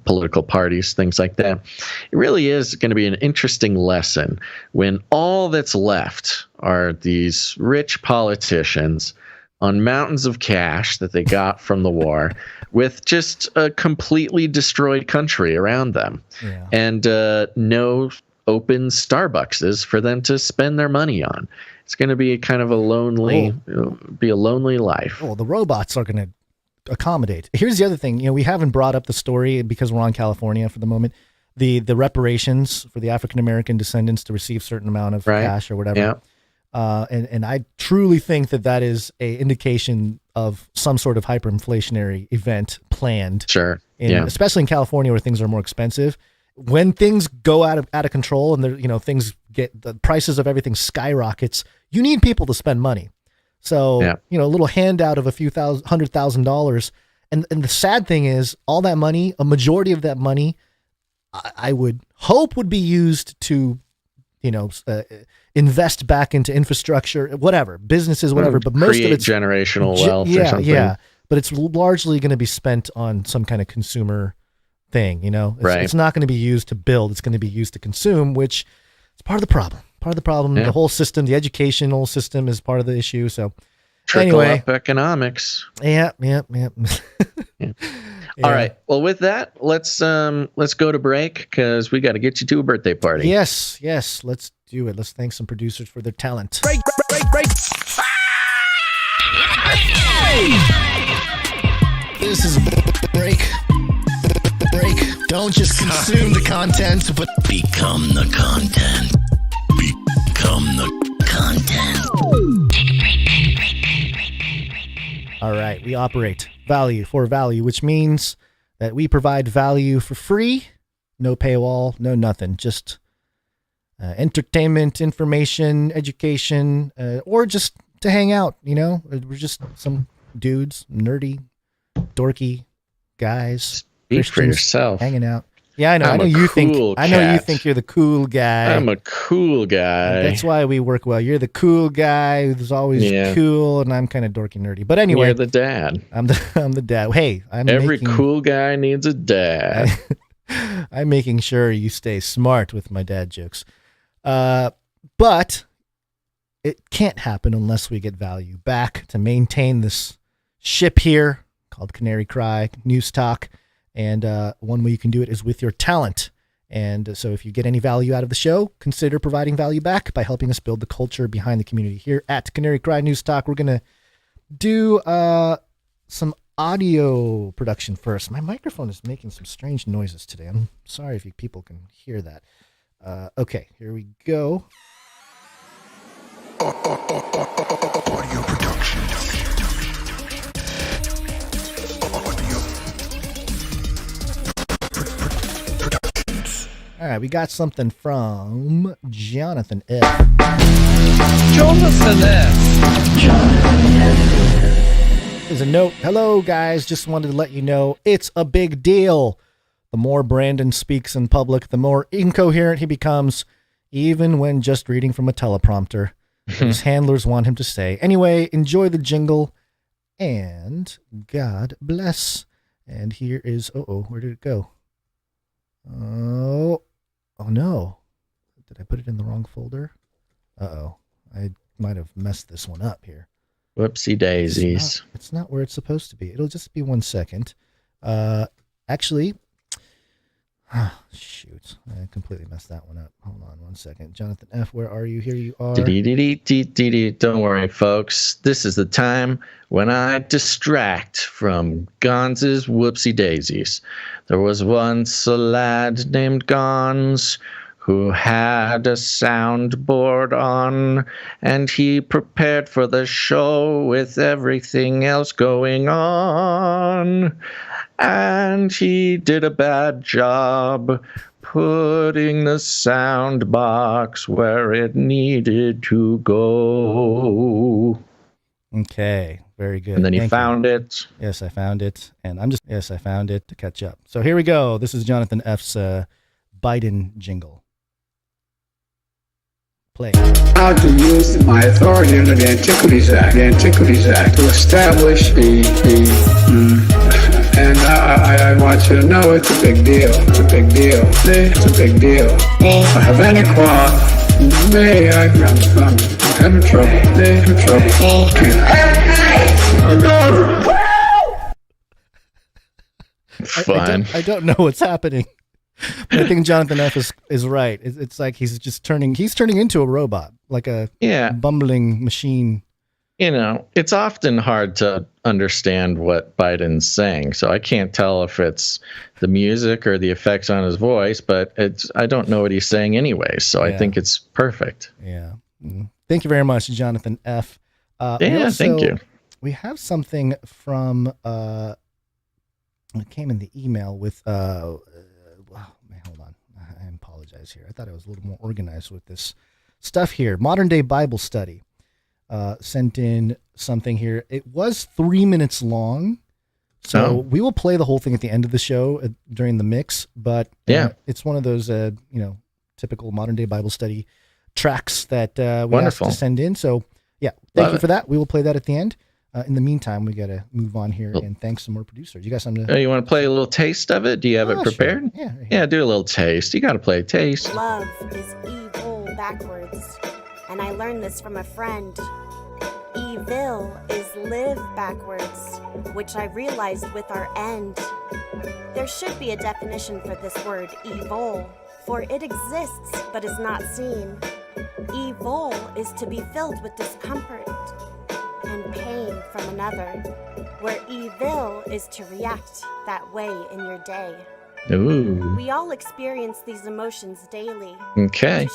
political parties, things like that. It really is going to be an interesting lesson when all that's left are these rich politicians on mountains of cash that they got from the war with just a completely destroyed country around them, and no open Starbuckses for them to spend their money on. It's going to be kind of a lonely life. Well, the robots are going to accommodate. Here's the other thing. We haven't brought up the story because we're on California for the moment. The reparations for the African-American descendants to receive certain amount of cash or whatever. Yeah. And I truly think that is a indication of some sort of hyperinflationary event planned. Sure. Especially in California where things are more expensive. When things go out of control and things get, the prices of everything skyrockets, you need people to spend money. So, a little handout of a few $100,000. And the sad thing is all that money, a majority of that money I would hope would be used to, invest back into infrastructure, whatever, businesses, whatever. But most of it's generational wealth or something. Yeah. But it's largely going to be spent on some kind of consumer thing, It's not going to be used to build. It's going to be used to consume, which is part of the problem. The whole system, the educational system is part of the issue. So trickle up economics. Yeah. All right. Well, with that, let's go to break because we got to get you to a birthday party. Yes. Let's do it. Let's thank some producers for their talent. Break. This is break. Don't just consume the content, but become the content. Become the content. All right. We operate value for value, which means that we provide value for free, no paywall, no nothing, just entertainment, information, education, or just to hang out. We're just some dudes, nerdy, dorky guys. Speak for yourself. Hanging out. Yeah, I know. I know you think you're the cool guy. I'm a cool guy. And that's why we work well. You're the cool guy who's always cool, and I'm kind of dorky, nerdy. But anyway, you're the dad. I'm the dad. Hey, every cool guy needs a dad. I'm making sure you stay smart with my dad jokes. But it can't happen unless we get value back to maintain this ship here called Canary Cry News Talk. And one way you can do it is with your talent. And so if you get any value out of the show, consider providing value back by helping us build the culture behind the community here at Canary Cry News Talk. We're going to do some audio production first. My microphone is making some strange noises today. I'm sorry if people can hear that. Okay, here we go. Audio production. All right, we got something from Jonathan F. There's a note. Hello, guys. Just wanted to let you know it's a big deal. The more Brandon speaks in public, the more incoherent he becomes, even when just reading from a teleprompter. His handlers want him to say. Anyway, enjoy the jingle, and God bless. And here is, where did it go? Oh no. Did I put it in the wrong folder? I might have messed this one up here. Whoopsie daisies. It's not where it's supposed to be. It'll just be 1 second. Actually, shoot. I completely messed that one up. Hold on 1 second. Jonathan F., where are you? Here you are. Don't worry, folks. This is the time when I distract from Gonz's whoopsie daisies. There was once a lad named Gonz who had a soundboard on, and he prepared for the show with everything else going on. And he did a bad job putting the sound box where it needed to go. Okay, very good. And then he found it. Yes, I found it. And I found it to catch up. So here we go. This is Jonathan F.'s Biden jingle. Play. How to use my authority under the Antiquities Act to establish and I want you to know it's a big deal. It's a big deal. It's a big deal. If I have any quarrel, I'm in trouble. Fun. I don't know what's happening. But I think Jonathan F. is right. It's like he's turning into a robot, like a bumbling machine. It's often hard to understand what Biden's saying, so I can't tell if it's the music or the effects on his voice, but I don't know what he's saying anyway, so I think it's perfect. Yeah. Thank you very much, Jonathan F. Thank you. We have something from it came in the email with hold on. I apologize here. I thought I was a little more organized with this stuff here. Modern Day Bible Study sent in something here. It was 3 minutes long, So we will play the whole thing at the end of the show during the mix, but it's one of those, typical modern day Bible study tracks that we have to send in. So thank you for that. We will play that at the end. In the meantime, we got to move on here and thank some more producers. You got something to... you want to play a little taste of it? Do you have it prepared? Sure. Yeah, do a little taste. You got to play a taste. Love is evil backwards, and I learned this from a friend. Evil is live backwards, which I realized with our end. There should be a definition for this word, evil, for it exists but is not seen. Evil is to be filled with discomfort and pain from another, where evil is to react that way in your day. Ooh. We all experience these emotions daily. Okay.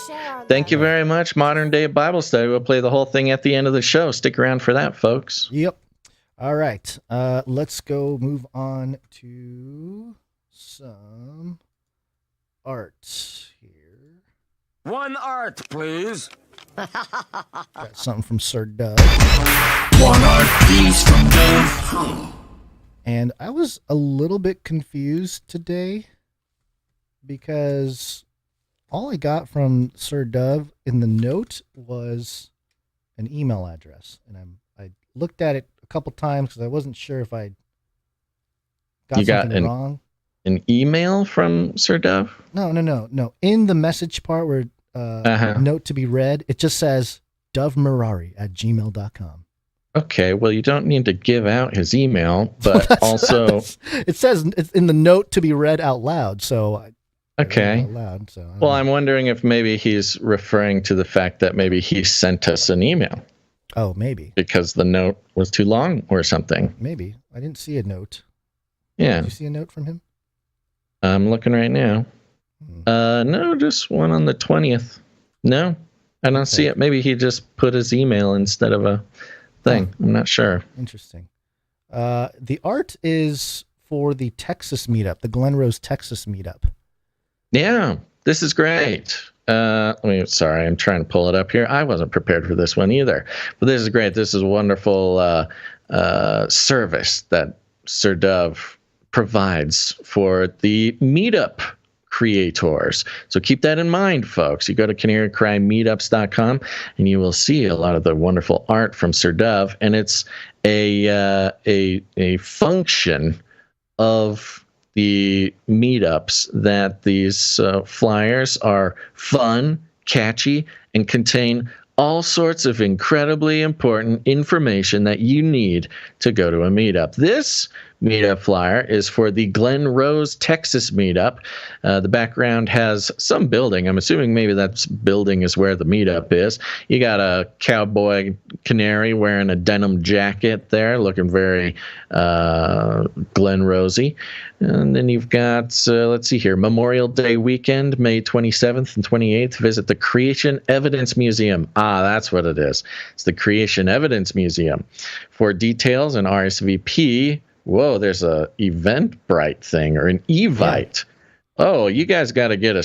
Thank you very much, Modern Day Bible Study. We'll play the whole thing at the end of the show. Stick around for that, folks. Yep. All right. Let's go move on to some art here. One art, please. Got something from Sir Dove. One art, please, from Dove. And I was a little bit confused today because all I got from Sir Dove in the note was an email address. And I looked at it a couple times because I wasn't sure if I got something wrong. An email from Sir Dove? No. In the message part where note to be read, it just says dovemerari@gmail.com. Okay, well, you don't need to give out his email, but also... It says it's in the note to be read out loud, so... Okay. Out loud, so well, I'm wondering if maybe he's referring to the fact that maybe he sent us an email. Oh, maybe. Because the note was too long or something. Maybe. I didn't see a note. Yeah. Did you see a note from him? I'm looking right now. No, just one on the 20th. No, I don't see it. Maybe he just put his email instead of a thing. I'm not sure. Interesting. The art is for the Texas meetup, the Glen Rose, Texas meetup. Yeah, this is great. Sorry, I'm trying to pull it up here. I wasn't prepared for this one either, but this is great. This is a wonderful service that Sir Dove provides for the meetup creators. So keep that in mind, folks. You go to canarycrymeetups.com and you will see a lot of the wonderful art from Sir Dove, and it's a function of the meetups that these flyers are fun, catchy, and contain all sorts of incredibly important information that you need to go to a meetup. This meetup flyer is for the Glen Rose, Texas meetup. The background has some building. I'm assuming maybe that building is where the meetup is. You got a cowboy Canary wearing a denim jacket there, looking very Glen Rosy. And then you've got, let's see here, Memorial Day weekend, May 27th and 28th. Visit the Creation Evidence Museum. That's what it is. It's the Creation Evidence Museum. For details and RSVP, whoa, there's a Eventbrite thing or an Evite. Yeah. Oh, you guys got to get a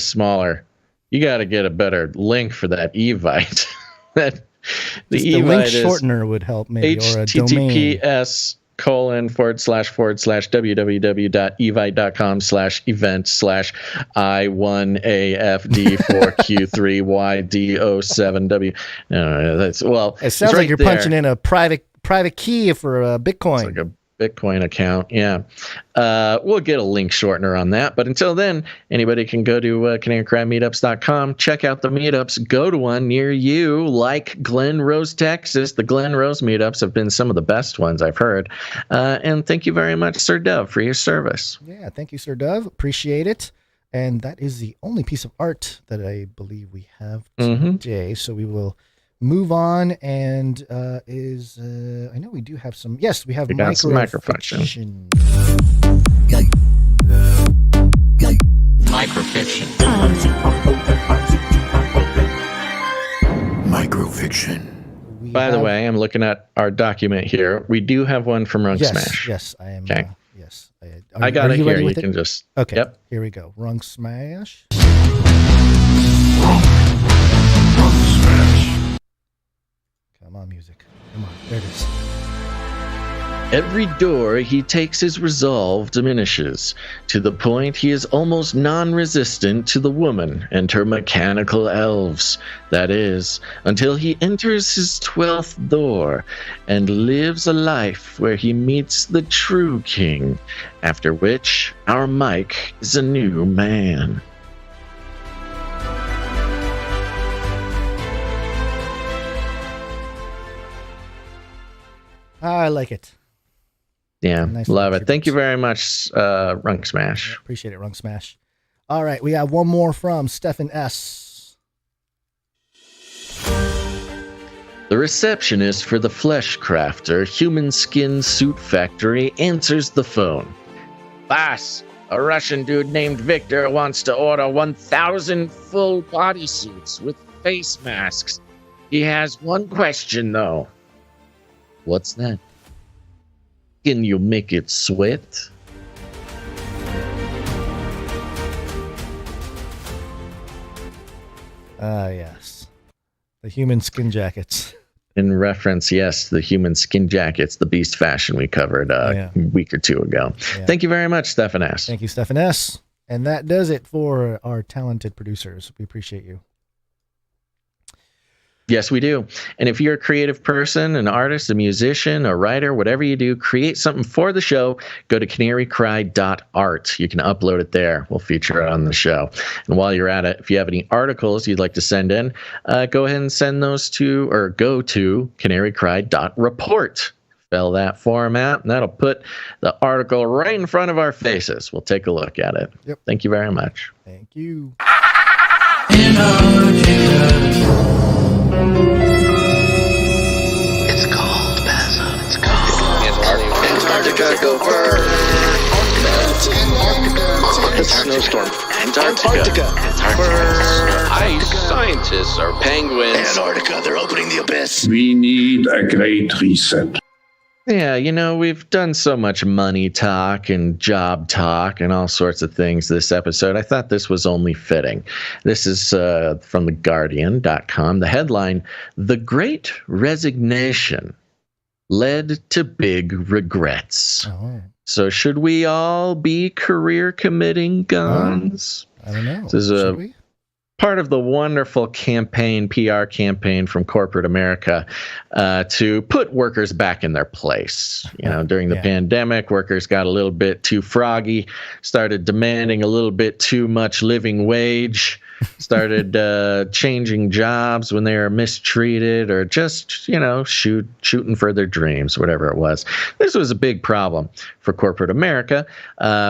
better link for that Evite. The link shortener would help maybe, or a domain. https://www.evite.com/event/I1AFD4Q3YDO7W. It sounds like you're punching in a private key for a Bitcoin. It's like a Bitcoin account. Yeah. We'll get a link shortener on that. But until then, anybody can go to canarycrymeetups.com, check out the meetups, go to one near you, like Glen Rose, Texas. The Glen Rose meetups have been some of the best ones I've heard. And thank you very much, Sir Dove, for your service. Yeah, thank you, Sir Dove. Appreciate it. And that is the only piece of art that I believe we have today. So we will move on, and I know we do have some. Yes, we have microfiction. Microfiction. By the way, I'm looking at our document here. We do have one from Rung Smash. Yes, I am. Okay. Yes, I got it here. You can just. Okay. Yep. Here we go. Rung Smash. Come on, music. Come on. There it is. Every door he takes his resolve diminishes, to the point he is almost non-resistant to the woman and her mechanical elves. That is, until he enters his 12th door and lives a life where he meets the true king, after which our Mike is a new man. I like it. Yeah, Nice love little it. Thank you very much, Runk Smash. Appreciate it, Runk Smash. All right, we have one more from Stephen S. The receptionist for the Flesh Crafter Human Skin Suit Factory answers the phone. Boss, a Russian dude named Victor wants to order 1,000 full bodysuits with face masks. He has one question, though. What's that? Can you make it sweat? Yes. The human skin jackets. In reference, yes, the human skin jackets, the beast fashion we covered a week or two ago. Yeah. Thank you very much, Stephen S. Thank you, Stephen S. And that does it for our talented producers. We appreciate you. Yes, we do. And if you're a creative person, an artist, a musician, a writer, whatever you do, create something for the show, go to canarycry.art. You can upload it there. We'll feature it on the show. And while you're at it, if you have any articles you'd like to send in, go ahead and send those to, or go to canarycry.report. Fill that form out, and that'll put the article right in front of our faces. We'll take a look at it. Yep. Thank you very much. Thank you. It's cold, Basil. It's cold. Antarctica, go first. It's a snowstorm. Antarctica. Ice scientists are penguins. Antarctica, they're opening the abyss. We need a great reset. Yeah, you know, we've done so much money talk and job talk and all sorts of things this episode. I thought this was only fitting. This is from theguardian.com. The headline, The Great Resignation Led to Big Regrets. Oh. So should we all be career committing guns? I don't know. This is part of the wonderful campaign, PR campaign from corporate America to put workers back in their place. You know, during the pandemic, workers got a little bit too froggy, started demanding a little bit too much living wage, started changing jobs when they were mistreated, or just, you know, shooting for their dreams, whatever it was. This was a big problem for corporate America,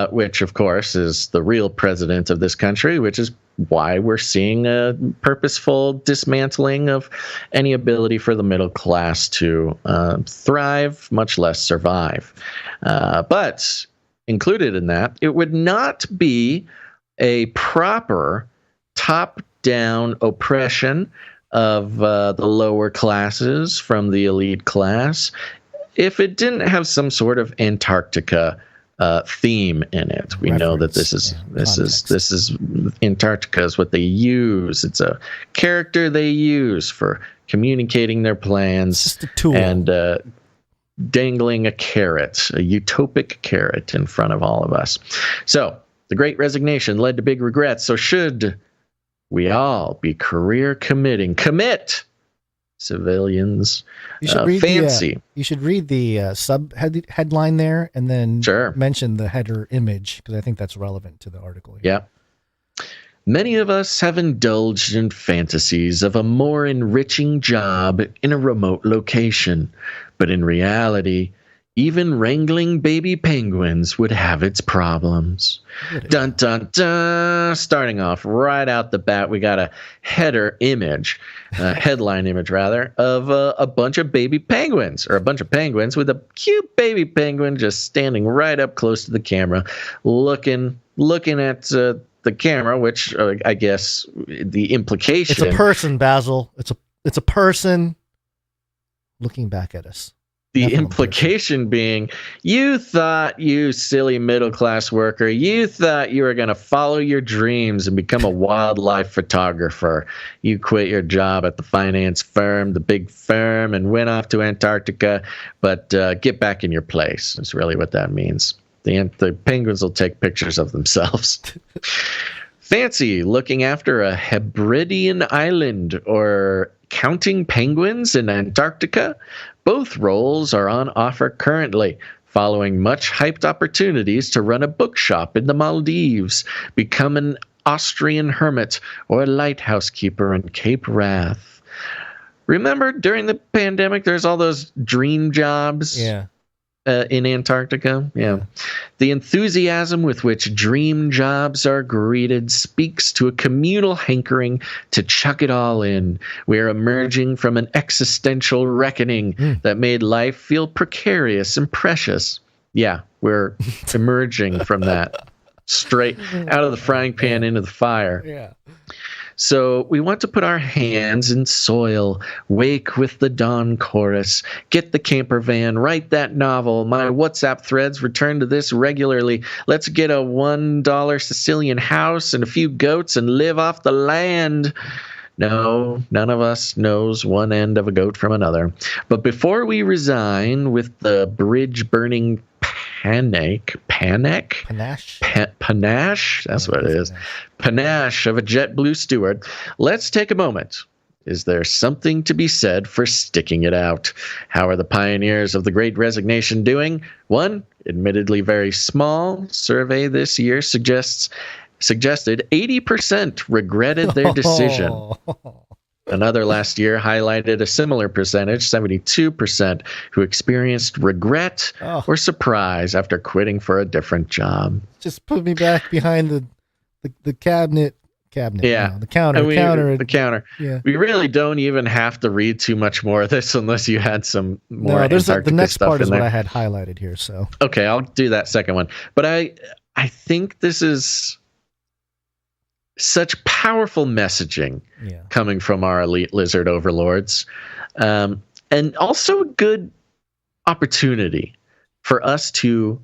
which, of course, is the real president of this country, which is why we're seeing a purposeful dismantling of any ability for the middle class to thrive, much less survive. But included in that, it would not be a proper top-down oppression of the lower classes from the elite class if it didn't have some sort of Antarctica theme in it. We know that this is Antarctica is what they use. It's a character they use for communicating their plans. It's just a tool. And dangling a carrot, a utopic carrot in front of all of us. So the Great Resignation led to big regrets. So should we all be career committing? Commit, civilians. You should read fancy. You should read the headline there, and then mention the header image, because I think that's relevant to the article here. Yeah. Many of us have indulged in fantasies of a more enriching job in a remote location, but in reality, even wrangling baby penguins would have its problems. Dun, dun, dun. Starting off right out the bat, we got a header image, headline image rather, of a bunch of baby penguins, or a bunch of penguins with a cute baby penguin just standing right up close to the camera, looking at the camera, which I guess the implication. It's a person, Basil. It's a person looking back at us. The implication being, you thought, you silly middle-class worker, you thought you were going to follow your dreams and become a wildlife photographer. You quit your job at the finance firm, the big firm, and went off to Antarctica, but get back in your place. That's really what that means. The penguins will take pictures of themselves. Fancy looking after a Hebridean island or counting penguins in Antarctica? Both roles are on offer currently, following much hyped opportunities to run a bookshop in the Maldives, become an Austrian hermit, or a lighthouse keeper in Cape Wrath. Remember during the pandemic, there's all those dream jobs? Yeah. In Antarctica. Yeah. The enthusiasm with which dream jobs are greeted speaks to a communal hankering to chuck it all in. We are emerging from an existential reckoning that made life feel precarious and precious. Yeah, we're emerging from that straight out of the frying pan into the fire. Yeah. So we want to put our hands in soil, wake with the dawn chorus, get the camper van, write that novel. My WhatsApp threads return to this regularly. Let's get a $1 Sicilian house and a few goats and live off the land. No, none of us knows one end of a goat from another. But before we resign with the bridge-burning panache, that's what it is, panache of a JetBlue steward, let's take a moment. Is there something to be said for sticking it out? How are the pioneers of the Great Resignation doing? One, admittedly very small, survey this year suggested 80% regretted their decision. Another last year highlighted a similar percentage, 72%, who experienced regret or surprise after quitting for a different job. Just put me back behind the cabinet. Yeah. The counter. The counter. Yeah. We really don't even have to read too much more of this unless you had some more Antarctica the next stuff part is in there. what I had highlighted here. So okay, I'll do that second one. But I think this is such powerful messaging coming from our elite lizard overlords, and also a good opportunity for us to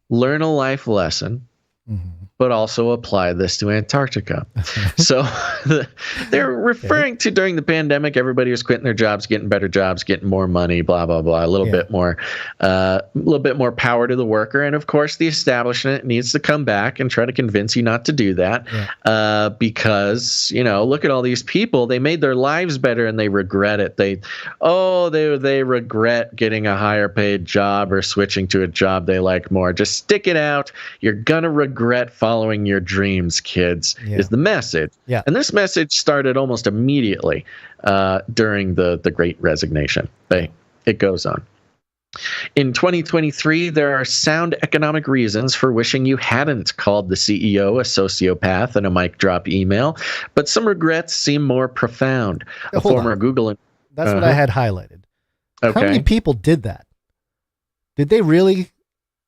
learn a life lesson, but also apply this to Antarctica. So they're referring to during the pandemic, everybody was quitting their jobs, getting better jobs, getting more money, blah, blah, blah, a little bit more power to the worker. And of course, the establishment needs to come back and try to convince you not to do that because, look at all these people. They made their lives better and they regret it. They regret getting a higher paid job or switching to a job they like more. Just stick it out. You're going to regret following your dreams, kids, is the message. Yeah. And this message started almost immediately during the Great Resignation. It goes on. In 2023, there are sound economic reasons for wishing you hadn't called the CEO a sociopath in a mic drop email, but some regrets seem more profound. A former Google... That's what I had highlighted. Okay. How many people did that? Did they really?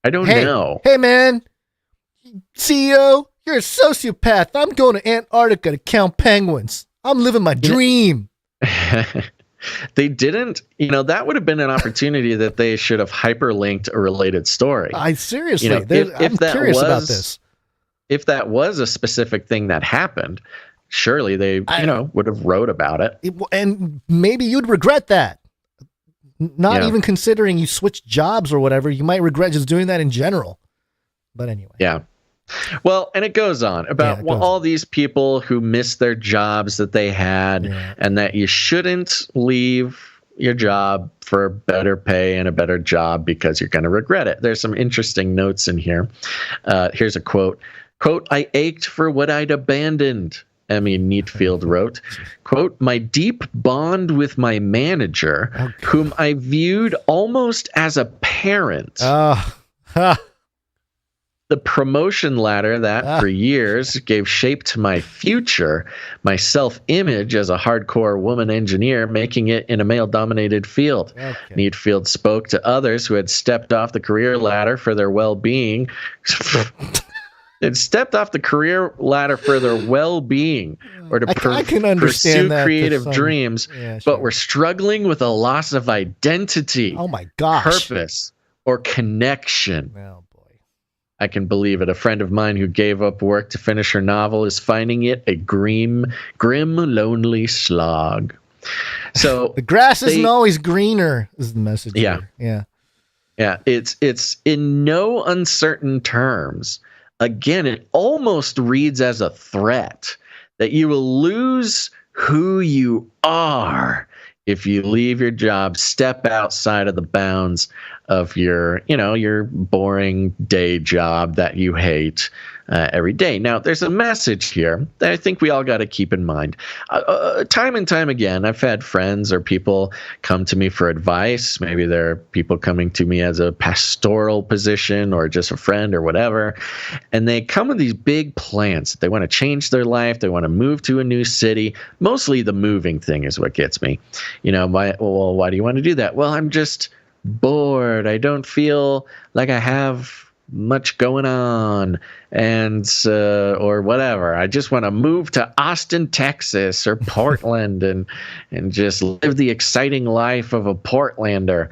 I don't know. Hey, man. CEO, you're a sociopath. I'm going to Antarctica to count penguins. I'm living my dream. They didn't, that would have been an opportunity that they should have hyperlinked a related story. I'm curious about this. If that was a specific thing that happened, surely they, would have wrote about it. And maybe you'd regret that. Not even considering you switched jobs or whatever. You might regret just doing that in general. But anyway. Yeah. Well, and it goes on about all these people who missed their jobs that they had and that you shouldn't leave your job for better pay and a better job because you're going to regret it. There's some interesting notes in here. Here's a quote. Quote, I ached for what I'd abandoned. Emmy Neatfield wrote, quote, my deep bond with my manager, whom I viewed almost as a parent. The promotion ladder that for years gave shape to my future, my self-image as a hardcore woman engineer, making it in a male-dominated field. Okay. Neatfield spoke to others who had stepped off the career ladder for their well-being. It stepped off the career ladder for their well-being or to I can understand pursue creative dreams, sure. but we're struggling with a loss of identity, oh my gosh, purpose, or connection. Oh boy, I can believe it. A friend of mine who gave up work to finish her novel is finding it a grim, lonely slog. So the grass isn't always greener is the message. Yeah. Here. Yeah. It's in no uncertain terms. Again, it almost reads as a threat that you will lose who you are if you leave your job, step outside of the bounds of your boring day job that you hate every day. Now, there's a message here that I think we all got to keep in mind. Time and time again, I've had friends or people come to me for advice. Maybe they're people coming to me as a pastoral position or just a friend or whatever. And they come with these big plans. They want to change their life. They want to move to a new city. Mostly the moving thing is what gets me. Why do you want to do that? Well, I'm just bored. I don't feel like I have much going on and or whatever. I just want to move to Austin, Texas or Portland and just live the exciting life of a Portlander.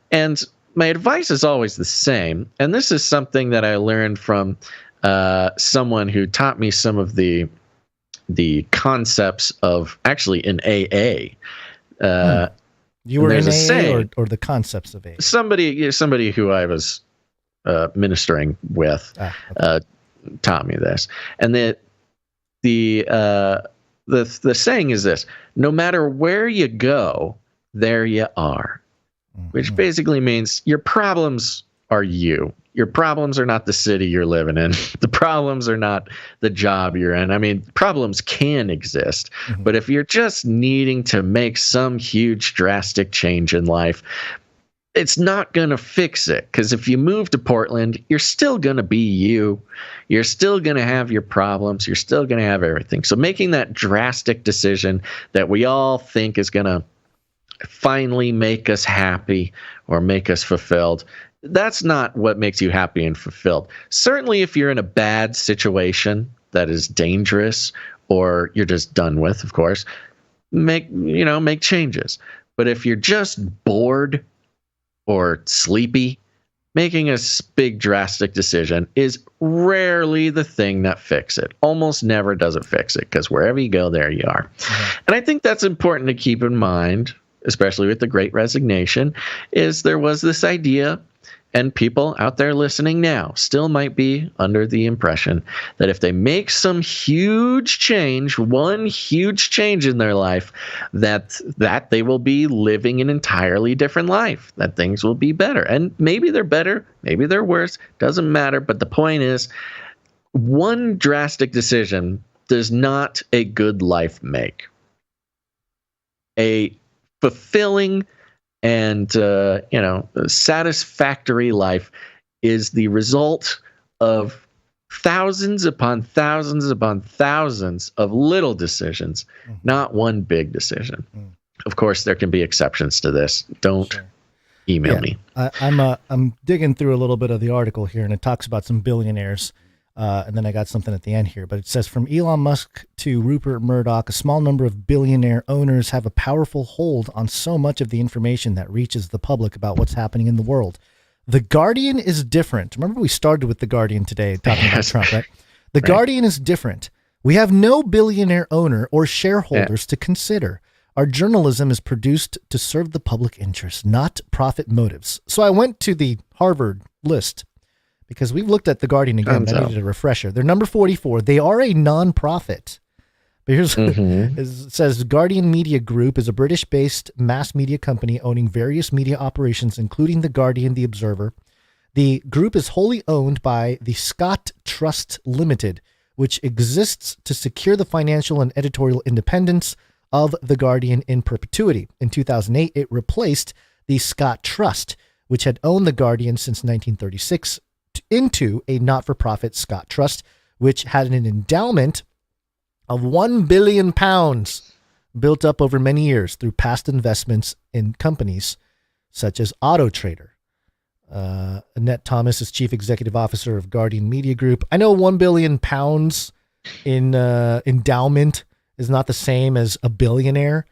And my advice is always the same. And this is something that I learned from someone who taught me some of the concepts of actually in AA. You were in AA or the concepts of AA? Somebody who I was ministering with taught me this, and the saying is this: no matter where you go, there you are, which basically means your problems are you. Your problems are not the city you're living in. The problems are not the job you're in. I mean, problems can exist, but if you're just needing to make some huge drastic change in life, it's not going to fix it, because if you move to Portland, you're still going to be you. You're still going to have your problems. You're still going to have everything. So making that drastic decision that we all think is going to finally make us happy or make us fulfilled, that's not what makes you happy and fulfilled. Certainly if you're in a bad situation that is dangerous or you're just done with, of course, make changes. But if you're just bored or sleepy, making a big drastic decision is rarely the thing that fixes it. Almost never does it fix it, because wherever you go, there you are. And I think that's important to keep in mind, especially with the Great Resignation, is there was this idea, and people out there listening now still might be under the impression that if they make some huge change, one huge change in their life, that they will be living an entirely different life, that things will be better. And maybe they're better, maybe they're worse, doesn't matter. But the point is, one drastic decision does not a good life make. A fulfilling and satisfactory life is the result of thousands upon thousands upon thousands of little decisions, not one big decision. Of course, there can be exceptions to this. Don't email me. I'm digging through a little bit of the article here, and it talks about some billionaires. And then I got something at the end here, but it says, from Elon Musk to Rupert Murdoch, a small number of billionaire owners have a powerful hold on so much of the information that reaches the public about what's happening in the world. The Guardian is different. Remember, we started with The Guardian today talking about Trump, right? The Guardian is different. We have no billionaire owner or shareholders to consider. Our journalism is produced to serve the public interest, not profit motives. So I went to the Harvard list, because we've looked at The Guardian again. I needed a refresher. They're number 44. They are a non-profit. But here's it says, Guardian Media Group is a British-based mass media company owning various media operations, including The Guardian, The Observer. The group is wholly owned by the Scott Trust Limited, which exists to secure the financial and editorial independence of The Guardian in perpetuity. In 2008, it replaced the Scott Trust, which had owned The Guardian since 1936, into a not-for-profit Scott Trust, which had an endowment of £1 billion built up over many years through past investments in companies such as Auto Trader. Annette Thomas is Chief Executive Officer of Guardian Media Group. I know £1 billion in endowment is not the same as a billionaire,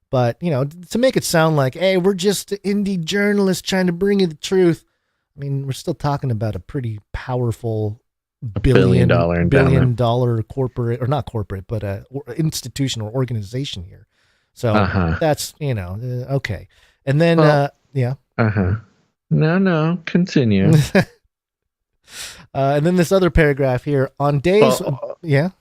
but to make it sound like, hey, we're just indie journalists trying to bring you the truth. I mean, we're still talking about a pretty powerful billion dollar corporate, or not corporate, but institution or organization here. So that's okay. And then No, continue. And then this other paragraph here on days.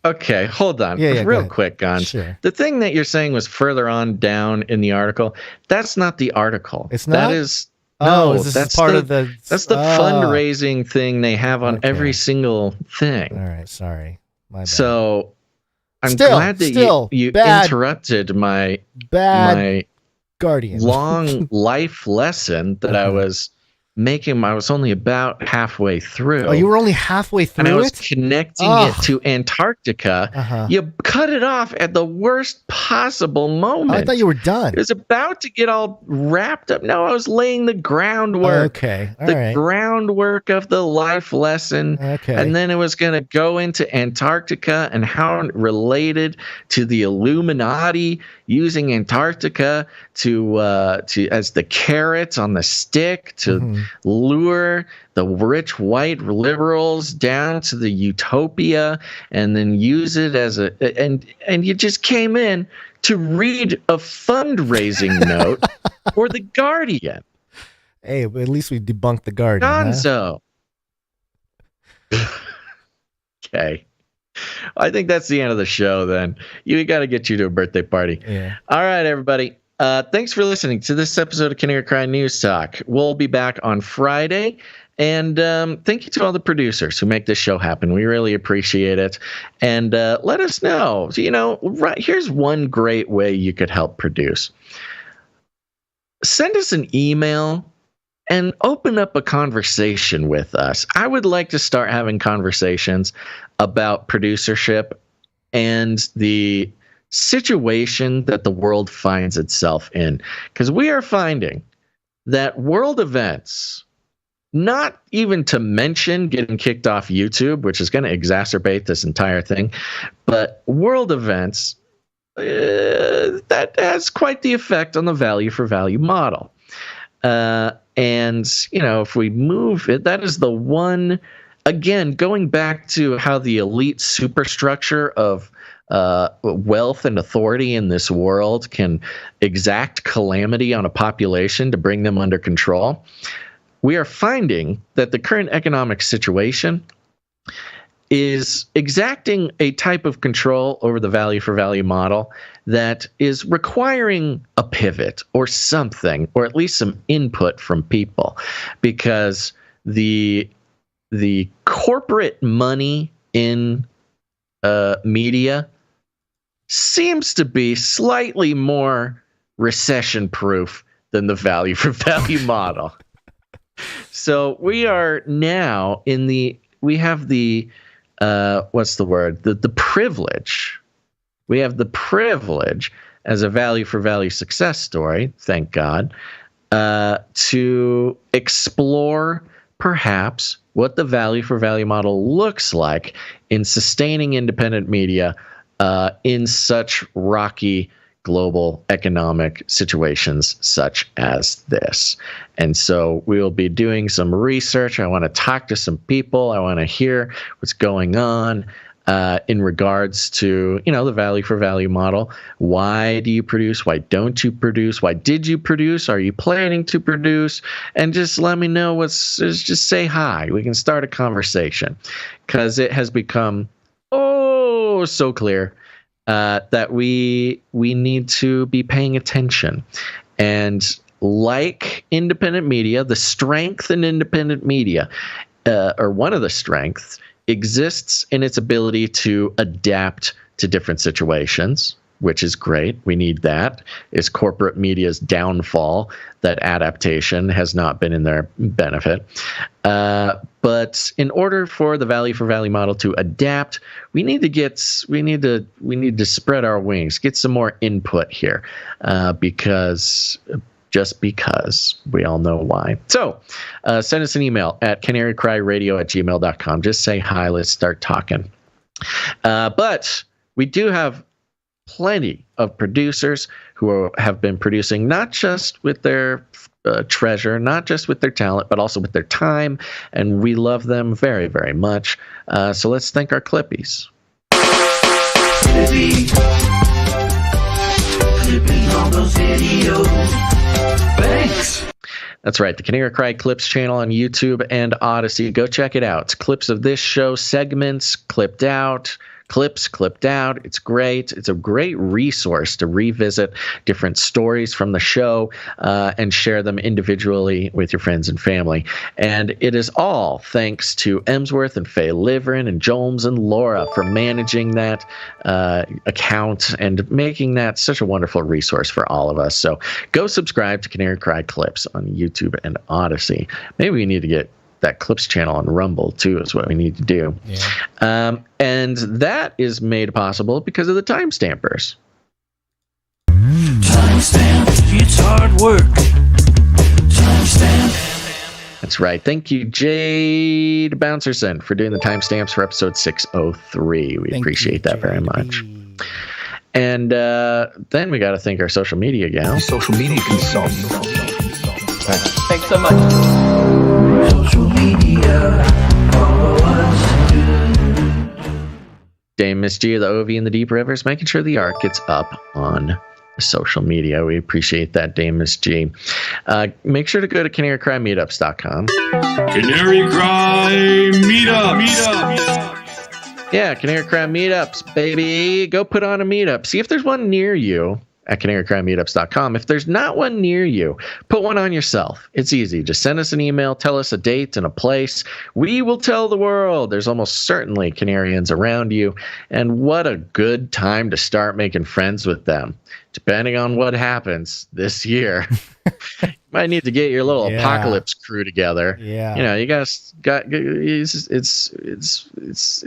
Okay, hold on. Real quick, Gon. Sure. The thing that you're saying was further on down in the article. That's not the article. It's not? That is. No, no, that's part of the. That's the fundraising thing they have on every single thing. All right, sorry. My bad. So I'm glad that you interrupted my Guardian long life lesson that I was making. I was only about halfway through. Oh, you were only halfway through and I was connecting it to Antarctica. You cut it off at the worst possible moment. I thought you were done. It was about to get all wrapped up. No, I was laying the groundwork. Okay, all the right. groundwork of the life lesson. Okay. And then it was going to go into Antarctica and how it related to the Illuminati using Antarctica to as the carrot on the stick to lure the rich white liberals down to the utopia, and then use it as and you just came in to read a fundraising note for the Guardian. Hey, at least we debunked the Guardian. Gonzo. Okay. I think that's the end of the show then. We got to get you to a birthday party. Yeah. All right, everybody. Thanks for listening to this episode of Canary Cry News Talk. We'll be back on Friday. And thank you to all the producers who make this show happen. We really appreciate it. And let us know. Here's one great way you could help produce. Send us an email and open up a conversation with us. I would like to start having conversations about producership and the situation that the world finds itself in. Because we are finding that world events, not even to mention getting kicked off YouTube, which is going to exacerbate this entire thing, but world events, that has quite the effect on the value for value model. And, if we move it, that is the one, again, going back to how the elite superstructure of wealth and authority in this world can exact calamity on a population to bring them under control. We are finding that the current economic situation is exacting a type of control over the value for value model that is requiring a pivot or something, or at least some input from people, because the corporate money in media seems to be slightly more recession proof than the value for value model. So we are now we have the what's the word? The privilege. We have the privilege as a value for value success story, thank God, to explore perhaps what the value for value model looks like in sustaining independent media in such rocky global economic situations such as this. And so we will be doing some research. I want to talk to some people. I want to hear what's going on in regards to, the value for value model. Why do you produce? Why don't you produce? Why did you produce? Are you planning to produce? And just let me know just say hi. We can start a conversation, because it has become so clear that we need to be paying attention. And like independent media, the strength in independent media, or one of the strengths, exists in its ability to adapt to different situations, which is great. We need that. It's corporate media's downfall that adaptation has not been in their benefit. But in order for the value for value model to adapt, we need to spread our wings, get some more input here, because just because. We all know why. So send us an email at canarycryradio@gmail.com. Just say hi. Let's start talking. But we do have plenty of producers who have been producing not just with their treasure, not just with their talent, but also with their time. And we love them very, very much. So let's thank our Clippies. Clippy on those videos. Thanks. That's right. The Canary Cry Clips channel on YouTube and Odyssey. Go check it out. It's clips of this show, segments clipped out, clips clipped out. It's great. It's a great resource to revisit different stories from the show and share them individually with your friends and family. And it is all thanks to Emsworth and Faye Liverin and Jolmes and Laura for managing that account and making that such a wonderful resource for all of us. So go subscribe to Canary Cry Clips on YouTube and Odyssey. Maybe we need to get that Clips channel on Rumble too is what we need to do. Yeah. And that is made possible because of the timestampers. Timestamp, it's hard work. Timestamp. That's right. Thank you, Jade Bouncerson, for doing the timestamps for episode 603. We appreciate that very much. And then we got to thank our social media gal. Social media consultant. Thanks so much. Social media, follow us. Dame Miss G of the OV and the Deep Rivers, making sure the art gets up on social media. We appreciate that, Dame Miss G. Make sure to go to canarycrymeetups.com. Canary Cry Meetups. Yeah, Canary Cry Meetups, baby. Go put on a meetup. See if there's one near you at canarycrymeetups.com. If there's not one near you, put one on yourself. It's easy. Just send us an email, tell us a date and a place. We will tell the world. There's almost certainly Canarians around you. And what a good time to start making friends with them. Depending on what happens this year, you might need to get your little apocalypse crew together. Yeah. You know, you guys it's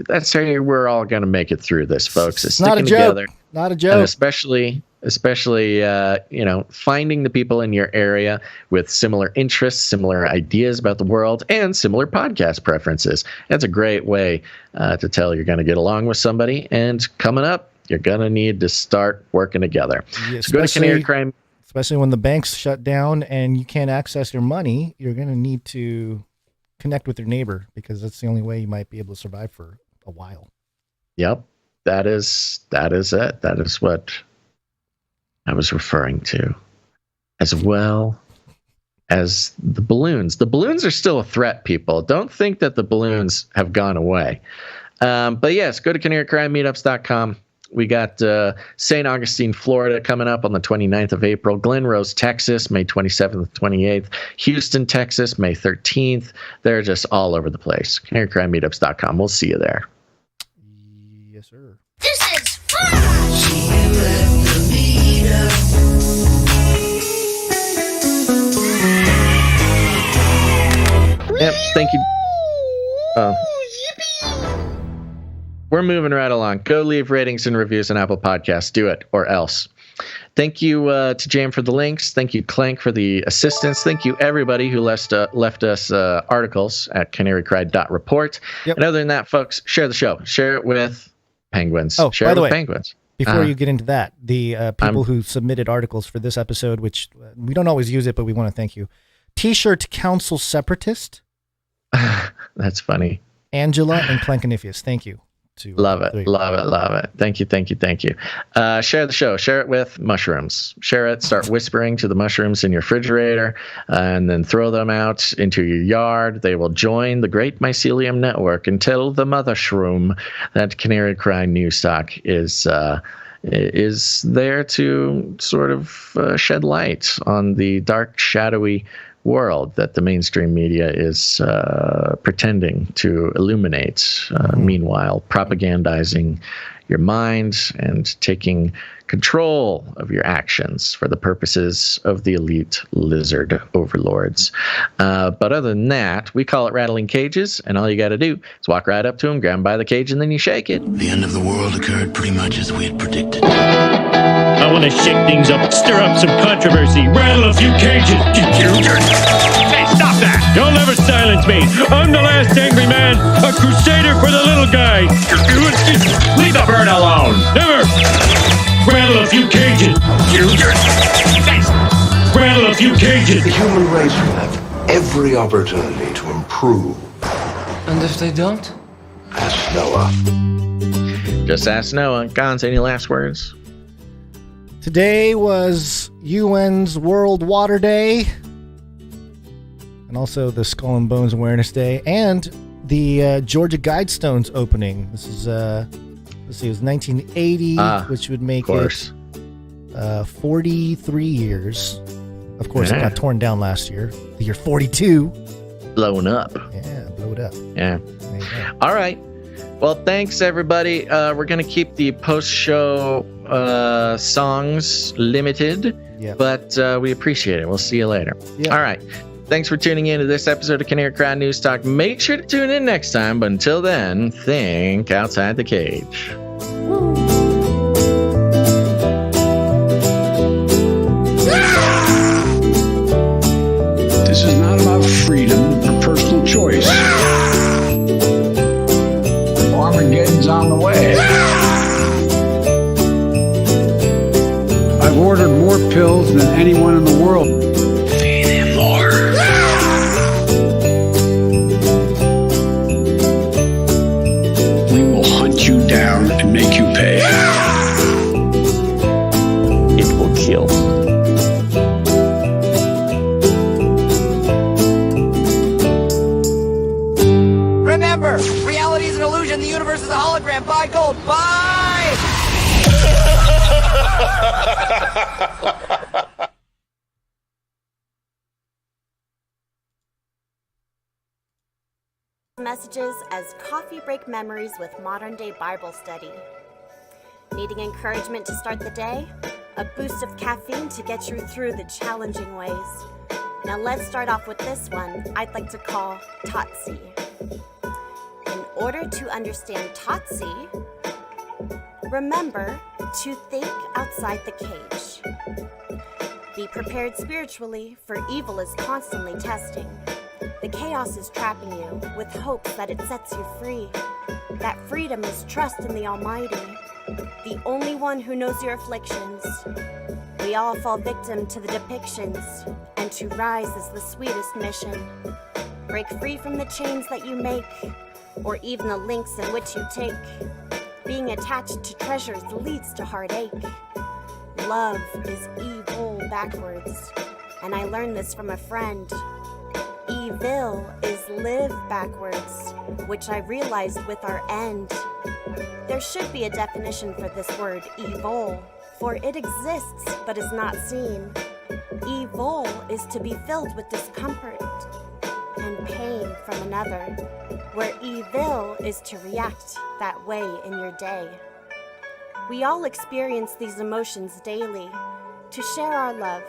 that's how we're all going to make it through this, folks. It's not a joke. Together. Not a joke. And especially finding the people in your area with similar interests, similar ideas about the world, and similar podcast preferences. That's a great way to tell you're going to get along with somebody. And coming up, you're going to need to start working together. Yeah, so go to Canary Crime. Especially when the banks shut down and you can't access your money, you're going to need to connect with your neighbor because that's the only way you might be able to survive for a while. Yep. That is it. That is what I was referring to, as well as the balloons. The balloons are still a threat, people. Don't think that the balloons have gone away. But yes, go to canarycrymeetups.com. We got St. Augustine, Florida coming up on the 29th of April. Glen Rose, Texas, May 27th, 28th. Houston, Texas, May 13th. They're just all over the place. canarycrymeetups.com. We'll see you there. Yes, sir. This is fun! See you at the meetup. Yep, thank you. We're moving right along. Go leave ratings and reviews on Apple Podcasts. Do it, or else. Thank you to Jam for the links. Thank you, Clank, for the assistance. Thank you, everybody who left us articles at canarycry.report. Yep. And other than that, folks, share the show. Share it with penguins. Oh, share by it the with way, penguins. Before you get into that, the people who submitted articles for this episode, which we don't always use it, but we want to thank you. T-shirt Council Separatist. That's funny. Angela and Clankanifius. Thank you. Love it. Thank you. Share the show. Share it with mushrooms. Share it. Start whispering to the mushrooms in your refrigerator, and then throw them out into your yard. They will join the Great Mycelium Network and tell the mother shroom that Canary Cry News Stock is there to sort of shed light on the dark, shadowy world that the mainstream media is pretending to illuminate, meanwhile propagandizing your mind and taking control of your actions for the purposes of the elite lizard overlords. But other than that, we call it rattling cages, and all you got to do is walk right up to them, grab them by the cage, and then you shake it. The end of the world occurred pretty much as we had predicted. The I want to shake things up, stir up some controversy, rattle a few cages. Hey, stop that! You'll never silence me. I'm the last angry man, a crusader for the little guy. Leave the bird alone. Never. Rattle a few cages. Rattle a few cages. The human race will have every opportunity to improve. And if they don't? Ask Noah. Just ask Noah. Gons, any last words? Today was YUAN's World Water Day, and also the Skull and Bones Awareness Day, and the Georgia Guidestones opening. This is, let's see, it was 1980, which would make it 43 years. Of course, it got torn down last year. The year 42. Blowing up. Yeah, blow it up. Yeah. All right. Well, thanks, everybody. We're going to keep the post-show songs limited, but we appreciate it. We'll see you later. Yep. All right. Thanks for tuning in to this episode of Canary Crowd News Talk. Make sure to tune in next time, but until then, think outside the cage. This is not about freedom or personal choice. Armageddon's on the way. I've ordered more pills than anyone in the world. Feed him more. We will hunt you down and make you pay. It will kill. Remember, reality is an illusion. The universe is a hologram. Buy gold. Buy! Messages as coffee break memories with modern day Bible study. Needing encouragement to start the day? A boost of caffeine to get you through the challenging ways. Now let's start off with this one I'd like to call Totsie. In order to understand Totsie, remember to think outside the cage. Be prepared spiritually, for evil is constantly testing. The chaos is trapping you with hopes that it sets you free. That freedom is trust in the Almighty, the only one who knows your afflictions. We all fall victim to the depictions, and to rise is the sweetest mission. Break free from the chains that you make, or even the links in which you take. Being attached to treasures leads to heartache. Love is evil backwards, and I learned this from a friend. Evil is live backwards, which I realized with our end. There should be a definition for this word evil, for it exists but is not seen. Evil is to be filled with discomfort and pain from another, where evil is to react that way in your day. We all experience these emotions daily, to share our love,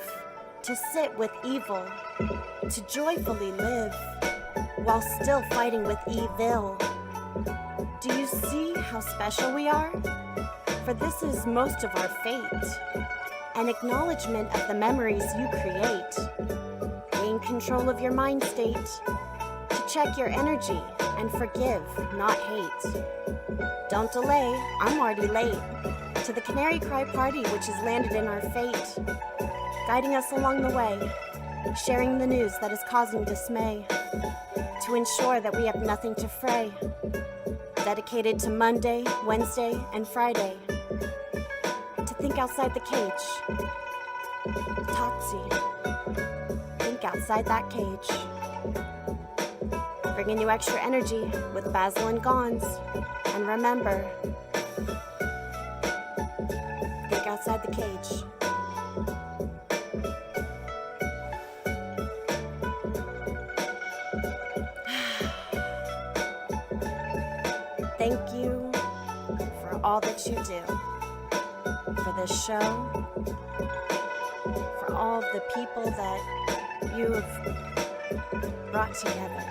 to sit with evil, to joyfully live, while still fighting with evil. Do you see how special we are? For this is most of our fate, an acknowledgement of the memories you create. Gain control of your mind state, to check your energy and forgive, not hate. Don't delay, I'm already late, to the Canary Cry party which has landed in our fate, guiding us along the way, sharing the news that is causing dismay, to ensure that we have nothing to fray, dedicated to Monday, Wednesday, and Friday, to think outside the cage. Totsie, think outside that cage. Bringing you extra energy with Basil and Gons. And remember, think outside the cage. Thank you for all that you do, for this show, for all the people that you have brought together,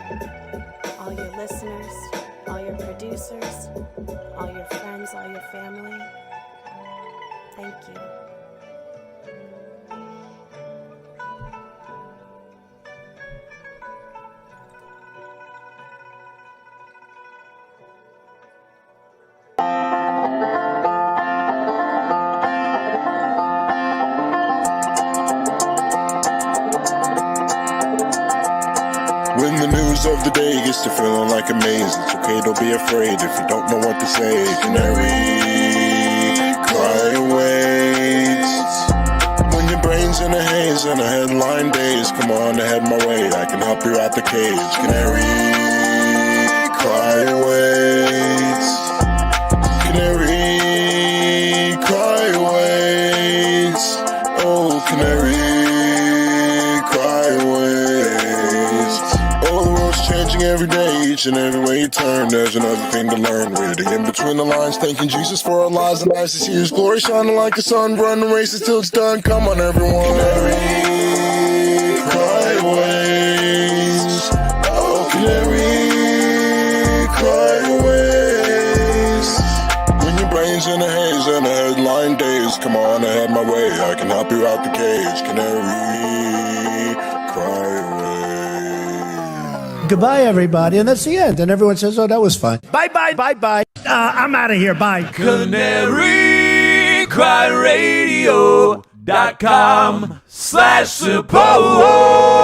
all your listeners, all your producers, all your friends, all your family. Thank you. of the day gets to feeling like a maze. It's okay, don't be afraid if you don't know what to say. Canary, cry waits. When your brain's in a haze and a headline days, come on ahead my way, I can help you out the cage. Canary, cry waits. Canary, cry waits. Oh, canary, cry waits. Oh, the world's changing every day, each and every way you turn. There's another thing to learn. Reading in between the lines, thanking Jesus for our lives. And nice to see His glory shining like a sun. Run the race until it's done. Come on, everyone. Canary, cry waits. Oh, canary, cry waits. When your brain's in a haze and a headline days, come on ahead my way, I can help you out the cage. Canary, cry away. Goodbye, everybody. And that's the end. And everyone says, oh, that was fun. Bye-bye. Bye-bye. I'm out of here. Bye. CanaryCryRadio.com/support.